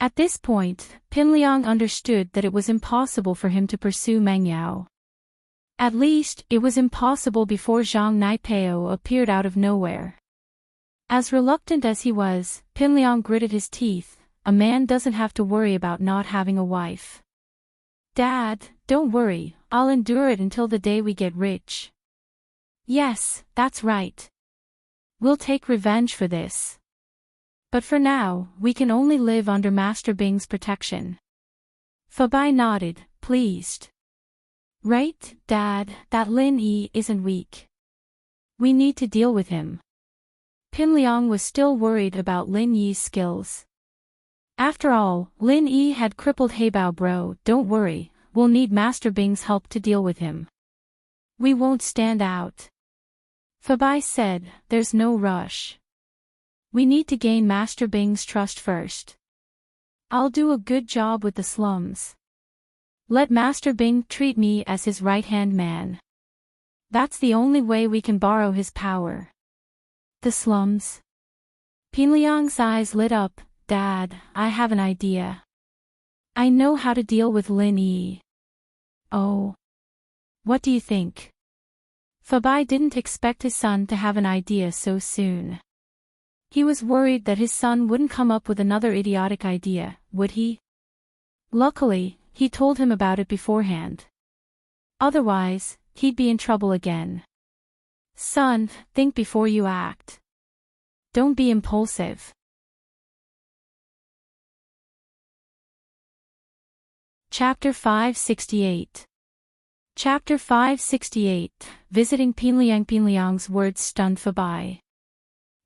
S1: At this point, Pin Liang understood that it was impossible for him to pursue Meng Yao. At least, it was impossible before Zhang Naipeo appeared out of nowhere. As reluctant as he was, Pin Liang gritted his teeth. A man doesn't have to worry about not having a wife. Dad, don't worry, I'll endure it until the day we get rich. Yes, that's right. We'll take revenge for this. But for now, we can only live under Master Bing's protection. Fabai nodded, pleased. Right, Dad, that Lin Yi isn't weak. We need to deal with him. Pinliang was still worried about Lin Yi's skills. After all, Lin Yi had crippled Heibao bro. Don't worry, we'll need Master Bing's help to deal with him. We won't stand out. Fabai said, there's no rush. We need to gain Master Bing's trust first. I'll do a good job with the slums. Let Master Bing treat me as his right-hand man. That's the only way we can borrow his power. The slums. Pinliang's eyes lit up. Dad, I have an idea. I know how to deal with Lin Yi. Oh. What do you think? Fabai didn't expect his son to have an idea so soon. He was worried that his son wouldn't come up with another idiotic idea, would he? Luckily, he told him about it beforehand. Otherwise, he'd be in trouble again. Son, think before you act. Don't be impulsive. Chapter 568. Chapter 568, Visiting Pinliang. Pinliang's words stunned Fabai.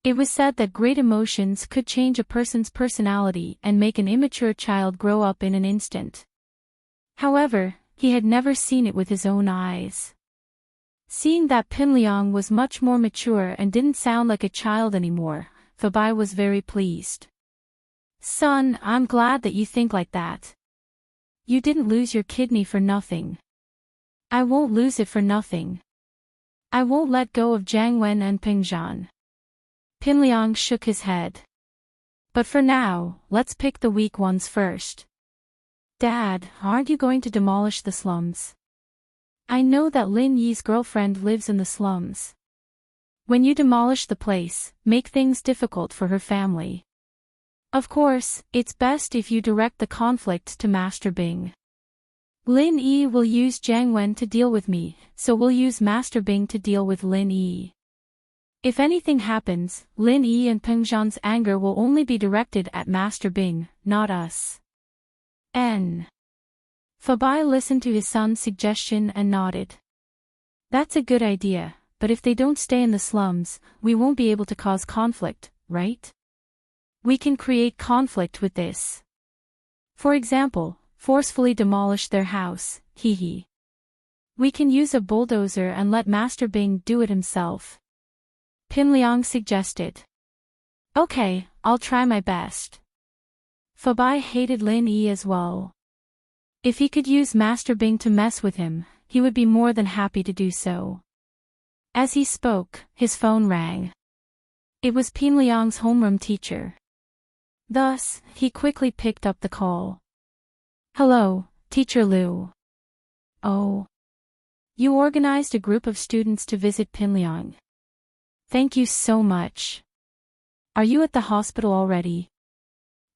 S1: It was said that great emotions could change a person's personality and make an immature child grow up in an instant. However, he had never seen it with his own eyes. Seeing that Pinliang was much more mature and didn't sound like a child anymore, Fabai was very pleased. Son, I'm glad that you think like that. You didn't lose your kidney for nothing. I won't lose it for nothing. I won't let go of Jiang Wen and Peng Zhan. Pinliang shook his head. But for now, let's pick the weak ones first. Dad, aren't you going to demolish the slums? I know that Lin Yi's girlfriend lives in the slums. When you demolish the place, make things difficult for her family. Of course, it's best if you direct the conflict to Master Bing. Lin Yi will use Jiang Wen to deal with me, so we'll use Master Bing to deal with Lin Yi. If anything happens, Lin Yi and Peng Zhan's anger will only be directed at Master Bing, not us. Fabai listened to his son's suggestion and nodded. That's a good idea, but if they don't stay in the slums, we won't be able to cause conflict, right? We can create conflict with this. For example, forcefully demolish their house, hee. We can use a bulldozer and let Master Bing do it himself. Pinliang suggested. Okay, I'll try my best. Fabai hated Lin Yi as well. If he could use Master Bing to mess with him, he would be more than happy to do so. As he spoke, his phone rang. It was Pinliang's homeroom teacher. Thus, he quickly picked up the call. Hello, Teacher Liu. Oh. You organized a group of students to visit Pinliang. Thank you so much. Are you at the hospital already?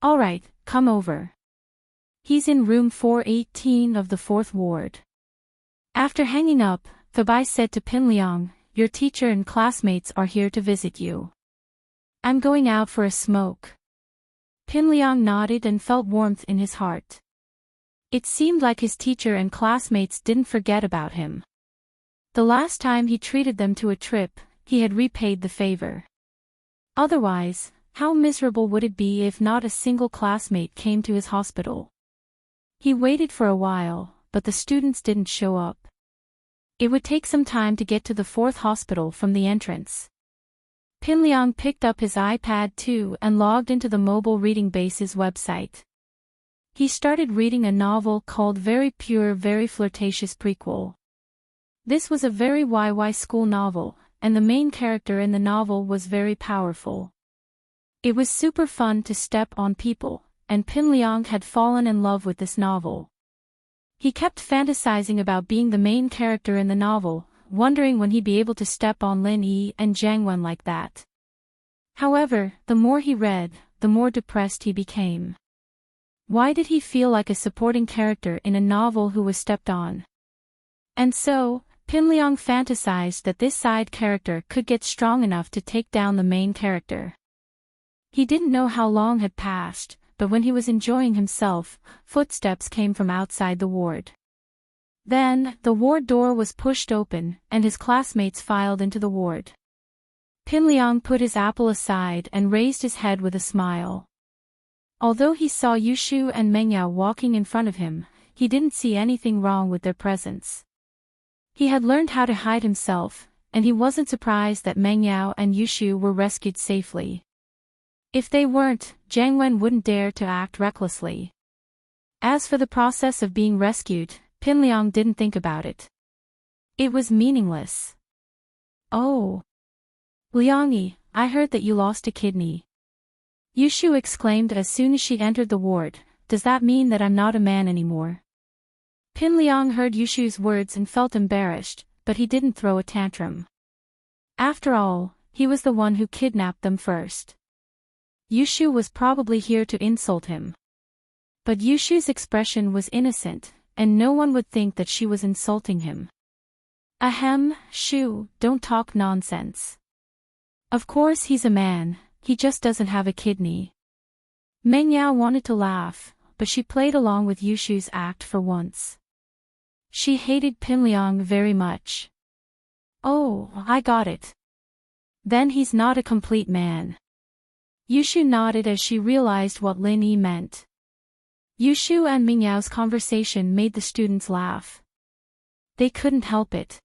S1: Alright, come over. He's in room 418 of the 4th ward. After hanging up, Fabai said to Pinliang, your teacher and classmates are here to visit you. I'm going out for a smoke. Pinliang nodded and felt warmth in his heart. It seemed like his teacher and classmates didn't forget about him. The last time he treated them to a trip, he had repaid the favor. Otherwise, how miserable would it be if not a single classmate came to his hospital? He waited for a while, but the students didn't show up. It would take some time to get to the 4th hospital from the entrance. Pinliang picked up his iPad too and logged into the mobile reading base's website. He started reading a novel called Very Pure Very Flirtatious Prequel. This was a very YY school novel, and the main character in the novel was very powerful. It was super fun to step on people, and Pinliang had fallen in love with this novel. He kept fantasizing about being the main character in the novel, wondering when he'd be able to step on Lin Yi and Jiang Wen like that. However, the more he read, the more depressed he became. Why did he feel like a supporting character in a novel who was stepped on? And so, Pinliang fantasized that this side character could get strong enough to take down the main character. He didn't know how long had passed, but when he was enjoying himself, footsteps came from outside the ward. Then, the ward door was pushed open, and his classmates filed into the ward. Pinliang put his apple aside and raised his head with a smile. Although he saw Yushu and Mengyao walking in front of him, he didn't see anything wrong with their presence. He had learned how to hide himself, and he wasn't surprised that Mengyao and Yushu were rescued safely. If they weren't, Jiang Wen wouldn't dare to act recklessly. As for the process of being rescued, Pinliang didn't think about it. It was meaningless. "Oh. Liangyi, I heard that you lost a kidney." Yushu exclaimed as soon as she entered the ward. "Does that mean that I'm not a man anymore?" Pinliang heard Yushu's words and felt embarrassed, but he didn't throw a tantrum. After all, he was the one who kidnapped them first. Yushu was probably here to insult him. But Yushu's expression was innocent, and no one would think that she was insulting him. "Ahem, Shu, don't talk nonsense. Of course he's a man, he just doesn't have a kidney." Mengyao wanted to laugh, but she played along with Yushu's act for once. She hated Pinliang very much. "Oh, I got it. Then he's not a complete man." Yushu nodded as she realized what Lin Yi meant. Yushu and Mingyao's conversation made the students laugh. They couldn't help it.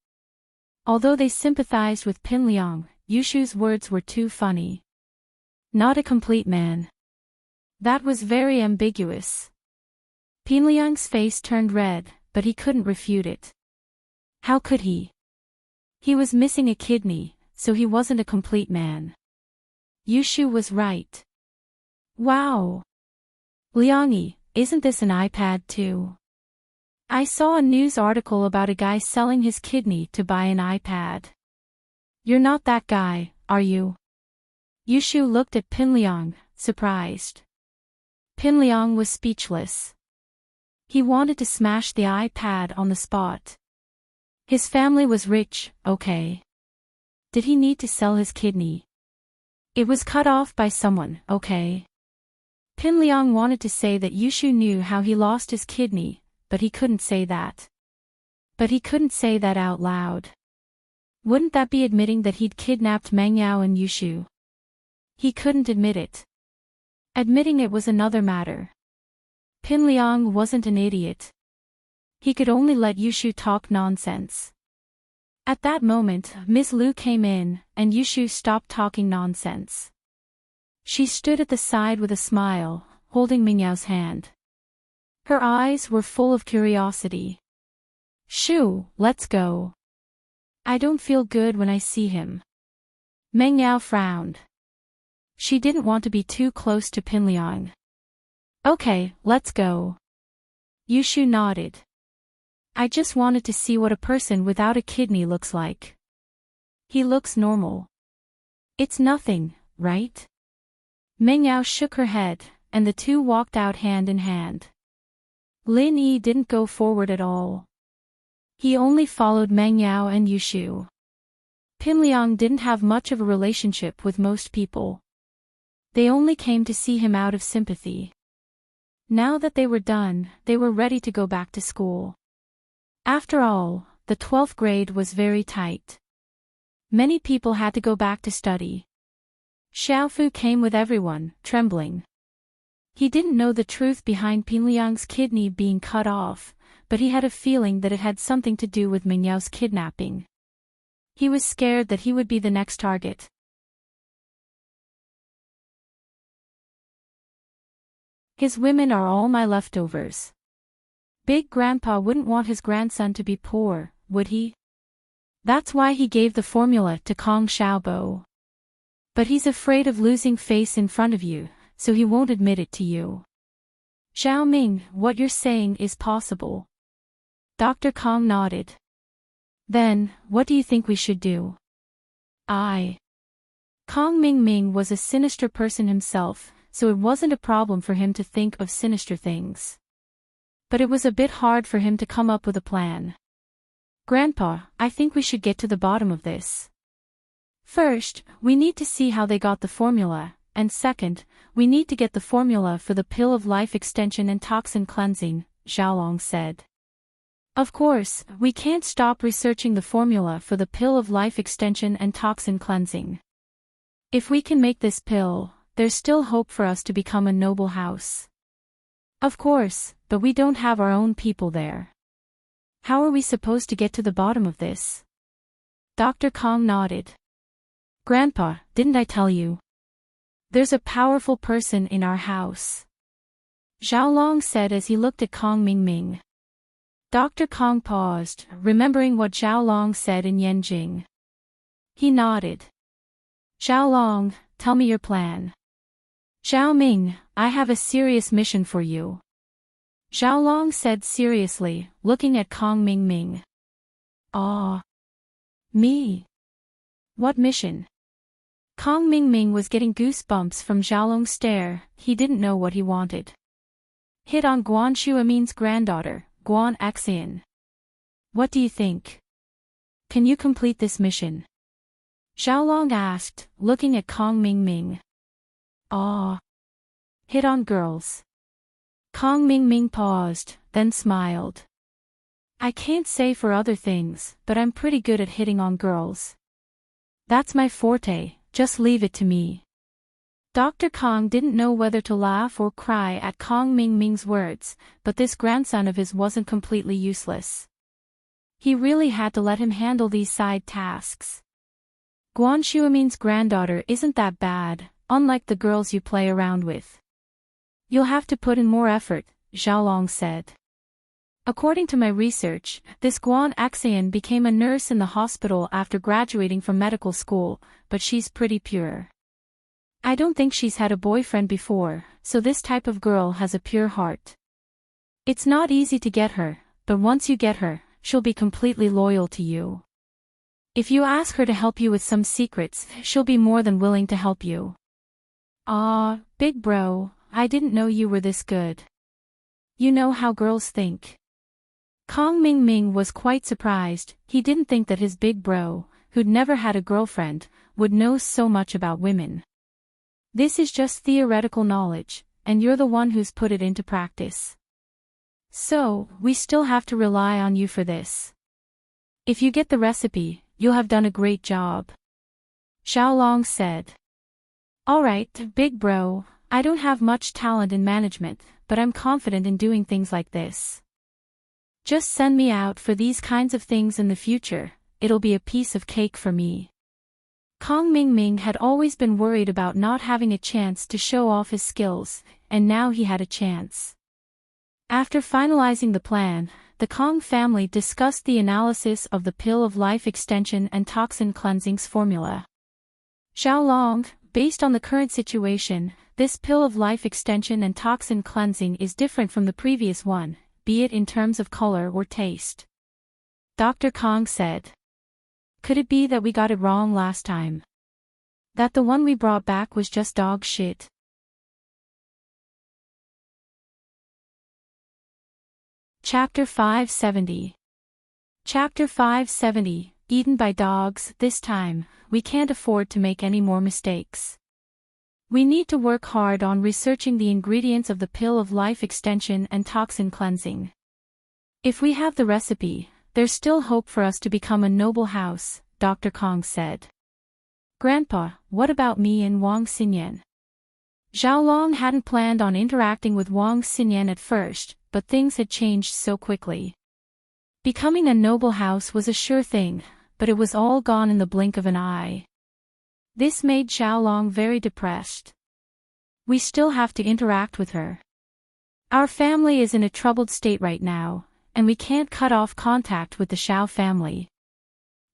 S1: Although they sympathized with Pinliang, Yushu's words were too funny. Not a complete man. That was very ambiguous. Pinliang's face turned red, but he couldn't refute it. How could he? He was missing a kidney, so he wasn't a complete man. Yushu was right. "Wow. Liangyi, isn't this an iPad too? I saw a news article about a guy selling his kidney to buy an iPad. You're not that guy, are you?" Yushu looked at Pinliang, surprised. Pinliang was speechless. He wanted to smash the iPad on the spot. His family was rich, okay. Did he need to sell his kidney? It was cut off by someone, okay. Pinliang wanted to say that Yushu knew how he lost his kidney, but he couldn't say that. But he couldn't say that out loud. Wouldn't that be admitting that he'd kidnapped Mengyao and Yushu? He couldn't admit it. Admitting it was another matter. Pinliang wasn't an idiot. He could only let Yushu talk nonsense. At that moment, Ms. Liu came in, and Yushu stopped talking nonsense. She stood at the side with a smile, holding Mingyao's hand. Her eyes were full of curiosity. "Shu, let's go. I don't feel good when I see him." Mengyao frowned. She didn't want to be too close to Pinliang. "Okay, let's go." Yushu nodded. "I just wanted to see what a person without a kidney looks like." "He looks normal." "It's nothing, right?" Mengyao shook her head, and the two walked out hand in hand. Lin Yi didn't go forward at all. He only followed Mengyao and Yushu. Pinliang didn't have much of a relationship with most people. They only came to see him out of sympathy. Now that they were done, they were ready to go back to school. After all, the 12th grade was very tight. Many people had to go back to study. Xiaofu came with everyone, trembling. He didn't know the truth behind Pinliang's kidney being cut off, but he had a feeling that it had something to do with Mingyao's kidnapping. He was scared that he would be the next target. His women are all my leftovers. Big Grandpa wouldn't want his grandson to be poor, would he? That's why he gave the formula to Kong Xiaobo. But he's afraid of losing face in front of you, so he won't admit it to you. Xiao Ming, what you're saying is possible. Dr. Kong nodded. Then, what do you think we should do? Kong Ming was a sinister person himself, so it wasn't a problem for him to think of sinister things. But it was a bit hard for him to come up with a plan. Grandpa, I think we should get to the bottom of this. First, we need to see how they got the formula, and second, we need to get the formula for the pill of life extension and toxin cleansing, Xiaolong said. Of course, we can't stop researching the formula for the pill of life extension and toxin cleansing. If we can make this pill, there's still hope for us to become a noble house. Of course, but we don't have our own people there. How are we supposed to get to the bottom of this? Dr. Kong nodded. Grandpa, didn't I tell you? There's a powerful person in our house. Xiaolong said as he looked at Kong Mingming. Dr. Kong paused, remembering what Xiaolong said in Yanjing. He nodded. Xiaolong, tell me your plan. Xiaoming, I have a serious mission for you. Xiaolong said seriously, looking at Kong Mingming. Ah. Me? What mission? Kong Mingming was getting goosebumps from Xiaolong's stare. He didn't know what he wanted. Hit on Guan Shuamin's granddaughter, Guan Axian. What do you think? Can you complete this mission? Xiaolong asked, looking at Kong Mingming. Ah. Hit on girls. Kong Mingming paused, then smiled. I can't say for other things, but I'm pretty good at hitting on girls. That's my forte, just leave it to me. Dr. Kong didn't know whether to laugh or cry at Kong Mingming's words, but this grandson of his wasn't completely useless. He really had to let him handle these side tasks. Guan Shuamin's granddaughter isn't that bad, unlike the girls you play around with. You'll have to put in more effort, Xiaolong said. According to my research, this Guan Axian became a nurse in the hospital after graduating from medical school, but she's pretty pure. I don't think she's had a boyfriend before, so this type of girl has a pure heart. It's not easy to get her, but once you get her, she'll be completely loyal to you. If you ask her to help you with some secrets, she'll be more than willing to help you. Ah, big bro, I didn't know you were this good. You know how girls think. Kong Mingming was quite surprised. He didn't think that his big bro, who'd never had a girlfriend, would know so much about women. This is just theoretical knowledge, and you're the one who's put it into practice. So, we still have to rely on you for this. If you get the recipe, you'll have done a great job. Xiaolong said. Alright, big bro, I don't have much talent in management, but I'm confident in doing things like this. Just send me out for these kinds of things in the future, it'll be a piece of cake for me. Kong Mingming had always been worried about not having a chance to show off his skills, and now he had a chance. After finalizing the plan, the Kong family discussed the analysis of the pill of life extension and toxin cleansing's formula. Xiaolong, based on the current situation, this pill of life extension and toxin cleansing is different from the previous one, be it in terms of color or taste. Dr. Kong said. Could it be that we got it wrong last time? That the one we brought back was just dog shit? Chapter 570. Chapter 570, Eaten by Dogs. This time, we can't afford to make any more mistakes. We need to work hard on researching the ingredients of the pill of life extension and toxin cleansing. If we have the recipe, there's still hope for us to become a noble house, Dr. Kong said. Grandpa, what about me and Wang Xinyan? Xiaolong hadn't planned on interacting with Wang Xinyan at first, but things had changed so quickly. Becoming a noble house was a sure thing, but it was all gone in the blink of an eye. This made Xiaolong very depressed. We still have to interact with her. Our family is in a troubled state right now, and we can't cut off contact with the Xiao family.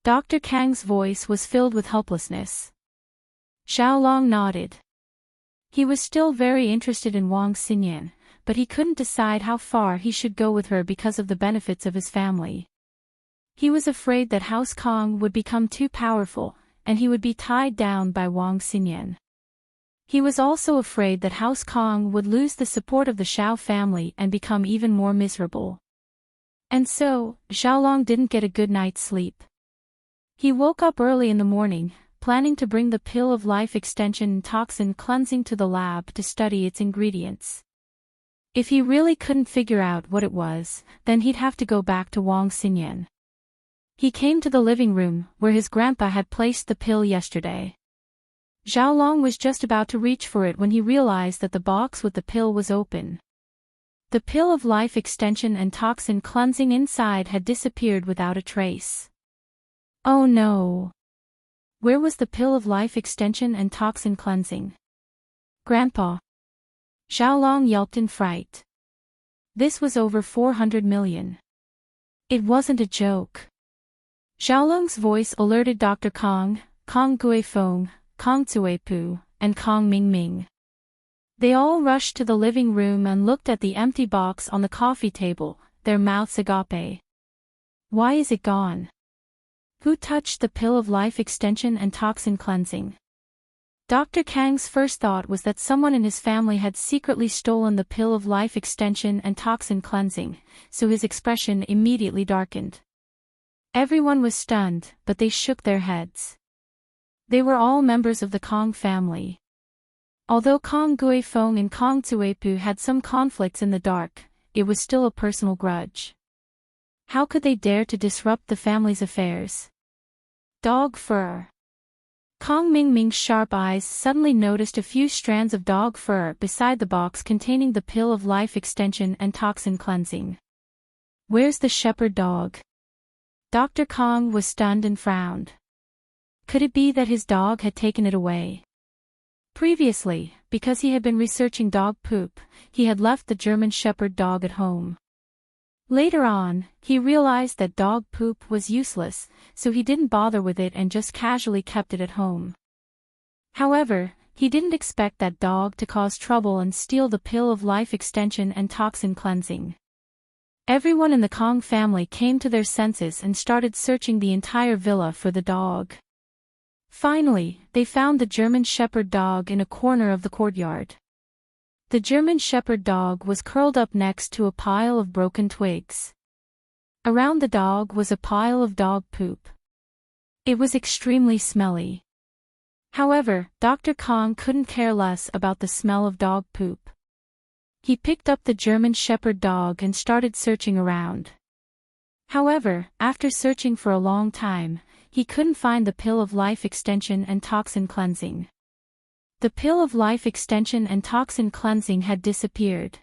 S1: Dr. Kang's voice was filled with helplessness. Xiaolong nodded. He was still very interested in Wang Xinyan, but he couldn't decide how far he should go with her because of the benefits of his family. He was afraid that House Kong would become too powerful, and he would be tied down by Wang Xinyan. He was also afraid that House Kong would lose the support of the Xiao family and become even more miserable. And so, Xiaolong didn't get a good night's sleep. He woke up early in the morning, planning to bring the pill of life extension and toxin cleansing to the lab to study its ingredients. If he really couldn't figure out what it was, then he'd have to go back to Wang Xinyan. He came to the living room, where his grandpa had placed the pill yesterday. Xiaolong was just about to reach for it when he realized that the box with the pill was open. The pill of life extension and toxin cleansing inside had disappeared without a trace. Oh no! Where was the pill of life extension and toxin cleansing? Grandpa! Xiaolong yelped in fright. This was over 400 million. It wasn't a joke. Xiaolong's voice alerted Dr. Kong, Kong Guifeng, Kong Cuipu, and Kong Mingming. They all rushed to the living room and looked at the empty box on the coffee table, their mouths agape. Why is it gone? Who touched the pill of life extension and toxin cleansing? Dr. Kang's first thought was that someone in his family had secretly stolen the pill of life extension and toxin cleansing, so his expression immediately darkened. Everyone was stunned, but they shook their heads. They were all members of the Kong family. Although Kong Guifeng and Kong Cuipu had some conflicts in the dark, it was still a personal grudge. How could they dare to disrupt the family's affairs? Dog fur. Kong Mingming's sharp eyes suddenly noticed a few strands of dog fur beside the box containing the pill of life extension and toxin cleansing. Where's the shepherd dog? Dr. Kong was stunned and frowned. Could it be that his dog had taken it away? Previously, because he had been researching dog poop, he had left the German shepherd dog at home. Later on, he realized that dog poop was useless, so he didn't bother with it and just casually kept it at home. However, he didn't expect that dog to cause trouble and steal the pill of life extension and toxin cleansing. Everyone in the Kong family came to their senses and started searching the entire villa for the dog. Finally, they found the German shepherd dog in a corner of the courtyard. The German shepherd dog was curled up next to a pile of broken twigs. Around the dog was a pile of dog poop. It was extremely smelly. However, Dr. Kong couldn't care less about the smell of dog poop. He picked up the German shepherd dog and started searching around. However, after searching for a long time, he couldn't find the pill of life extension and toxin cleansing. The pill of life extension and toxin cleansing had disappeared.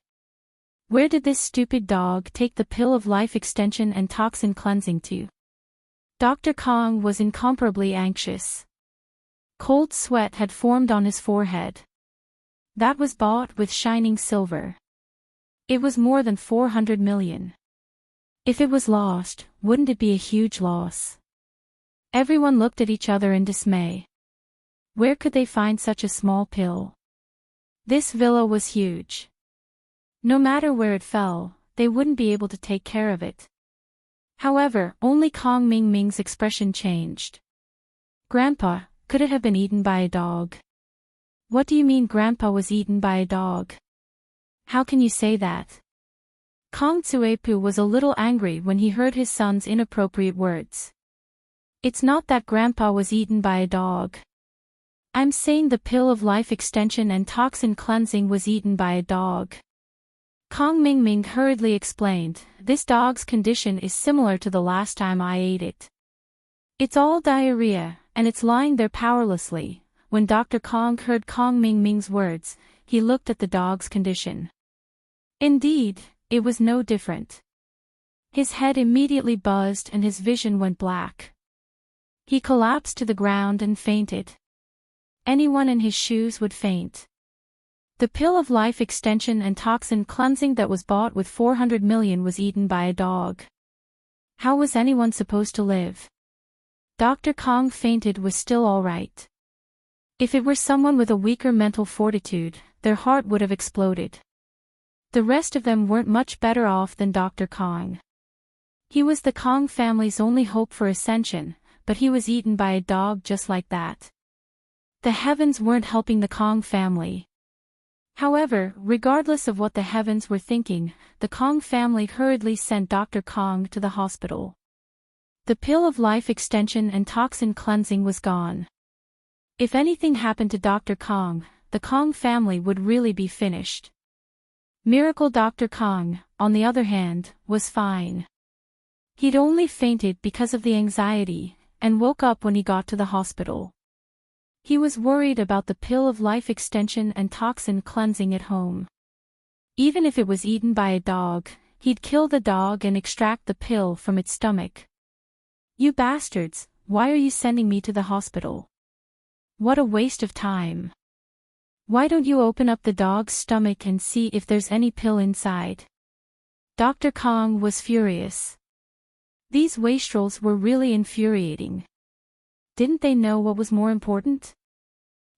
S1: Where did this stupid dog take the pill of life extension and toxin cleansing to? Dr. Kong was incomparably anxious. Cold sweat had formed on his forehead. That was bought with shining silver. It was more than 400 million. If it was lost, wouldn't it be a huge loss? Everyone looked at each other in dismay. Where could they find such a small pill? This villa was huge. No matter where it fell, they wouldn't be able to take care of it. However, only Kong Mingming's expression changed. Grandpa, could it have been eaten by a dog? What do you mean Grandpa was eaten by a dog? How can you say that? Kong Cuipu was a little angry when he heard his son's inappropriate words. It's not that Grandpa was eaten by a dog. I'm saying the pill of life extension and toxin cleansing was eaten by a dog. Kong Mingming hurriedly explained, this dog's condition is similar to the last time I ate it. It's all diarrhea, and it's lying there powerlessly. When Dr. Kong heard Kong Mingming's words, he looked at the dog's condition. Indeed, it was no different. His head immediately buzzed and his vision went black. He collapsed to the ground and fainted. Anyone in his shoes would faint. The pill of life extension and toxin cleansing that was bought with 400 million was eaten by a dog. How was anyone supposed to live? Dr. Kong fainted was still all right. If it were someone with a weaker mental fortitude, their heart would have exploded. The rest of them weren't much better off than Dr. Kong. He was the Kong family's only hope for ascension, but he was eaten by a dog just like that. The heavens weren't helping the Kong family. However, regardless of what the heavens were thinking, the Kong family hurriedly sent Dr. Kong to the hospital. The pill of life extension and toxin cleansing was gone. If anything happened to Dr. Kong, the Kong family would really be finished. Miracle Dr. Kong, on the other hand, was fine. He'd only fainted because of the anxiety, and woke up when he got to the hospital. He was worried about the pill of life extension and toxin cleansing at home. Even if it was eaten by a dog, he'd kill the dog and extract the pill from its stomach. You bastards, why are you sending me to the hospital? What a waste of time. Why don't you open up the dog's stomach and see if there's any pill inside? Dr. Kong was furious. These wastrels were really infuriating. Didn't they know what was more important?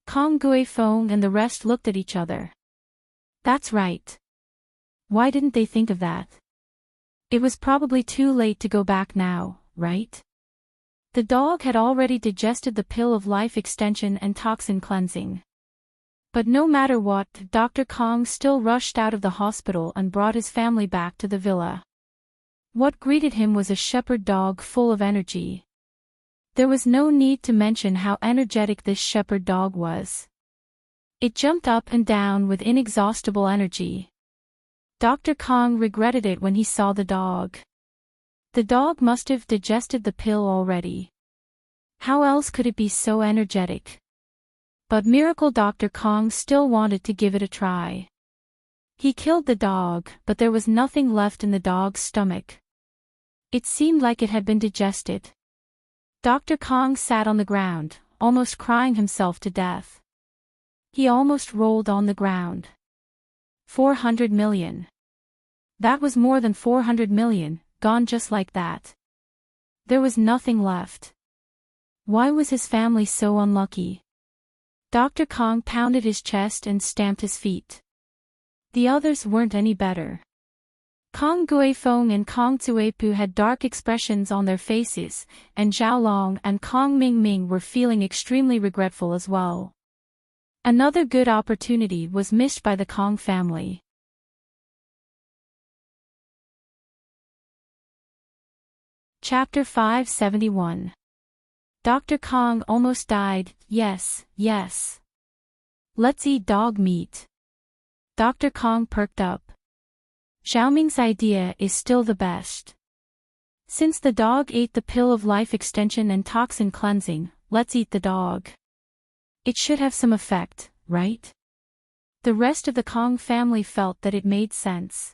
S1: Kong Gui Fong and the rest looked at each other. That's right. Why didn't they think of that? It was probably too late to go back now, right? The dog had already digested the pill of life extension and toxin cleansing. But no matter what, Dr. Kong still rushed out of the hospital and brought his family back to the villa. What greeted him was a shepherd dog full of energy. There was no need to mention how energetic this shepherd dog was. It jumped up and down with inexhaustible energy. Dr. Kong regretted it when he saw the dog. The dog must have digested the pill already. How else could it be so energetic? But Miracle Dr. Kong still wanted to give it a try. He killed the dog, but there was nothing left in the dog's stomach. It seemed like it had been digested. Dr. Kong sat on the ground, almost crying himself to death. He almost rolled on the ground. 400 million. That was more than 400 million, gone just like that. There was nothing left. Why was his family so unlucky? Dr. Kong pounded his chest and stamped his feet. The others weren't any better. Kong Guifeng and Kong Tsuepu had dark expressions on their faces, and Zhao Long and Kong Mingming were feeling extremely regretful as well. Another good opportunity was missed by the Kong family. Chapter 571. Dr. Kong almost died. Yes, yes. Let's eat dog meat. Dr. Kong perked up. Xiaoming's idea is still the best. Since the dog ate the pill of life extension and toxin cleansing, let's eat the dog. It should have some effect, right? The rest of the Kong family felt that it made sense.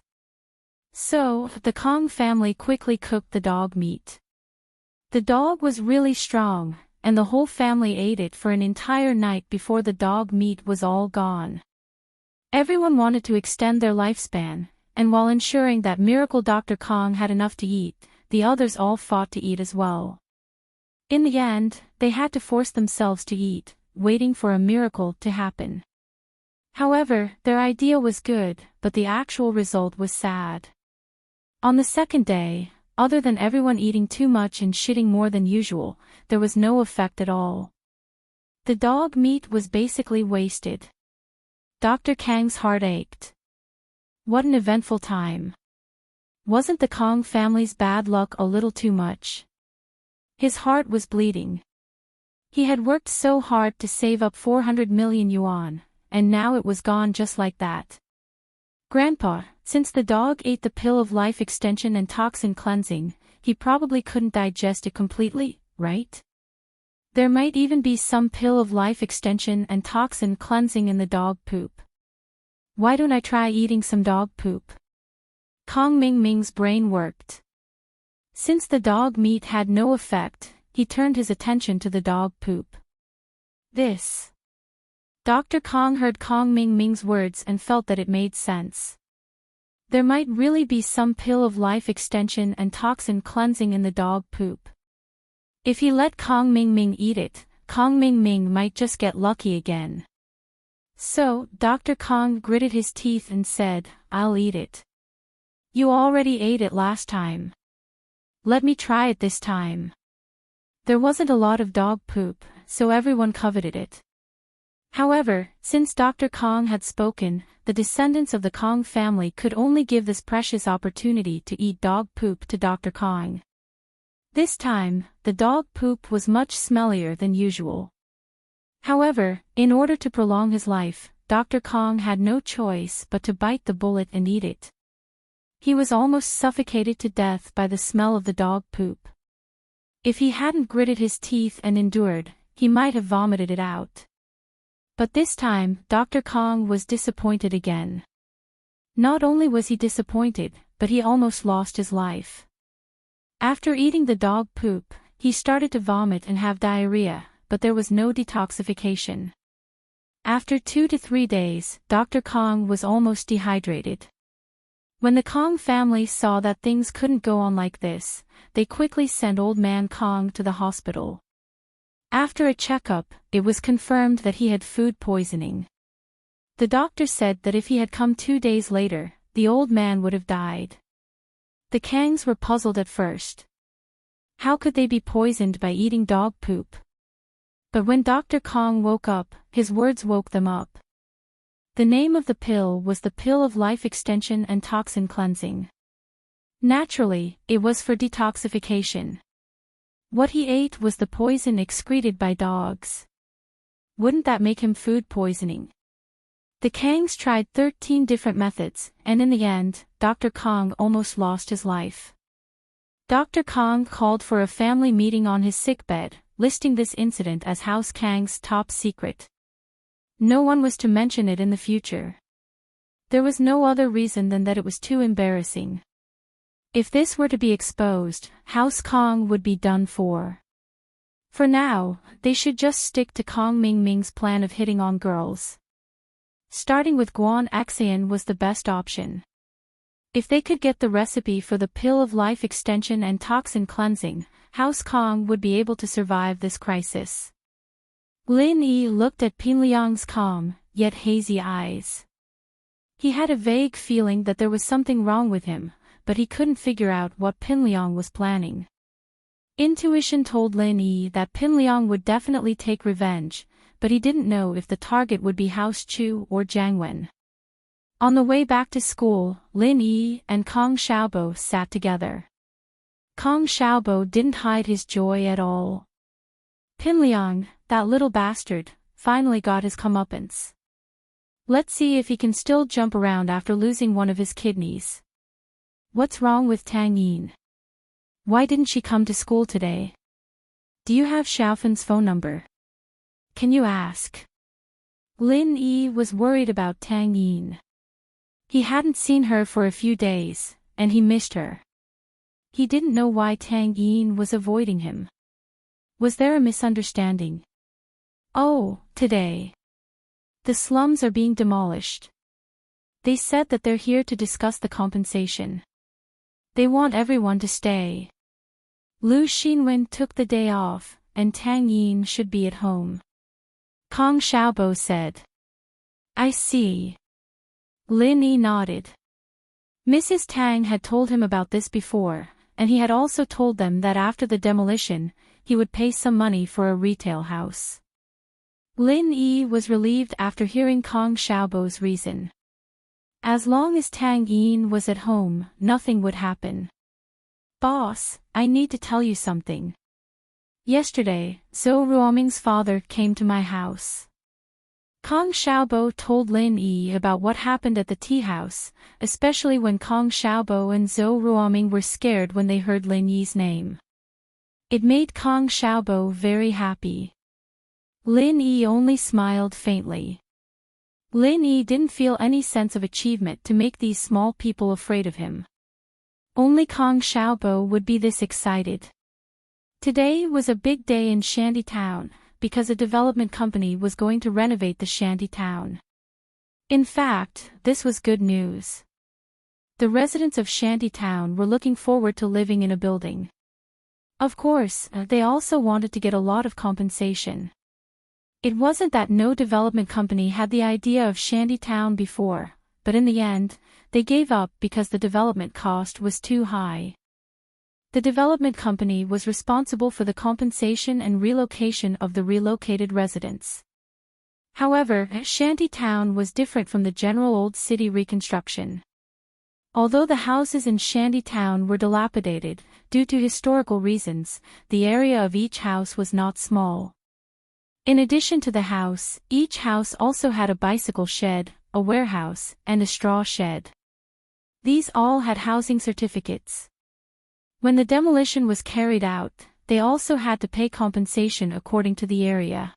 S1: So, the Kong family quickly cooked the dog meat. The dog was really strong, and the whole family ate it for an entire night before the dog meat was all gone. Everyone wanted to extend their lifespan, and while ensuring that Miracle Dr. Kong had enough to eat, the others all fought to eat as well. In the end, they had to force themselves to eat, waiting for a miracle to happen. However, their idea was good, but the actual result was sad. On the second day, other than everyone eating too much and shitting more than usual, there was no effect at all. The dog meat was basically wasted. Dr. Kang's heart ached. What an eventful time. Wasn't the Kong family's bad luck a little too much? His heart was bleeding. He had worked so hard to save up 400 million yuan, and now it was gone just like that. Grandpa, since the dog ate the pill of life extension and toxin cleansing, he probably couldn't digest it completely, right? There might even be some pill of life extension and toxin cleansing in the dog poop. Why don't I try eating some dog poop? Kong Mingming's brain worked. Since the dog meat had no effect, he turned his attention to the dog poop. This. Dr. Kong heard Kong Mingming's words and felt that it made sense. There might really be some pill of life extension and toxin cleansing in the dog poop. If he let Kong Mingming eat it, Kong Mingming might just get lucky again. So, Dr. Kong gritted his teeth and said, I'll eat it. You already ate it last time. Let me try it this time. There wasn't a lot of dog poop, so everyone coveted it. However, since Dr. Kong had spoken, the descendants of the Kong family could only give this precious opportunity to eat dog poop to Dr. Kong. This time, the dog poop was much smellier than usual. However, in order to prolong his life, Dr. Kong had no choice but to bite the bullet and eat it. He was almost suffocated to death by the smell of the dog poop. If he hadn't gritted his teeth and endured, he might have vomited it out. But this time, Dr. Kong was disappointed again. Not only was he disappointed, but he almost lost his life. After eating the dog poop, he started to vomit and have diarrhea, but there was no detoxification. After 2 to 3 days, Dr. Kong was almost dehydrated. When the Kong family saw that things couldn't go on like this, they quickly sent Old Man Kong to the hospital. After a checkup, it was confirmed that he had food poisoning. The doctor said that if he had come 2 days later, the old man would have died. The Kangs were puzzled at first. How could they be poisoned by eating dog poop? But when Dr. Kong woke up, his words woke them up. The name of the pill was the Pill of Life Extension and Toxin Cleansing. Naturally, it was for detoxification. What he ate was the poison excreted by dogs. Wouldn't that make him food poisoning? The Kangs tried 13 different methods, and in the end, Dr. Kong almost lost his life. Dr. Kong called for a family meeting on his sickbed, listing this incident as House Kang's top secret. No one was to mention it in the future. There was no other reason than that it was too embarrassing. If this were to be exposed, House Kong would be done for. For now, they should just stick to Kong Ming Ming's plan of hitting on girls. Starting with Guan Axian was the best option. If they could get the recipe for the Pill of Life Extension and Toxin Cleansing, House Kong would be able to survive this crisis. Lin Yi looked at Pinliang's calm, yet hazy eyes. He had a vague feeling that there was something wrong with him, but he couldn't figure out what Pinliang was planning. Intuition told Lin Yi that Pinliang would definitely take revenge, but he didn't know if the target would be House Chu or Jiang Wen. On the way back to school, Lin Yi and Kong Xiaobo sat together. Kong Xiaobo didn't hide his joy at all. Pinliang, that little bastard, finally got his comeuppance. Let's see if he can still jump around after losing one of his kidneys. What's wrong with Tang Yin? Why didn't she come to school today? Do you have Xiaofan's phone number? Can you ask? Lin Yi was worried about Tang Yin. He hadn't seen her for a few days, and he missed her. He didn't know why Tang Yin was avoiding him. Was there a misunderstanding? Oh, today. The slums are being demolished. They said that they're here to discuss the compensation. They want everyone to stay. Lu Xinwen took the day off, and Tang Yin should be at home. Kong Xiaobo said. I see. Lin Yi nodded. Mrs. Tang had told him about this before, and he had also told them that after the demolition, he would pay some money for a retail house. Lin Yi was relieved after hearing Kong Xiaobo's reason. As long as Tang Yin was at home, nothing would happen. Boss, I need to tell you something. Yesterday, Zhou Ruoming's father came to my house. Kong Xiaobo told Lin Yi about what happened at the tea house, especially when Kong Xiaobo and Zhou Ruoming were scared when they heard Lin Yi's name. It made Kong Xiaobo very happy. Lin Yi only smiled faintly. Lin Yi didn't feel any sense of achievement to make these small people afraid of him. Only Kong Xiaobo would be this excited. Today was a big day in Shanty Town, because a development company was going to renovate the Shanty Town. In fact, this was good news. The residents of Shanty Town were looking forward to living in a building. Of course, they also wanted to get a lot of compensation. It wasn't that no development company had the idea of Shanty Town before, but in the end, they gave up because the development cost was too high. The development company was responsible for the compensation and relocation of the relocated residents. However, Shanty Town was different from the general old city reconstruction. Although the houses in Shanty Town were dilapidated, due to historical reasons, the area of each house was not small. In addition to the house, each house also had a bicycle shed, a warehouse, and a straw shed. These all had housing certificates. When the demolition was carried out, they also had to pay compensation according to the area.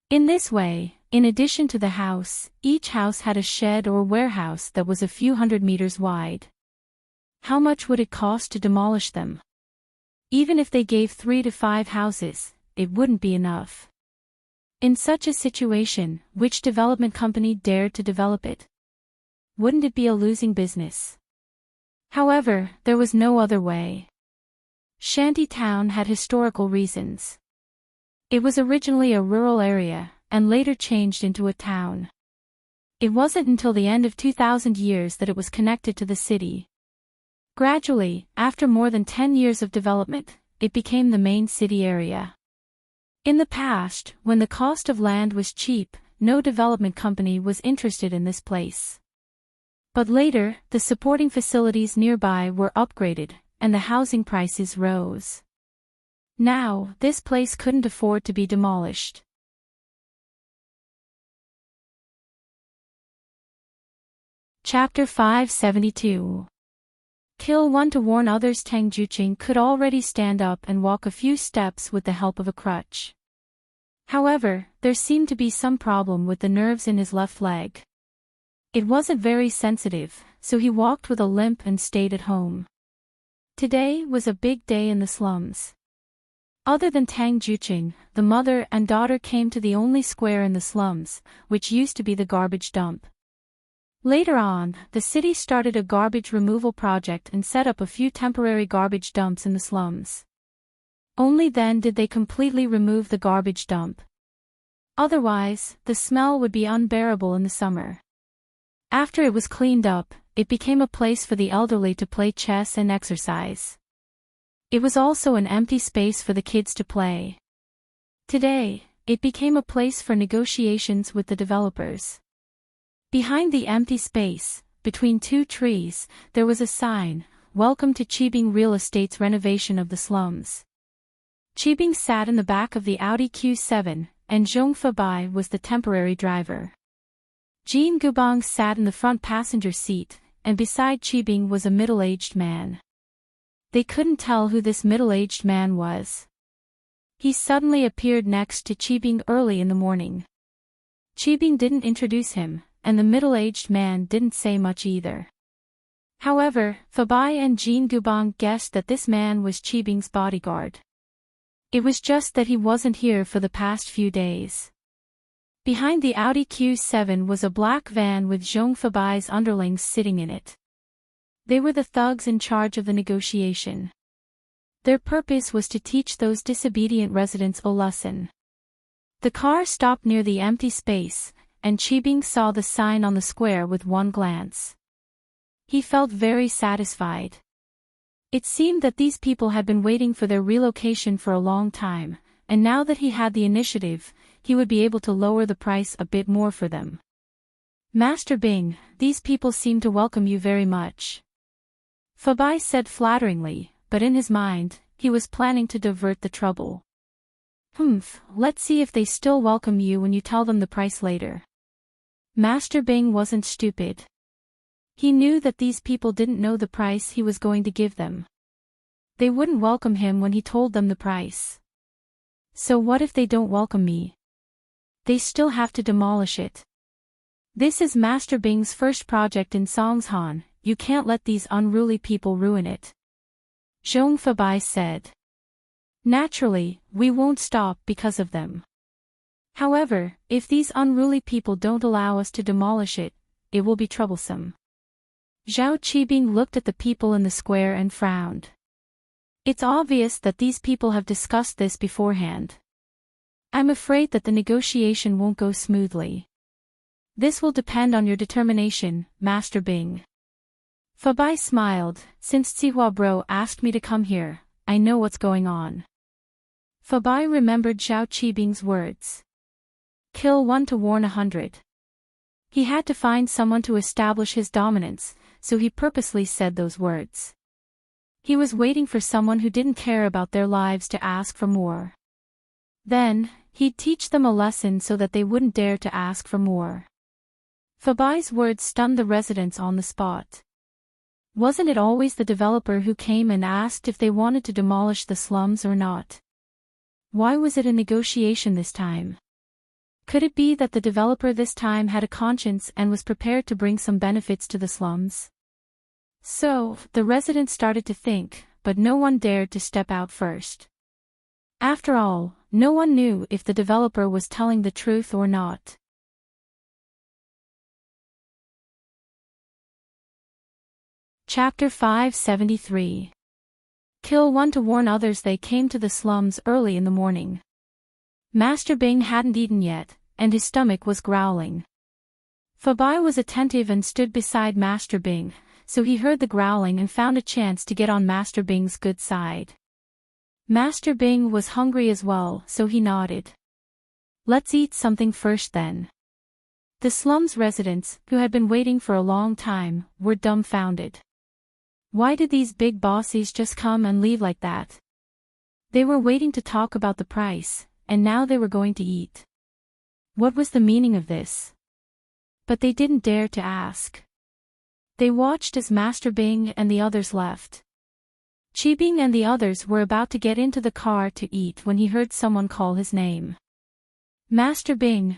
S1: In this way, in addition to the house, each house had a shed or warehouse that was a few hundred meters wide. How much would it cost to demolish them? Even if they gave 3 to 5 houses, it wouldn't be enough. In such a situation, which development company dared to develop it? Wouldn't it be a losing business? However, there was no other way. Shanty Town had historical reasons. It was originally a rural area, and later changed into a town. It wasn't until the end of 2000 years that it was connected to the city. Gradually, after more than 10 years of development, it became the main city area. In the past, when the cost of land was cheap, no development company was interested in this place. But later, the supporting facilities nearby were upgraded, and the housing prices rose. Now, this place couldn't afford to be demolished. Chapter 572. Kill 1 to warn others. Tang Juqing could already stand up and walk a few steps with the help of a crutch. However, there seemed to be some problem with the nerves in his left leg. It wasn't very sensitive, so he walked with a limp and stayed at home. Today was a big day in the slums. Other than Tang Juqing, the mother and daughter came to the only square in the slums, which used to be the garbage dump. Later on, the city started a garbage removal project and set up a few temporary garbage dumps in the slums. Only then did they completely remove the garbage dump. Otherwise, the smell would be unbearable in the summer. After it was cleaned up, it became a place for the elderly to play chess and exercise. It was also an empty space for the kids to play. Today, it became a place for negotiations with the developers. Behind the empty space, between 2 trees, there was a sign, "Welcome to Qibing Real Estate's renovation of the slums." Qibing sat in the back of the Audi Q7, and Zhong Fabai was the temporary driver. Jin Gubang sat in the front passenger seat, and beside Qibing was a middle-aged man. They couldn't tell who this middle-aged man was. He suddenly appeared next to Qibing early in the morning. Qibing didn't introduce him, and the middle-aged man didn't say much either. However, Fabai and Jin Gubang guessed that this man was Qibing's bodyguard. It was just that he wasn't here for the past few days. Behind the Audi Q7 was a black van with Zhong Fabai's underlings sitting in it. They were the thugs in charge of the negotiation. Their purpose was to teach those disobedient residents a lesson. The car stopped near the empty space, and Qibing saw the sign on the square with one glance. He felt very satisfied. It seemed that these people had been waiting for their relocation for a long time, and now that he had the initiative, he would be able to lower the price a bit more for them. "Master Bing, these people seem to welcome you very much," Fabai said flatteringly, but in his mind, he was planning to divert the trouble. Let's see if they still welcome you when you tell them the price later." Master Bing wasn't stupid. He knew that these people didn't know the price he was going to give them. They wouldn't welcome him when he told them the price. So what if they don't welcome me? They still have to demolish it. This is Master Bing's first project in Songshan, you can't let these unruly people ruin it. Zhong Fabai said. Naturally, we won't stop because of them. However, if these unruly people don't allow us to demolish it, it will be troublesome. Zhao Qibing looked at the people in the square and frowned. It's obvious that these people have discussed this beforehand. I'm afraid that the negotiation won't go smoothly. This will depend on your determination, Master Bing. Fabai smiled, since Zihua Bro asked me to come here, I know what's going on. Fabai remembered Zhao Qibing's words. Kill 1 to warn 100. He had to find someone to establish his dominance, so he purposely said those words. He was waiting for someone who didn't care about their lives to ask for more. Then, He'd teach them a lesson so that they wouldn't dare to ask for more. Fabi's words stunned the residents on the spot. Wasn't it always the developer who came and asked if they wanted to demolish the slums or not? Why was it a negotiation this time? Could it be that the developer this time had a conscience and was prepared to bring some benefits to the slums? So, the residents started to think, but no one dared to step out first. After all, no one knew if the developer was telling the truth or not. Chapter 573. Kill one to warn others. They came to the slums early in the morning. Master Bing hadn't eaten yet, and his stomach was growling. Fabi was attentive and stood beside Master Bing, so he heard the growling and found a chance to get on Master Bing's good side. Master Bing was hungry as well, so he nodded. Let's eat something first then. The slums residents, who had been waiting for a long time, were dumbfounded. Why did these big bossies just come and leave like that? They were waiting to talk about the price, and now they were going to eat. What was the meaning of this? But they didn't dare to ask. They watched as Master Bing and the others left. Chi Bing and the others were about to get into the car to eat when he heard someone call his name. Master Bing,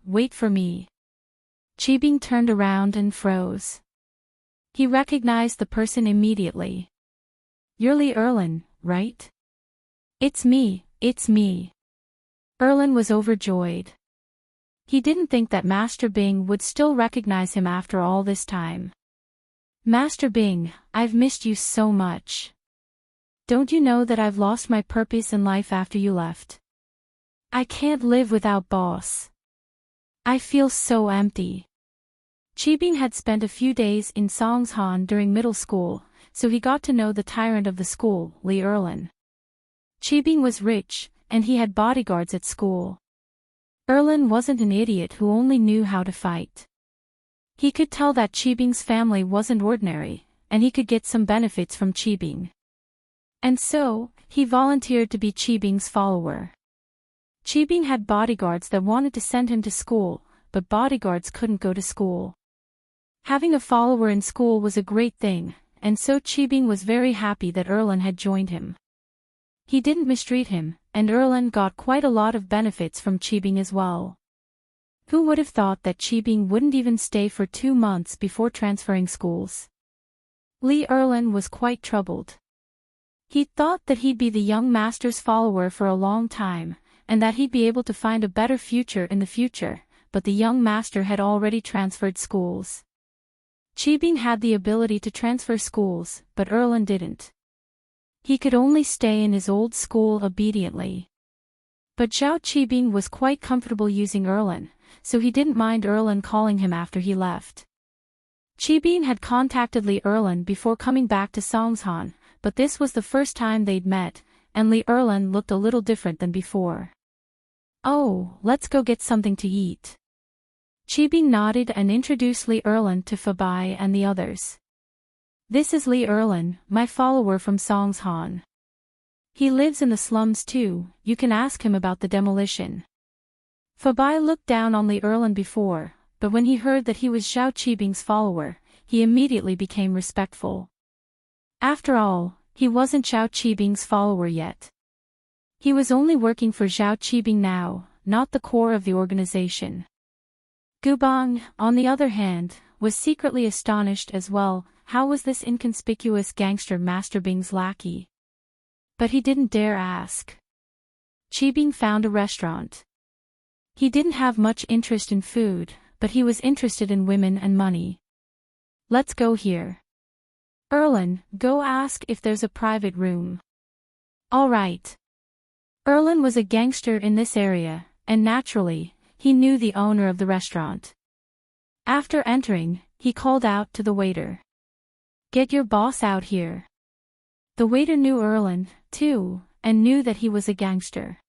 S1: wait for me. Chi Bing turned around and froze. He recognized the person immediately. You're Li Erlin, right? It's me. Erlin was overjoyed. He didn't think that Master Bing would still recognize him after all this time. Master Bing, I've missed you so much. Don't you know that I've lost my purpose in life after you left? I can't live without boss. I feel so empty. Chi Bing had spent a few days in Songshan during middle school, so he got to know the tyrant of the school, Li Erlin. Chi Bing was rich, and he had bodyguards at school. Erlin wasn't an idiot who only knew how to fight. He could tell that Chi Bing's family wasn't ordinary, and he could get some benefits from Chi Bing. And so, he volunteered to be Chi Bing's follower. Chi Bing had bodyguards that wanted to send him to school, but bodyguards couldn't go to school. Having a follower in school was a great thing, and so Chi Bing was very happy that Erlin had joined him. He didn't mistreat him, and Erlin got quite a lot of benefits from Chi Bing as well. Who would have thought that Chi Bing wouldn't even stay for 2 months before transferring schools? Li Erlin was quite troubled. He thought that he'd be the young master's follower for a long time, and that he'd be able to find a better future in the future, but the young master had already transferred schools. Chi Bing had the ability to transfer schools, but Erlin didn't. He could only stay in his old school obediently. But Zhao Chi Bing was quite comfortable using Erlin, so he didn't mind Erlin calling him after he left. Chi Bing had contacted Li Erlin before coming back to Songshan, but this was the first time they'd met, and Li Erlin looked a little different than before. Oh, let's go get something to eat. Chi Bing nodded and introduced Li Erlin to Fabi and the others. This is Li Erlin, my follower from Songshan. He lives in the slums too, you can ask him about the demolition. Fabi looked down on Li Erlin before, but when he heard that he was Zhao Chi Bing's follower, he immediately became respectful. After all, he wasn't Zhao Chi Bing's follower yet. He was only working for Zhao Chi Bing now, not the core of the organization. Gubang, on the other hand, was secretly astonished as well. How was this inconspicuous gangster Master Bing's lackey? But he didn't dare ask. Chi Bing found a restaurant. He didn't have much interest in food, but he was interested in women and money. Let's go here. Erlin, go ask if there's a private room. All right. Erlin was a gangster in this area, and naturally, he knew the owner of the restaurant. After entering, he called out to the waiter. Get your boss out here. The waiter knew Erlin, too, and knew that he was a gangster.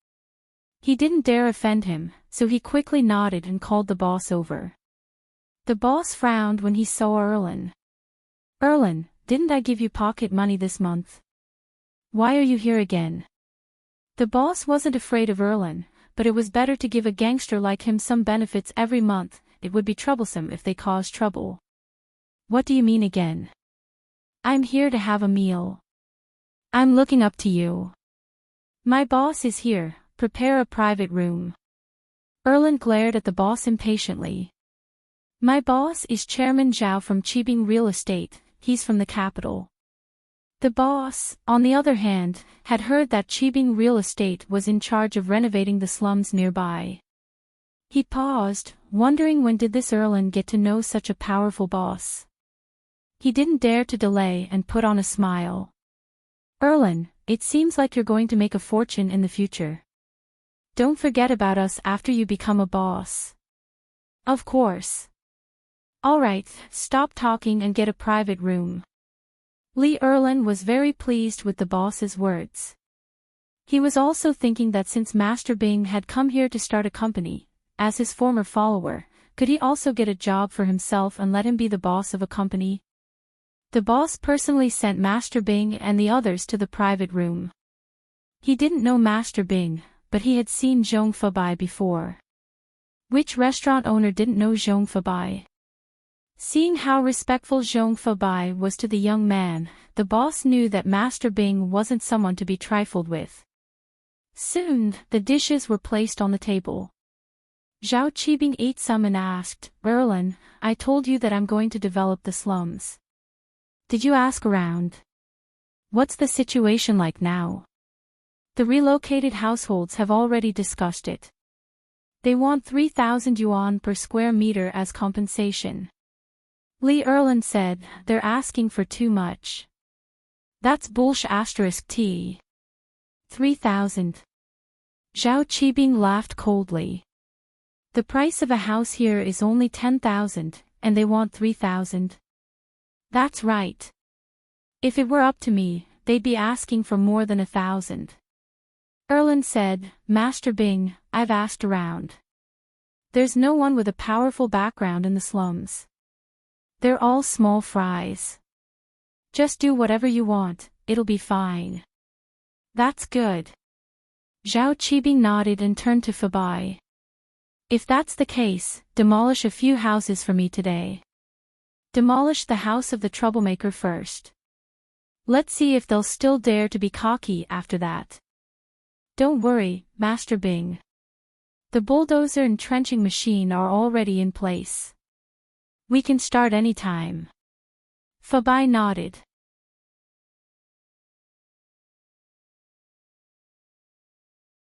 S1: He didn't dare offend him, so he quickly nodded and called the boss over. The boss frowned when he saw Erlin. Erlin, didn't I give you pocket money this month? Why are you here again? The boss wasn't afraid of Erlen, but it was better to give a gangster like him some benefits every month. It would be troublesome if they caused trouble. What do you mean again? I'm here to have a meal. I'm looking up to you. My boss is here, prepare a private room. Erlen glared at the boss impatiently. My boss is Chairman Zhao from Qibing Real Estate, he's from the capital. The boss, on the other hand, had heard that Qibing Real Estate was in charge of renovating the slums nearby. He paused, wondering when did this Erlen get to know such a powerful boss. He didn't dare to delay and put on a smile. Erlen, it seems like you're going to make a fortune in the future. Don't forget about us after you become a boss. Of course. Alright, stop talking and get a private room. Li Erlen was very pleased with the boss's words. He was also thinking that since Master Bing had come here to start a company, as his former follower, could he also get a job for himself and let him be the boss of a company? The boss personally sent Master Bing and the others to the private room. He didn't know Master Bing, but he had seen Zhong Fabai before. Which restaurant owner didn't know Zhong Fabai? Seeing how respectful Zhong Fabai was to the young man, the boss knew that Master Bing wasn't someone to be trifled with. Soon, the dishes were placed on the table. Zhao Qibing ate some and asked, Erlen, I told you that I'm going to develop the slums. Did you ask around? What's the situation like now? The relocated households have already discussed it. They want 3,000 yuan per square meter as compensation. Li Erlen said, they're asking for too much. That's bullshit *T. 3,000. Zhao Qibing laughed coldly. The price of a house here is only 10,000, and they want 3,000. That's right. If it were up to me, they'd be asking for more than 1,000. Erlen said, Master Bing, I've asked around. There's no one with a powerful background in the slums. They're all small fries. Just do whatever you want, it'll be fine. That's good. Zhao Qibing nodded and turned to Fabai. If that's the case, demolish a few houses for me today. Demolish the house of the troublemaker first. Let's see if they'll still dare to be cocky after that. Don't worry, Master Bing. The bulldozer and trenching machine are already in place. We can start anytime. Fabai nodded.